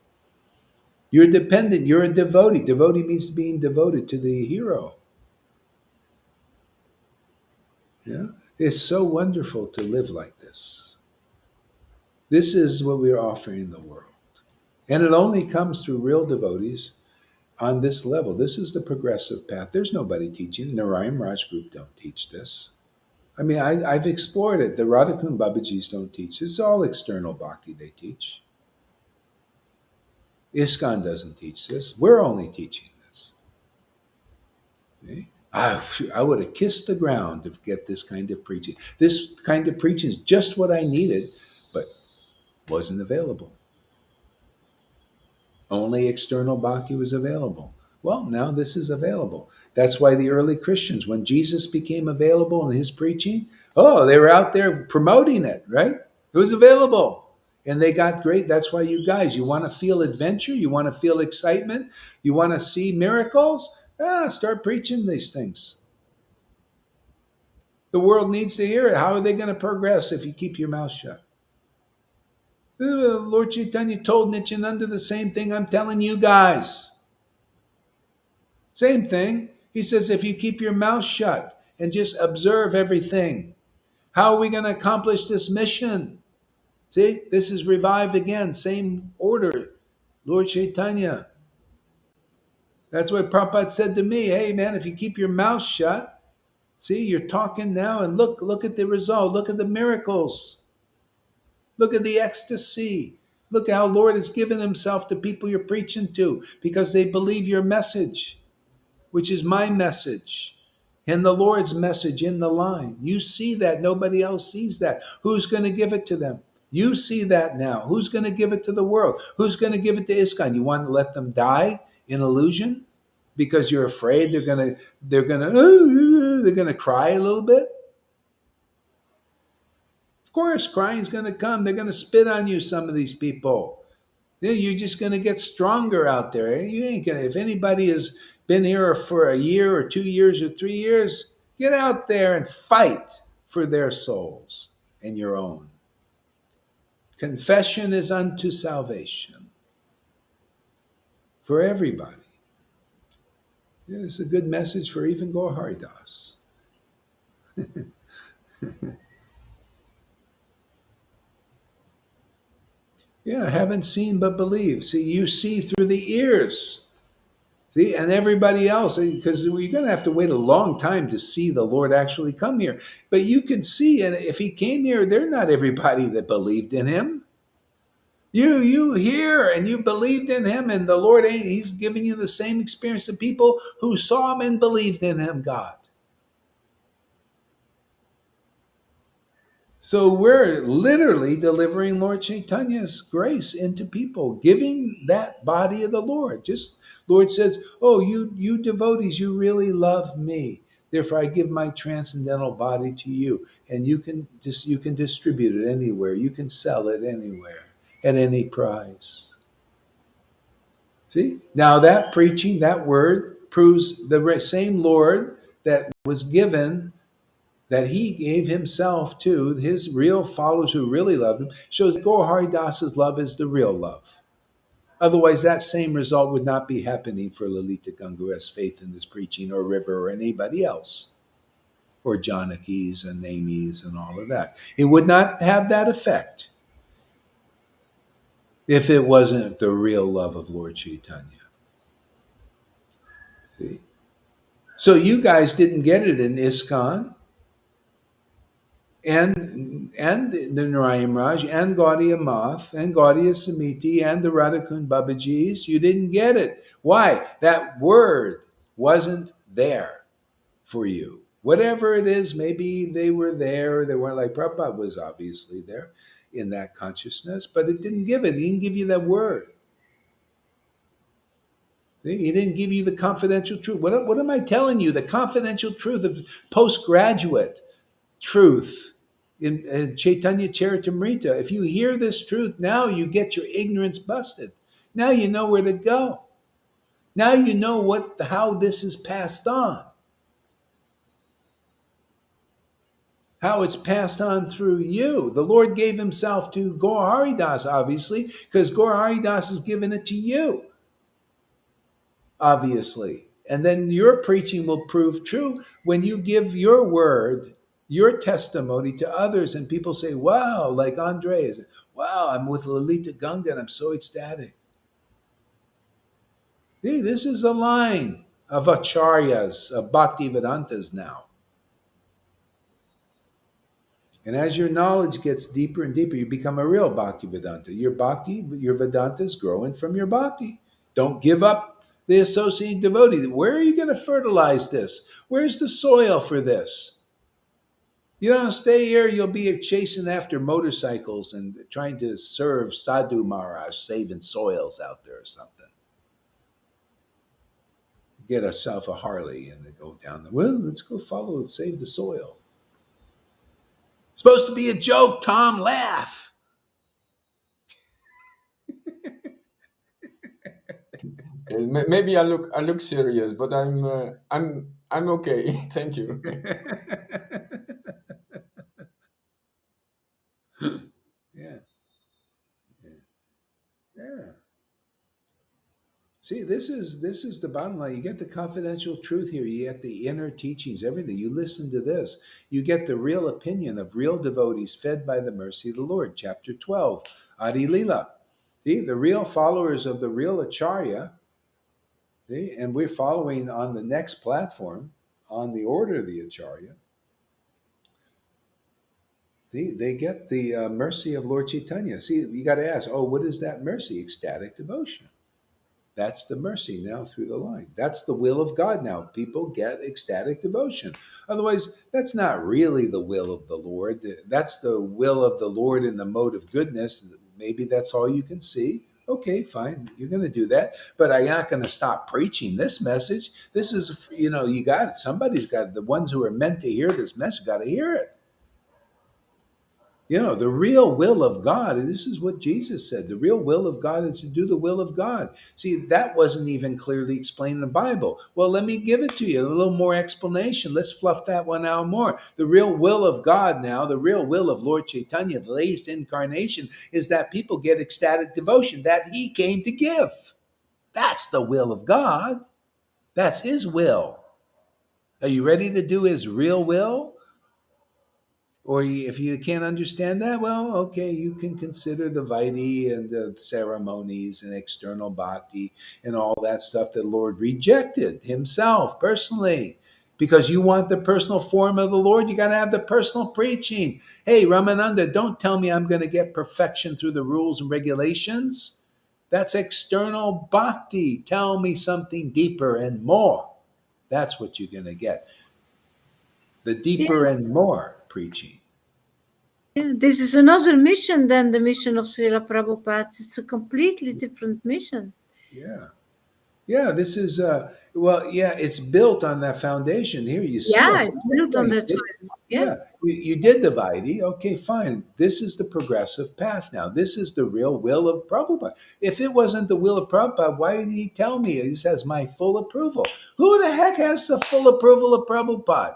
Speaker 1: You're dependent. You're a devotee. Devotee means being devoted to the hero. Yeah, it's so wonderful to live like this. This is what we're offering the world. And it only comes through real devotees on this level. This is the progressive path. There's nobody teaching. Narayan Raj group don't teach this. I mean, I've explored it. The Radhakund Babajis don't teach. It's all external bhakti they teach. ISKCON doesn't teach this. We're only teaching this. Okay? I would have kissed the ground to get this kind of preaching. This kind of preaching is just what I needed, but wasn't available. Only external bhakti was available. Well, now this is available. That's why the early Christians, when Jesus became available in his preaching, oh, they were out there promoting it, right? It was available. And they got great. That's why you guys, you want to feel adventure, you want to feel excitement, you want to see miracles, start preaching these things. The world needs to hear it. How are they going to progress if you keep your mouth shut? Lord Caitanya told Nityananda the same thing I'm telling you guys. Same thing. He says, if you keep your mouth shut and just observe everything, how are we going to accomplish this mission? See, this is revived again, same order. Lord Caitanya. That's what Prabhupada said to me. Hey, man, if you keep your mouth shut, see, you're talking now, and look at the result. Look at the miracles. Look at the ecstasy. Look how Lord has given himself to people you're preaching to because they believe your message, which is my message and the Lord's message in the line. You see that. Nobody else sees that. Who's going to give it to them? You see that now. Who's going to give it to the world? Who's going to give it to ISKCON? You want to let them die in illusion because you're afraid they're going to cry a little bit? Of course, crying's going to come. They're going to spit on you, some of these people. You're just going to get stronger out there. You ain't going to, if anybody has been here for a year or 2 years or 3 years, get out there and fight for their souls and your own. Confession is unto salvation for everybody. It's a good message for even Gaur Haridas. Yeah, haven't seen but believe. See, you see through the ears. See, and everybody else, because you're going to have to wait a long time to see the Lord actually come here. But you can see, and if he came here, they're not everybody that believed in him. You hear and you believed in him, and the Lord, he's giving you the same experience that people who saw him and believed in him got. So we're literally delivering Lord Caitanya's grace into people, giving that body of the Lord. Just Lord says, oh, you devotees, you really love me. Therefore, I give my transcendental body to you. And you can distribute it anywhere. You can sell it anywhere at any price. See? Now that preaching, that word proves the same Lord that was given, that he gave himself to his real followers who really loved him, shows Gaur Haridas's love is the real love. Otherwise, that same result would not be happening for Lalita Gangu, who has faith in this preaching, or River, or anybody else, or Janakis and Namis and all of that. It would not have that effect if it wasn't the real love of Lord Caitanya. See? So you guys didn't get it in ISKCON, and the Narayan Raj, and Gaudiya Math, and Gaudiya Samiti, and the Radhakund Babajis. You didn't get it. Why? That word wasn't there for you. Whatever it is, maybe they were there, or they weren't. Like Prabhupada was obviously there in that consciousness, but it didn't give it. He didn't give you that word. He didn't give you the confidential truth. What am I telling you? The confidential truth of postgraduate truth in Chaitanya Charitamrita. If you hear this truth, now you get your ignorance busted. Now you know where to go. Now you know how this is passed on. How it's passed on through you. The Lord gave himself to Gaur Haridas, obviously, because Gaur Haridas has given it to you, obviously. And then your preaching will prove true when you give your word your testimony to others, and people say, wow, like Andre is, wow, I'm with Lalita Ganga and I'm so ecstatic. See, this is a line of acharyas, of bhaktivedantas now. And as your knowledge gets deeper and deeper, you become a real bhaktivedanta. Your bhakti, your Vedanta is growing from your bhakti. Don't give up the associating devotee. Where are you going to fertilize this? Where's the soil for this? You don't stay here, you'll be chasing after motorcycles and trying to serve Sadhu Maharaj, saving soils out there or something. Get yourself a Harley and then go down the, well, let's go follow and save the soil. It's supposed to be a joke, Tom, laugh.
Speaker 5: Maybe I look serious, but I'm okay. Thank you.
Speaker 1: Yeah. Yeah. See, this is the bottom line. You get the confidential truth here. You get the inner teachings, everything. You listen to this. You get the real opinion of real devotees fed by the mercy of the Lord. Chapter 12, Adi Lila. See, the real followers of the real Acharya. See, and we're following on the next platform on the order of the Acharya. See, they get the mercy of Lord Caitanya. See, you got to ask, oh, what is that mercy? Ecstatic devotion. That's the mercy now through the line. That's the will of God now. People get ecstatic devotion. Otherwise, that's not really the will of the Lord. That's the will of the Lord in the mode of goodness. Maybe that's all you can see. Okay, fine. You're going to do that. But I'm not going to stop preaching this message. This is, you got it. Somebody's got it. The ones who are meant to hear this message got to hear it. The real will of God, and this is what Jesus said, the real will of God is to do the will of God. See, that wasn't even clearly explained in the Bible. Well, let me give it to you, a little more explanation. Let's fluff that one out more. The real will of God now, the real will of Lord Caitanya, the latest incarnation, is that people get ecstatic devotion that he came to give. That's the will of God. That's his will. Are you ready to do his real will? Or if you can't understand that, well, okay, you can consider the Vaidhi and the ceremonies and external bhakti and all that stuff that the Lord rejected himself personally. Because you want the personal form of the Lord, you got to have the personal preaching. Hey, Ramananda, don't tell me I'm going to get perfection through the rules and regulations. That's external bhakti. Tell me something deeper and more. That's what you're going to get. The deeper and more preaching.
Speaker 3: Yeah, this is another mission than the mission of Srila Prabhupada. It's a completely different mission.
Speaker 1: Yeah. Yeah, this is, it's built on that foundation. Here you see
Speaker 3: Yeah,
Speaker 1: us.
Speaker 3: it's built on that.
Speaker 1: Yeah, you did the Vaidhi. Okay, fine. This is the progressive path now. This is the real will of Prabhupada. If it wasn't the will of Prabhupada, why did he tell me? He says, my full approval. Who the heck has the full approval of Prabhupada?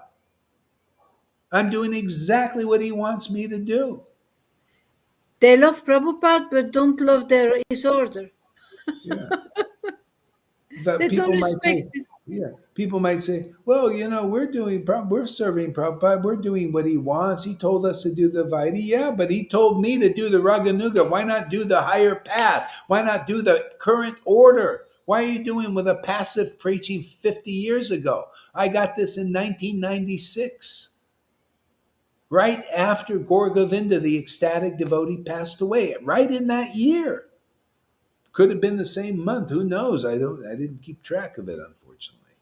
Speaker 1: I'm doing exactly what he wants me to do.
Speaker 3: They love Prabhupada, but don't love his order.
Speaker 1: Yeah.
Speaker 3: They
Speaker 1: People
Speaker 3: don't
Speaker 1: might
Speaker 3: respect
Speaker 1: say,
Speaker 3: it.
Speaker 1: yeah. People might say, well, we're serving Prabhupada. We're doing what he wants. He told us to do the Vaidhi. Yeah, but he told me to do the Raganuga. Why not do the higher path? Why not do the current order? Why are you doing with a passive preaching 50 years ago? I got this in 1996. Right after Gaur Govinda, the ecstatic devotee, passed away. Right in that year. Could have been the same month. Who knows? I didn't keep track of it, unfortunately.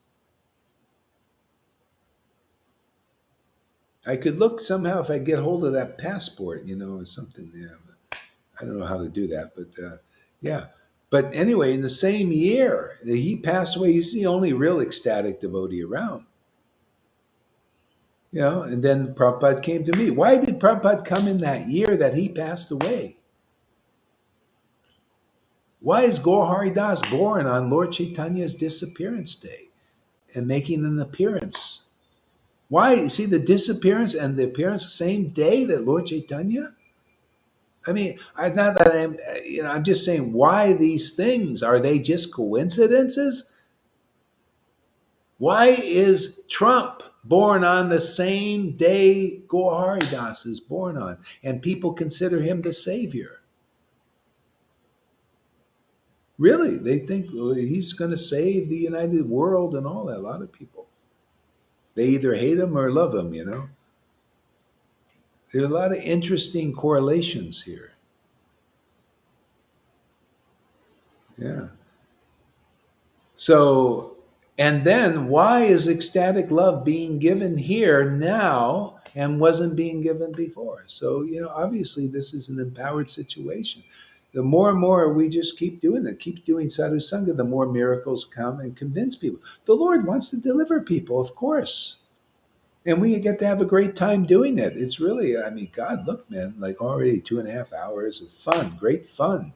Speaker 1: I could look somehow if I get hold of that passport, or something. Yeah, but I don't know how to do that, but yeah. But anyway, in the same year that he passed away, he's the only real ecstatic devotee around. And then Prabhupada came to me. Why did Prabhupada come in that year that he passed away? Why is Gaur Hari Das born on Lord Caitanya's disappearance day and making an appearance? Why? See the disappearance and the appearance the same day that Lord Caitanya? I mean, I'm just saying, why these things? Are they just coincidences? Why is Trump born on the same day Gaurharidas is born on, and people consider him the savior. Really, they think he's going to save the united world and all that. A lot of people, they either hate him or love him. There are a lot of interesting correlations here. Yeah. So, and then why is ecstatic love being given here now and wasn't being given before? So, obviously this is an empowered situation. The more and more we just keep doing it, keep doing sadhu sangha, the more miracles come and convince people. The Lord wants to deliver people, of course. And we get to have a great time doing it. It's really, God, look, man, like already 2.5 hours of fun, great fun.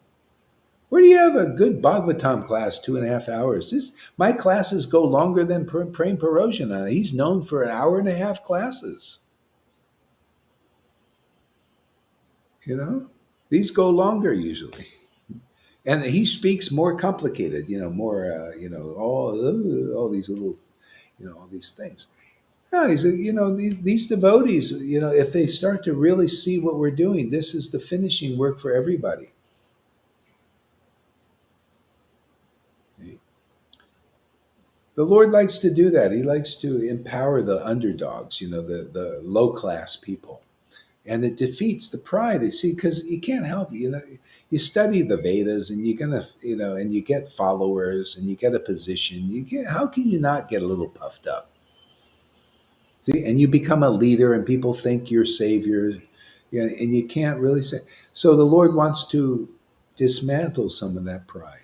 Speaker 1: Where do you have a good Bhagavatam class, 2.5 hours? My classes go longer than Prem Parojana. He's known for an hour and a half classes. These go longer usually. And he speaks more complicated, more, all these little, all these things. No, these devotees, if they start to really see what we're doing, this is the finishing work for everybody. The Lord likes to do that. He likes to empower the underdogs, the low class people. And it defeats the pride. You see, because you can't help it. You study the Vedas and you're going to, and you get followers and you get a position. How can you not get a little puffed up? See, and you become a leader and people think you're savior, and you can't really say. So the Lord wants to dismantle some of that pride.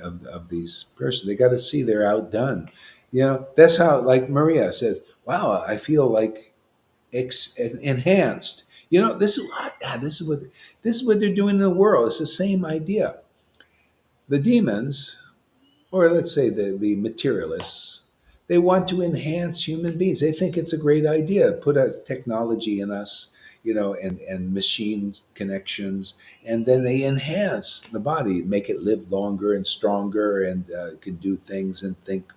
Speaker 1: Of these persons. They got to see they're outdone. That's how, like Maria says, wow, I feel like enhanced. This is what they're doing in the world. It's the same idea. The demons, or let's say the materialists, they want to enhance human beings. They think it's a great idea. Put a technology in us, and machine connections, and then they enhance the body, make it live longer and stronger, and can do things and think,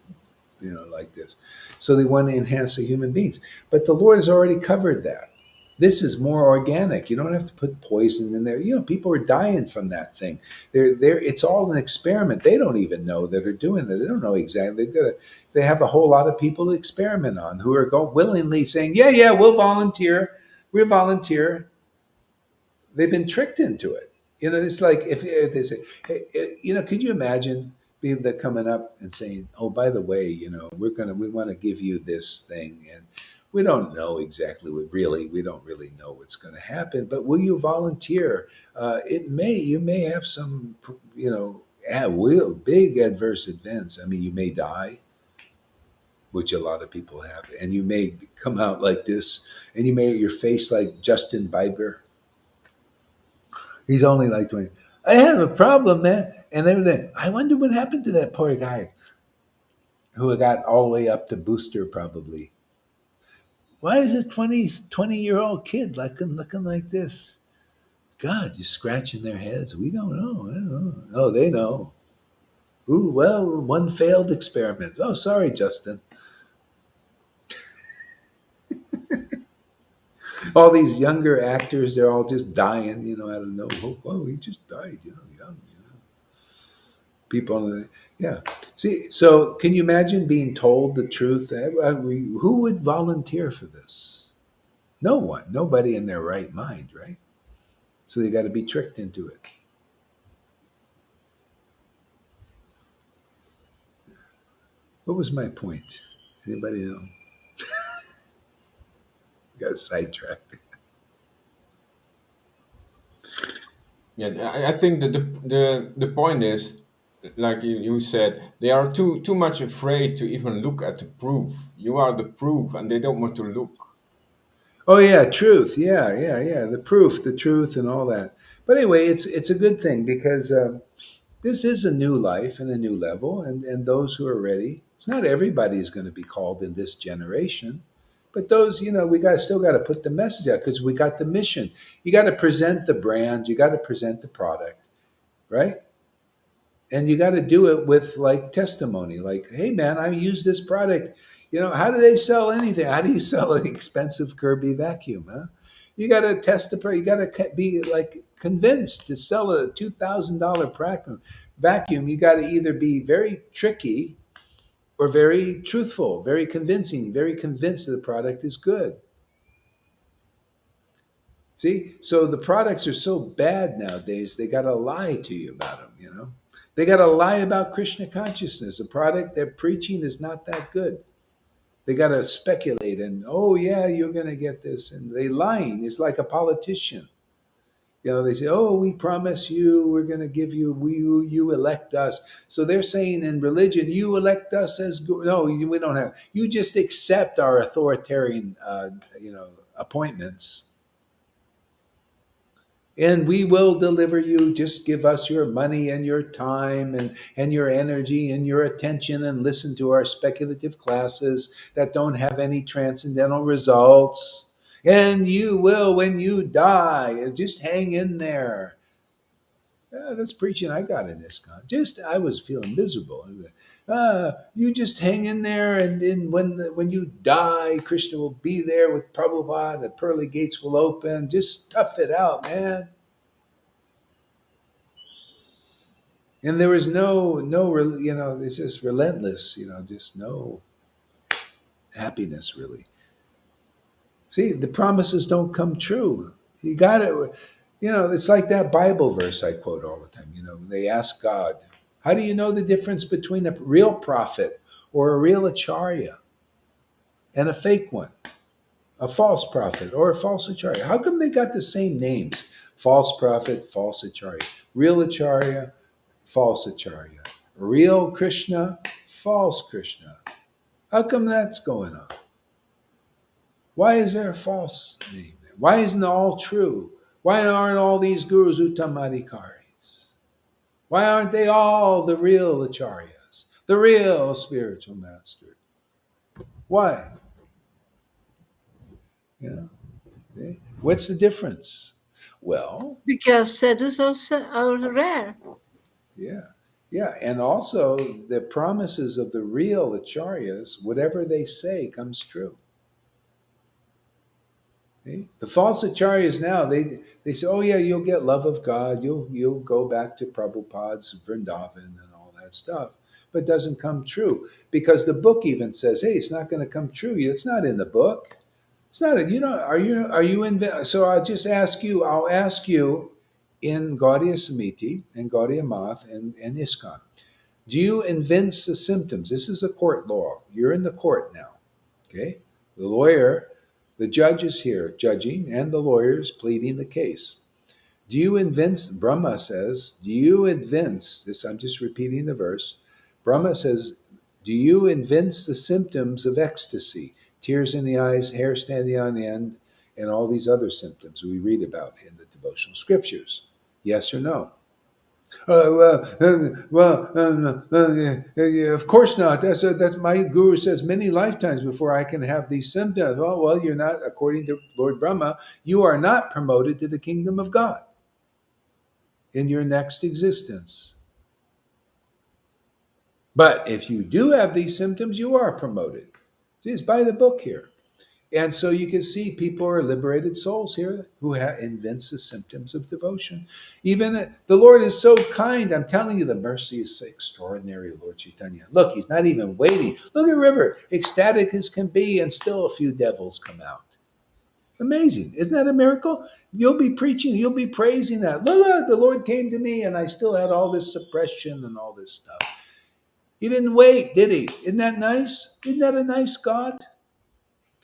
Speaker 1: like this. So they want to enhance the human beings. But the Lord has already covered that. This is more organic. You don't have to put poison in there. People are dying from that thing. It's all an experiment. They don't even know that they're doing it. They don't know exactly. They have a whole lot of people to experiment on who are willingly saying, yeah, we'll volunteer. We'll volunteer. They've been tricked into it. It's like if they say, hey, could you imagine people that coming up and saying, oh, by the way, we want to give you this thing, and we don't know exactly we don't really know what's going to happen, but will you volunteer? You may have some, big adverse events. You may die, which a lot of people have, and you may come out like this, and you may your face like Justin Bieber. He's only like 20. I have a problem, man, and everything. I wonder what happened to that poor guy who got all the way up to booster, probably. Why is a 20-year-old kid looking like this? God, just scratching their heads. We don't know. I don't know. Oh, they know. Ooh, well, one failed experiment. Oh, sorry, Justin. All these younger actors, they're all just dying, out of nowhere. Oh, he just died, young, People, yeah. See, so can you imagine being told the truth? Who would volunteer for this? No one. Nobody in their right mind, right? So they got to be tricked into it. What was my point? Anybody know? Got sidetracked.
Speaker 5: Yeah, I think that the point is, like you said, they are too much afraid to even look at the proof. You are the proof, and they don't want to look.
Speaker 1: Oh yeah, truth. Yeah. The proof, the truth, and all that. But anyway, it's a good thing because this is a new life and a new level, and those who are ready. It's not everybody is going to be called in this generation, but those, we still got to put the message out because we got the mission. You got to present the brand. You got to present the product, right? And you got to do it with like testimony, like, hey man, I use this product. How do they sell anything? How do you sell an expensive Kirby vacuum? Huh? You got to test the price. You got to be like convinced to sell a $2,000 vacuum. You got to either be very tricky or very truthful, very convincing, very convinced that the product is good. See, so the products are so bad nowadays. They got to lie to you about them. They got to lie about Krishna consciousness. A product they're preaching is not that good. They got to speculate and, oh yeah, you're going to get this, and they lying. It's like a politician. They say, oh, we promise you, we're going to give you, you elect us. So they're saying in religion, you elect us as good. No, we don't have. You just accept our authoritarian, appointments, and we will deliver you. Just give us your money and your time and your energy and your attention, and listen to our speculative classes that don't have any transcendental results. And you will, when you die, just hang in there. That's preaching I got in ISKCON. I was feeling miserable. You just hang in there, and then when you die, Krishna will be there with Prabhupada. The pearly gates will open. Just tough it out, man. And there was it's just relentless, just no happiness really. See, the promises don't come true. You got it. It's like that Bible verse I quote all the time. They ask God, how do you know the difference between a real prophet or a real acharya and a fake one, a false prophet or a false acharya? How come they got the same names? False prophet, false acharya, real acharya, false acharya, real Krishna, false Krishna. How come that's going on? Why is there a false name there? Why isn't it all true? Why aren't all these gurus uttamadhikaris? Why aren't they all the real acharyas, the real spiritual master? Why? What's the difference? Well,
Speaker 3: Because sadhus are rare.
Speaker 1: Yeah. And also the promises of the real acharyas, whatever they say comes true. See? The false acharyas now, they say, oh yeah, you'll get love of God, you'll go back to Prabhupada's Vrindavan and all that stuff. But it doesn't come true. Because the book even says, hey, it's not going to come true. It's not in the book. It's not, are you in, so I'll ask you in Gaudiya Samiti and Gaudiya Math and ISKCON, do you evince the symptoms? This is a court law. You're in the court now. Okay? The judge is here judging, and the lawyers pleading the case. Do you evince, Brahma says, do you evince, this I'm just repeating the verse, Brahma says, do you evince the symptoms of ecstasy? Tears in the eyes, hair standing on end, and all these other symptoms we read about in the devotional scriptures. Yes or no? Of course not. That's my guru says many lifetimes before I can have these symptoms. Well, you're not, according to Lord Brahma, you are not promoted to the kingdom of God in your next existence. But if you do have these symptoms, you are promoted. See, it's by the book here. And so you can see people are liberated souls here who invents the symptoms of devotion. Even the Lord is so kind. I'm telling you, the mercy is extraordinary, Lord Caitanya. Look, he's not even waiting. Look at River, ecstatic as can be, and still a few devils come out. Amazing. Isn't that a miracle? You'll be preaching, you'll be praising that. Look, the Lord came to me and I still had all this suppression and all this stuff. He didn't wait, did he? Isn't that nice? Isn't that a nice God?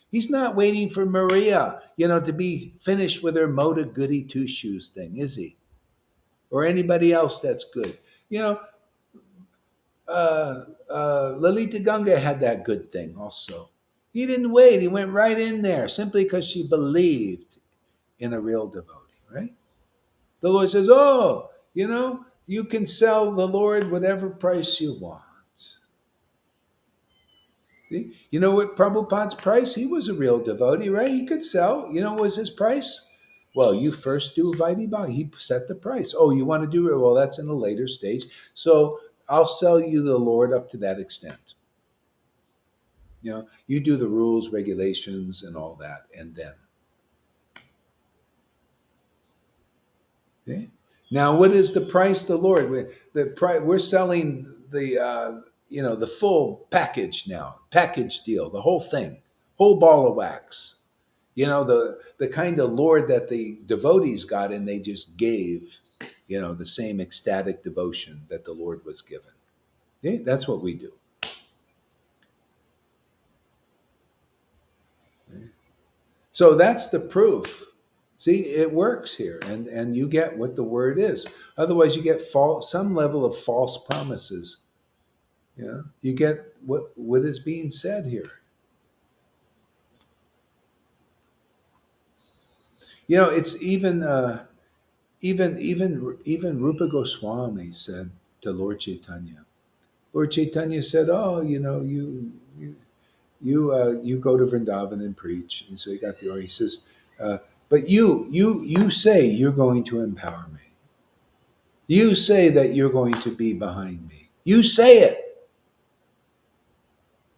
Speaker 1: He's not waiting for Maria, to be finished with her Moda Goody Two Shoes thing, is he? Or anybody else that's good. Lalita Ganga had that good thing also. He didn't wait. He went right in there simply because she believed in a real devotee, right? The Lord says, oh, you can sell the Lord whatever price you want. See? You know what Prabhupada's price? He was a real devotee, right? He could sell. What was his price? Well, you first do Vaidhi Bhakti. He set the price. Oh, you want to do it? Well, that's in a later stage. So I'll sell you the Lord up to that extent. You know, you do the rules, regulations, and all that, and then. Okay? Now, what is the price? The Lord. We're selling the the full package now, package deal, the whole thing, whole ball of wax. You know, the kind of Lord that the devotees got, and they just gave, the same ecstatic devotion that the Lord was given. Okay? That's what we do. Okay? So that's the proof. See, it works here, and you get what the word is. Otherwise, you get some level of false promises. You get what is being said here. It's even Rupa Goswami said to Lord Caitanya. Lord Chaitanya said, "Oh, you go to Vrindavan and preach." And so he got the order. He says, "But you say you're going to empower me. You say that you're going to be behind me. You say it,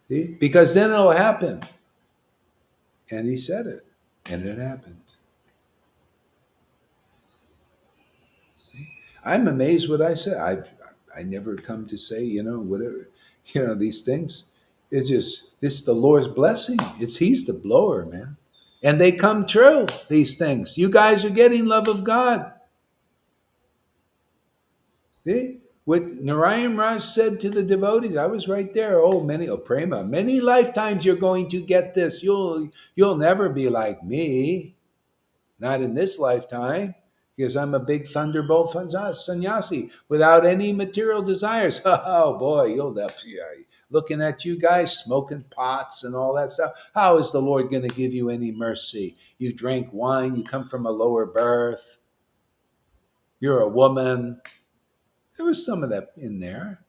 Speaker 1: see? Because then it'll happen." And he said it, and it happened. I'm amazed what I said. I never come to say, whatever, these things. It's just this the Lord's blessing. He's the blower, man. And they come true, these things. You guys are getting love of God. See? What Narayan Raj said to the devotees, I was right there. Prema, many lifetimes you're going to get this. You'll never be like me. Not in this lifetime, because I'm a big thunderbolt sannyasi without any material desires. Oh boy, looking at you guys smoking pots and all that stuff. How is the Lord going to give you any mercy? You drank wine, you come from a lower birth, you're a woman. There was some of that in there.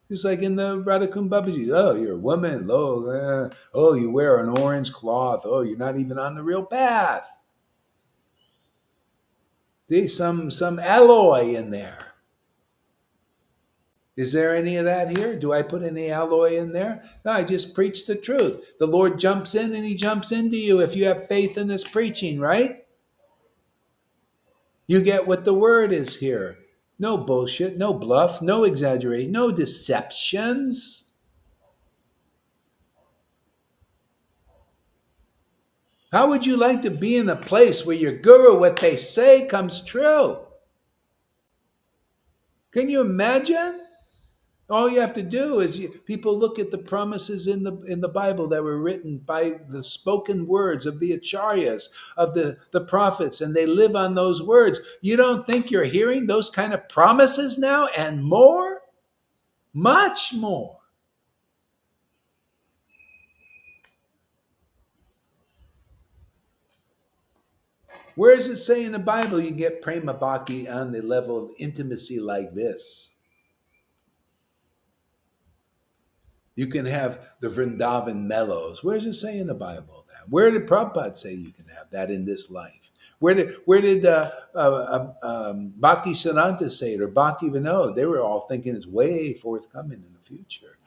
Speaker 1: It's like in the Radhakund Babaji. Oh, you're a woman. Oh, you wear an orange cloth. Oh, you're not even on the real path. There's some alloy in there. Is there any of that here? Do I put any alloy in there? No, I just preach the truth. The Lord jumps in and he jumps into you if you have faith in this preaching, right? You get what the word is here. No bullshit, no bluff, no exaggeration, no deceptions. How would you like to be in a place where your guru, what they say, comes true? Can you imagine? All you have to do is people look at the promises in the Bible that were written by the spoken words of the acharyas, of the prophets, and they live on those words. You don't think you're hearing those kind of promises now and more? Much more. Where does it say in the Bible you get prema bhakti on the level of intimacy like this? You can have the Vrindavan mellows. Where does it say in the Bible that? Where did Prabhupada say you can have that in this life? Where did Bhakti Siddhanta say it, or Bhakti Vinod? They were all thinking it's way forthcoming in the future.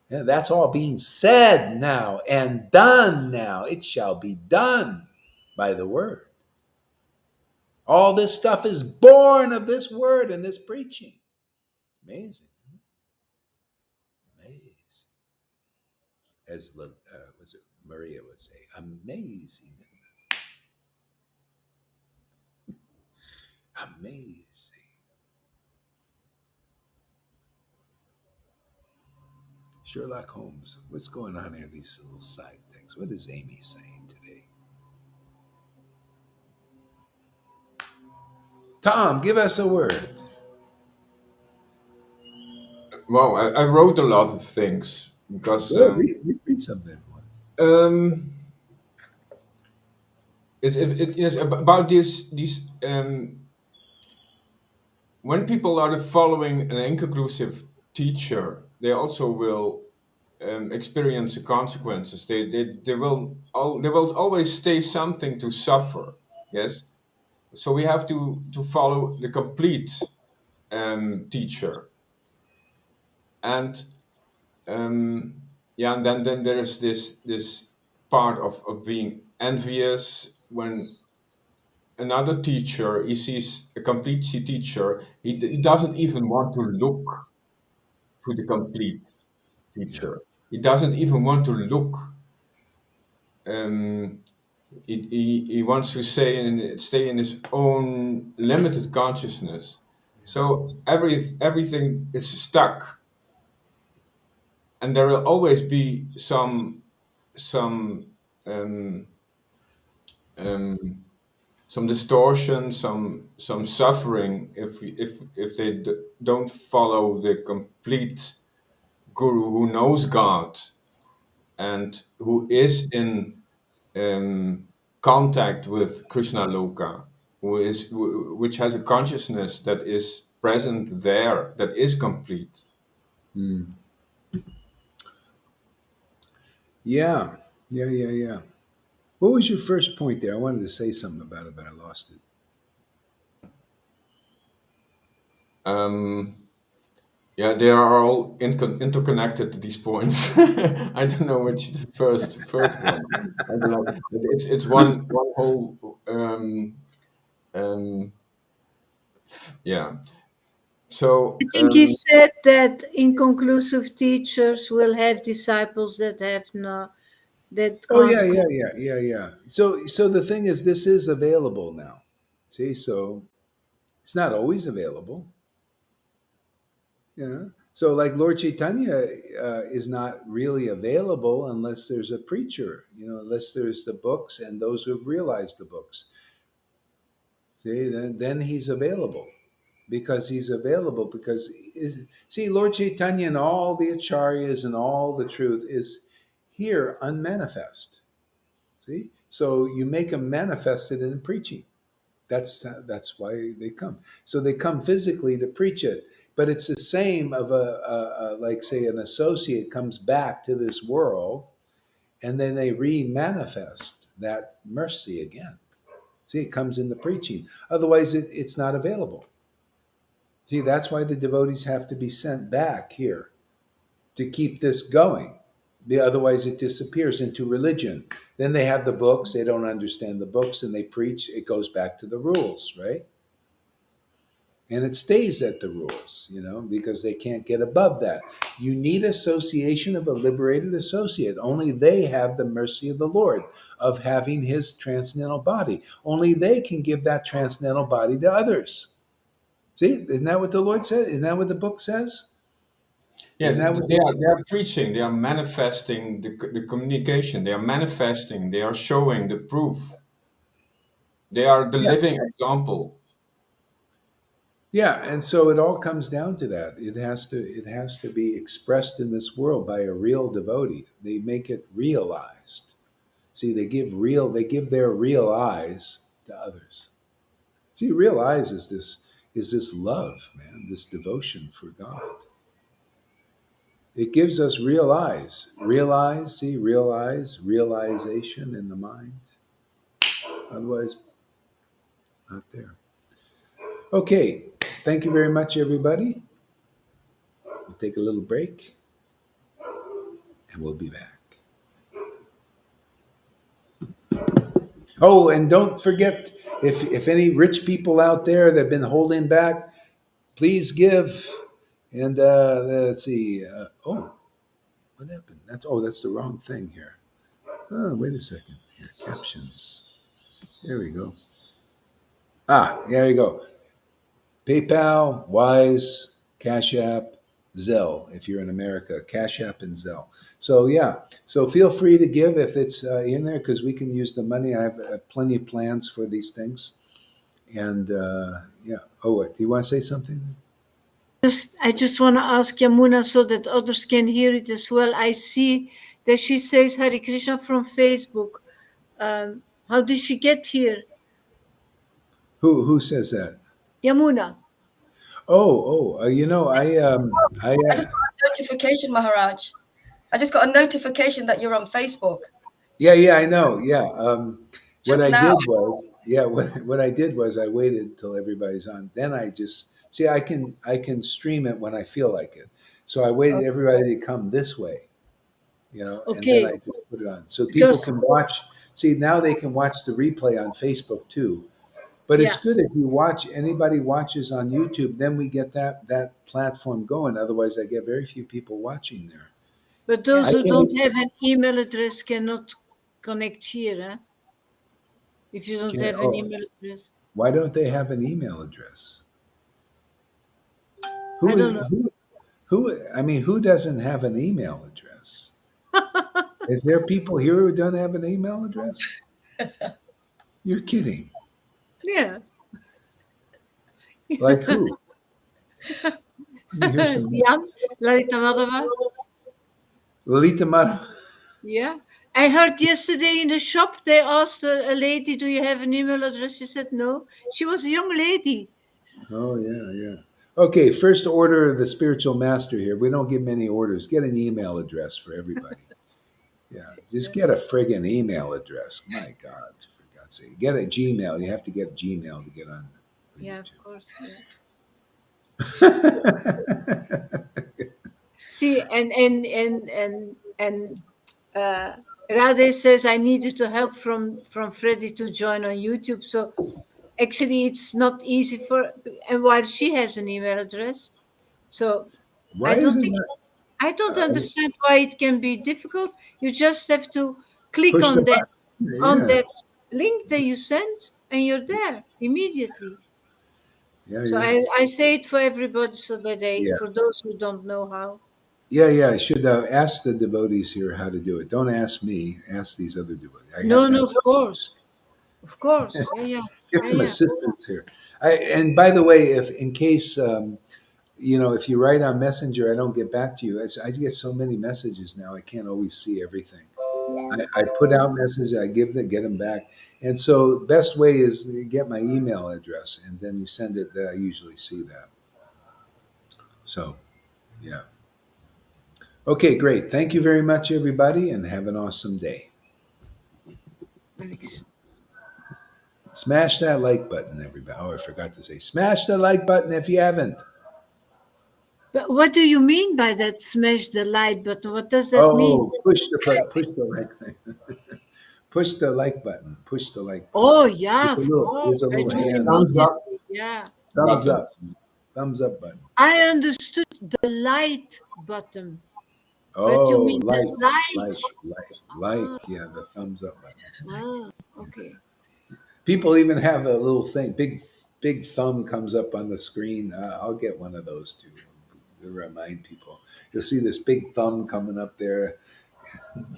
Speaker 1: Yeah, that's all being said now and done now. It shall be done by the word. All this stuff is born of this word and this preaching. Amazing. Amazing. As was it Maria would say, amazing. Amazing. Sherlock Holmes, what's going on here? These little side things. What is Amy saying today? Tom, give us a word.
Speaker 5: Well, I wrote a lot of things because
Speaker 1: Read something.
Speaker 5: it's about these when people are following an inconclusive teacher, they also will experience the consequences. They will always stay something to suffer. Yes, so we have to follow the complete teacher, and yeah, and then there is this part of being envious when another teacher, he sees a complete teacher, he doesn't even want to look to the complete
Speaker 1: Yeah.
Speaker 5: teacher. He doesn't even want to look. Um, he wants to stay in his own limited consciousness. So everything is stuck, and there will always be some um, um, some distortion, some suffering if they don't follow the complete guru who knows God and who is in um, contact with Krishna Loka, which has a consciousness that is present there, that is complete.
Speaker 1: Mm. Yeah. Yeah. Yeah. Yeah. What was your first point there? I wanted to say something about it, but I lost it.
Speaker 5: Um, yeah, they are all interconnected. These points. I don't know which is the first one. I don't know. It's one whole. Um, yeah.
Speaker 3: I
Speaker 5: So
Speaker 3: think he said that inconclusive teachers will have disciples that have no, that
Speaker 1: Oh yeah,
Speaker 3: can't.
Speaker 1: yeah, yeah, yeah, yeah. So the thing is, this is available now. See, so it's not always available. Yeah. So like Lord Chaitanya is not really available unless there's a preacher. Unless there's the books and those who've realized the books. See, then he's available because he's available because see, Lord Chaitanya and all the acharyas and all the truth is here unmanifest. See, so you make them manifested in preaching. That's why they come. So they come physically to preach it, but it's the same of a like say an associate comes back to this world, and then they re-manifest that mercy again. See, it comes in the preaching. Otherwise, it's not available. See, that's why the devotees have to be sent back here to keep this going. Otherwise, it disappears into religion. Then they have the books, they don't understand the books, and they preach, it goes back to the rules, right? And it stays at the rules, because they can't get above that. You need association of a liberated associate. Only they have the mercy of the Lord, of having his transcendental body. Only they can give that transcendental body to others. See, isn't that what the Lord said? Isn't that what the book says?
Speaker 5: yeah,
Speaker 1: Isn't that what
Speaker 5: they are preaching. They are manifesting the communication. They are manifesting. They are showing the proof. They are the
Speaker 1: Yeah.
Speaker 5: living example.
Speaker 1: Yeah, and so it all comes down to that. It has to be expressed in this world by a real devotee. They make it realized. See, they give their real eyes to others. See, real eyes is this love, man, this devotion for God. It gives us real eyes. Realize, see, realize, realization in the mind. Otherwise, not there. Okay. Thank you very much, everybody. We'll take a little break and we'll be back. Oh, and don't forget, if any rich people out there that have been holding back, please give. And let's see. Oh, what happened? That's the wrong thing here. Oh, wait a second. Here, captions. There we go. There you go. PayPal, Wise, Cash App, Zelle, if you're in America, Cash App and Zelle. So, yeah. So feel free to give if it's in there because we can use the money. I have plenty of plans for these things. And yeah. Oh, what? Do you want to say something?
Speaker 3: I just want to ask Yamuna so that others can hear it as well. I see that she says Hare Krishna from Facebook. How did she get here?
Speaker 1: Who says that?
Speaker 3: Yamuna.
Speaker 1: I
Speaker 4: I just got a notification, Maharaj. I just got a notification that you're on Facebook
Speaker 1: yeah, I know. Yeah. What
Speaker 4: just
Speaker 1: I
Speaker 4: now.
Speaker 1: did was, yeah, what I did was I waited till everybody's on. Then I just see I can stream it when I feel like it. So I waited everybody to come this way. and then I
Speaker 3: Okay,
Speaker 1: just put it on so people
Speaker 3: because
Speaker 1: can watch. See, now they can watch the replay on Facebook too. But it's
Speaker 3: yeah,
Speaker 1: good if you watch anybody watches on YouTube, then we get that platform going. Otherwise, I get very few people watching there.
Speaker 3: but
Speaker 4: Yeah.
Speaker 3: those
Speaker 1: I
Speaker 3: who
Speaker 1: can't.
Speaker 3: don't have an email address cannot connect here, huh? If you don't
Speaker 1: Can't
Speaker 3: have an
Speaker 1: oh,
Speaker 3: email address.
Speaker 1: why don't they have an email address?
Speaker 3: I
Speaker 1: Who
Speaker 3: don't know.
Speaker 1: who? I mean, who doesn't have an email address? Is there people here who don't have an email address? You're kidding.
Speaker 3: Yeah.
Speaker 1: Like who? Let me hear some
Speaker 3: Diane,
Speaker 1: names.
Speaker 3: Lalita Madhava.
Speaker 1: Lalita Madam.
Speaker 3: Yeah. I heard yesterday in the shop they asked a lady, "Do you have an email address?" She said no. She was a young lady.
Speaker 1: Oh yeah, yeah. Okay, first order of the spiritual master here. We don't give many orders. Get an email address for everybody. Yeah, just
Speaker 3: Yeah,
Speaker 1: get a friggin' email address. My God, for God's sake, get a Gmail. You have to get Gmail to get on
Speaker 3: yeah, of course. Yeah.
Speaker 1: YouTube.
Speaker 3: See, and Radhe says I needed to help from Freddie to join on YouTube. So actually, it's not easy for. And while she has an email address, so I
Speaker 1: Why is
Speaker 3: don't
Speaker 1: it
Speaker 3: think
Speaker 1: not
Speaker 3: I don't
Speaker 1: uh,
Speaker 3: understand why it can be difficult. You just have to click
Speaker 1: push the button?
Speaker 3: on
Speaker 1: Yeah,
Speaker 3: that link that you sent, and you're there immediately.
Speaker 1: yeah,
Speaker 3: So
Speaker 1: yeah,
Speaker 3: I say it for everybody so that
Speaker 1: yeah,
Speaker 3: for those who don't know how.
Speaker 1: yeah, yeah. I should ask the devotees here how to do it. Don't ask me. Ask these other devotees. I have
Speaker 3: No,
Speaker 1: to
Speaker 3: no,
Speaker 1: have
Speaker 3: of course. Of course. Yeah, yeah.
Speaker 1: get
Speaker 3: Yeah,
Speaker 1: some
Speaker 3: yeah.
Speaker 1: assistance here. And by the way, if in case if you write on Messenger, I don't get back to you. I get so many messages now. I can't always see everything. I put out messages, I get them back, and so best way is you get my email address, and then you send it. I usually see that. So yeah. Okay, great. Thank you very much, everybody, and have an awesome day.
Speaker 3: Thanks.
Speaker 1: Smash that like button, everybody. Oh, I forgot to say, smash the like button if you haven't.
Speaker 3: But what do you mean by that smash the like button? What does that mean?
Speaker 1: Oh, push the like thing. Push the like button. Push the like button.
Speaker 3: Oh, yeah, of
Speaker 1: There's
Speaker 3: course.
Speaker 1: a
Speaker 3: I
Speaker 1: little
Speaker 3: do
Speaker 1: hand.
Speaker 5: Thumbs up
Speaker 3: immediately. Yeah.
Speaker 1: Thumbs
Speaker 5: button.
Speaker 1: up. Thumbs up button.
Speaker 3: I understood the light button, but you
Speaker 1: Oh,
Speaker 3: mean the
Speaker 1: like,
Speaker 3: like?
Speaker 1: like. Yeah, the thumbs up button.
Speaker 3: Ah, okay.
Speaker 1: People even have a little thing. Big thumb comes up on the screen. I'll get one of those too to remind people. You'll see this big thumb coming up there.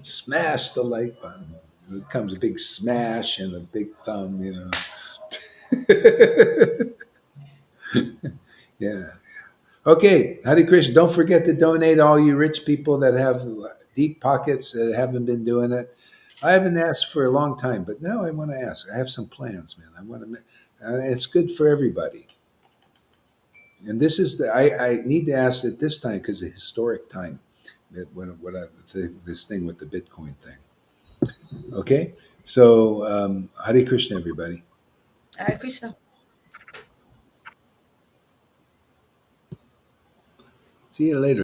Speaker 1: Smash the like button. It comes a big smash and a big thumb. Yeah. Okay, Hare Krishna. Don't forget to donate, all you rich people that have deep pockets that haven't been doing it. I haven't asked for a long time, but now I want to ask. I have some plans, man. I want to. It's good for everybody. And this is I need to ask it this time because it's a historic time. This thing with the Bitcoin thing. Okay, so Hare Krishna, everybody.
Speaker 4: Hare Krishna.
Speaker 1: See you later.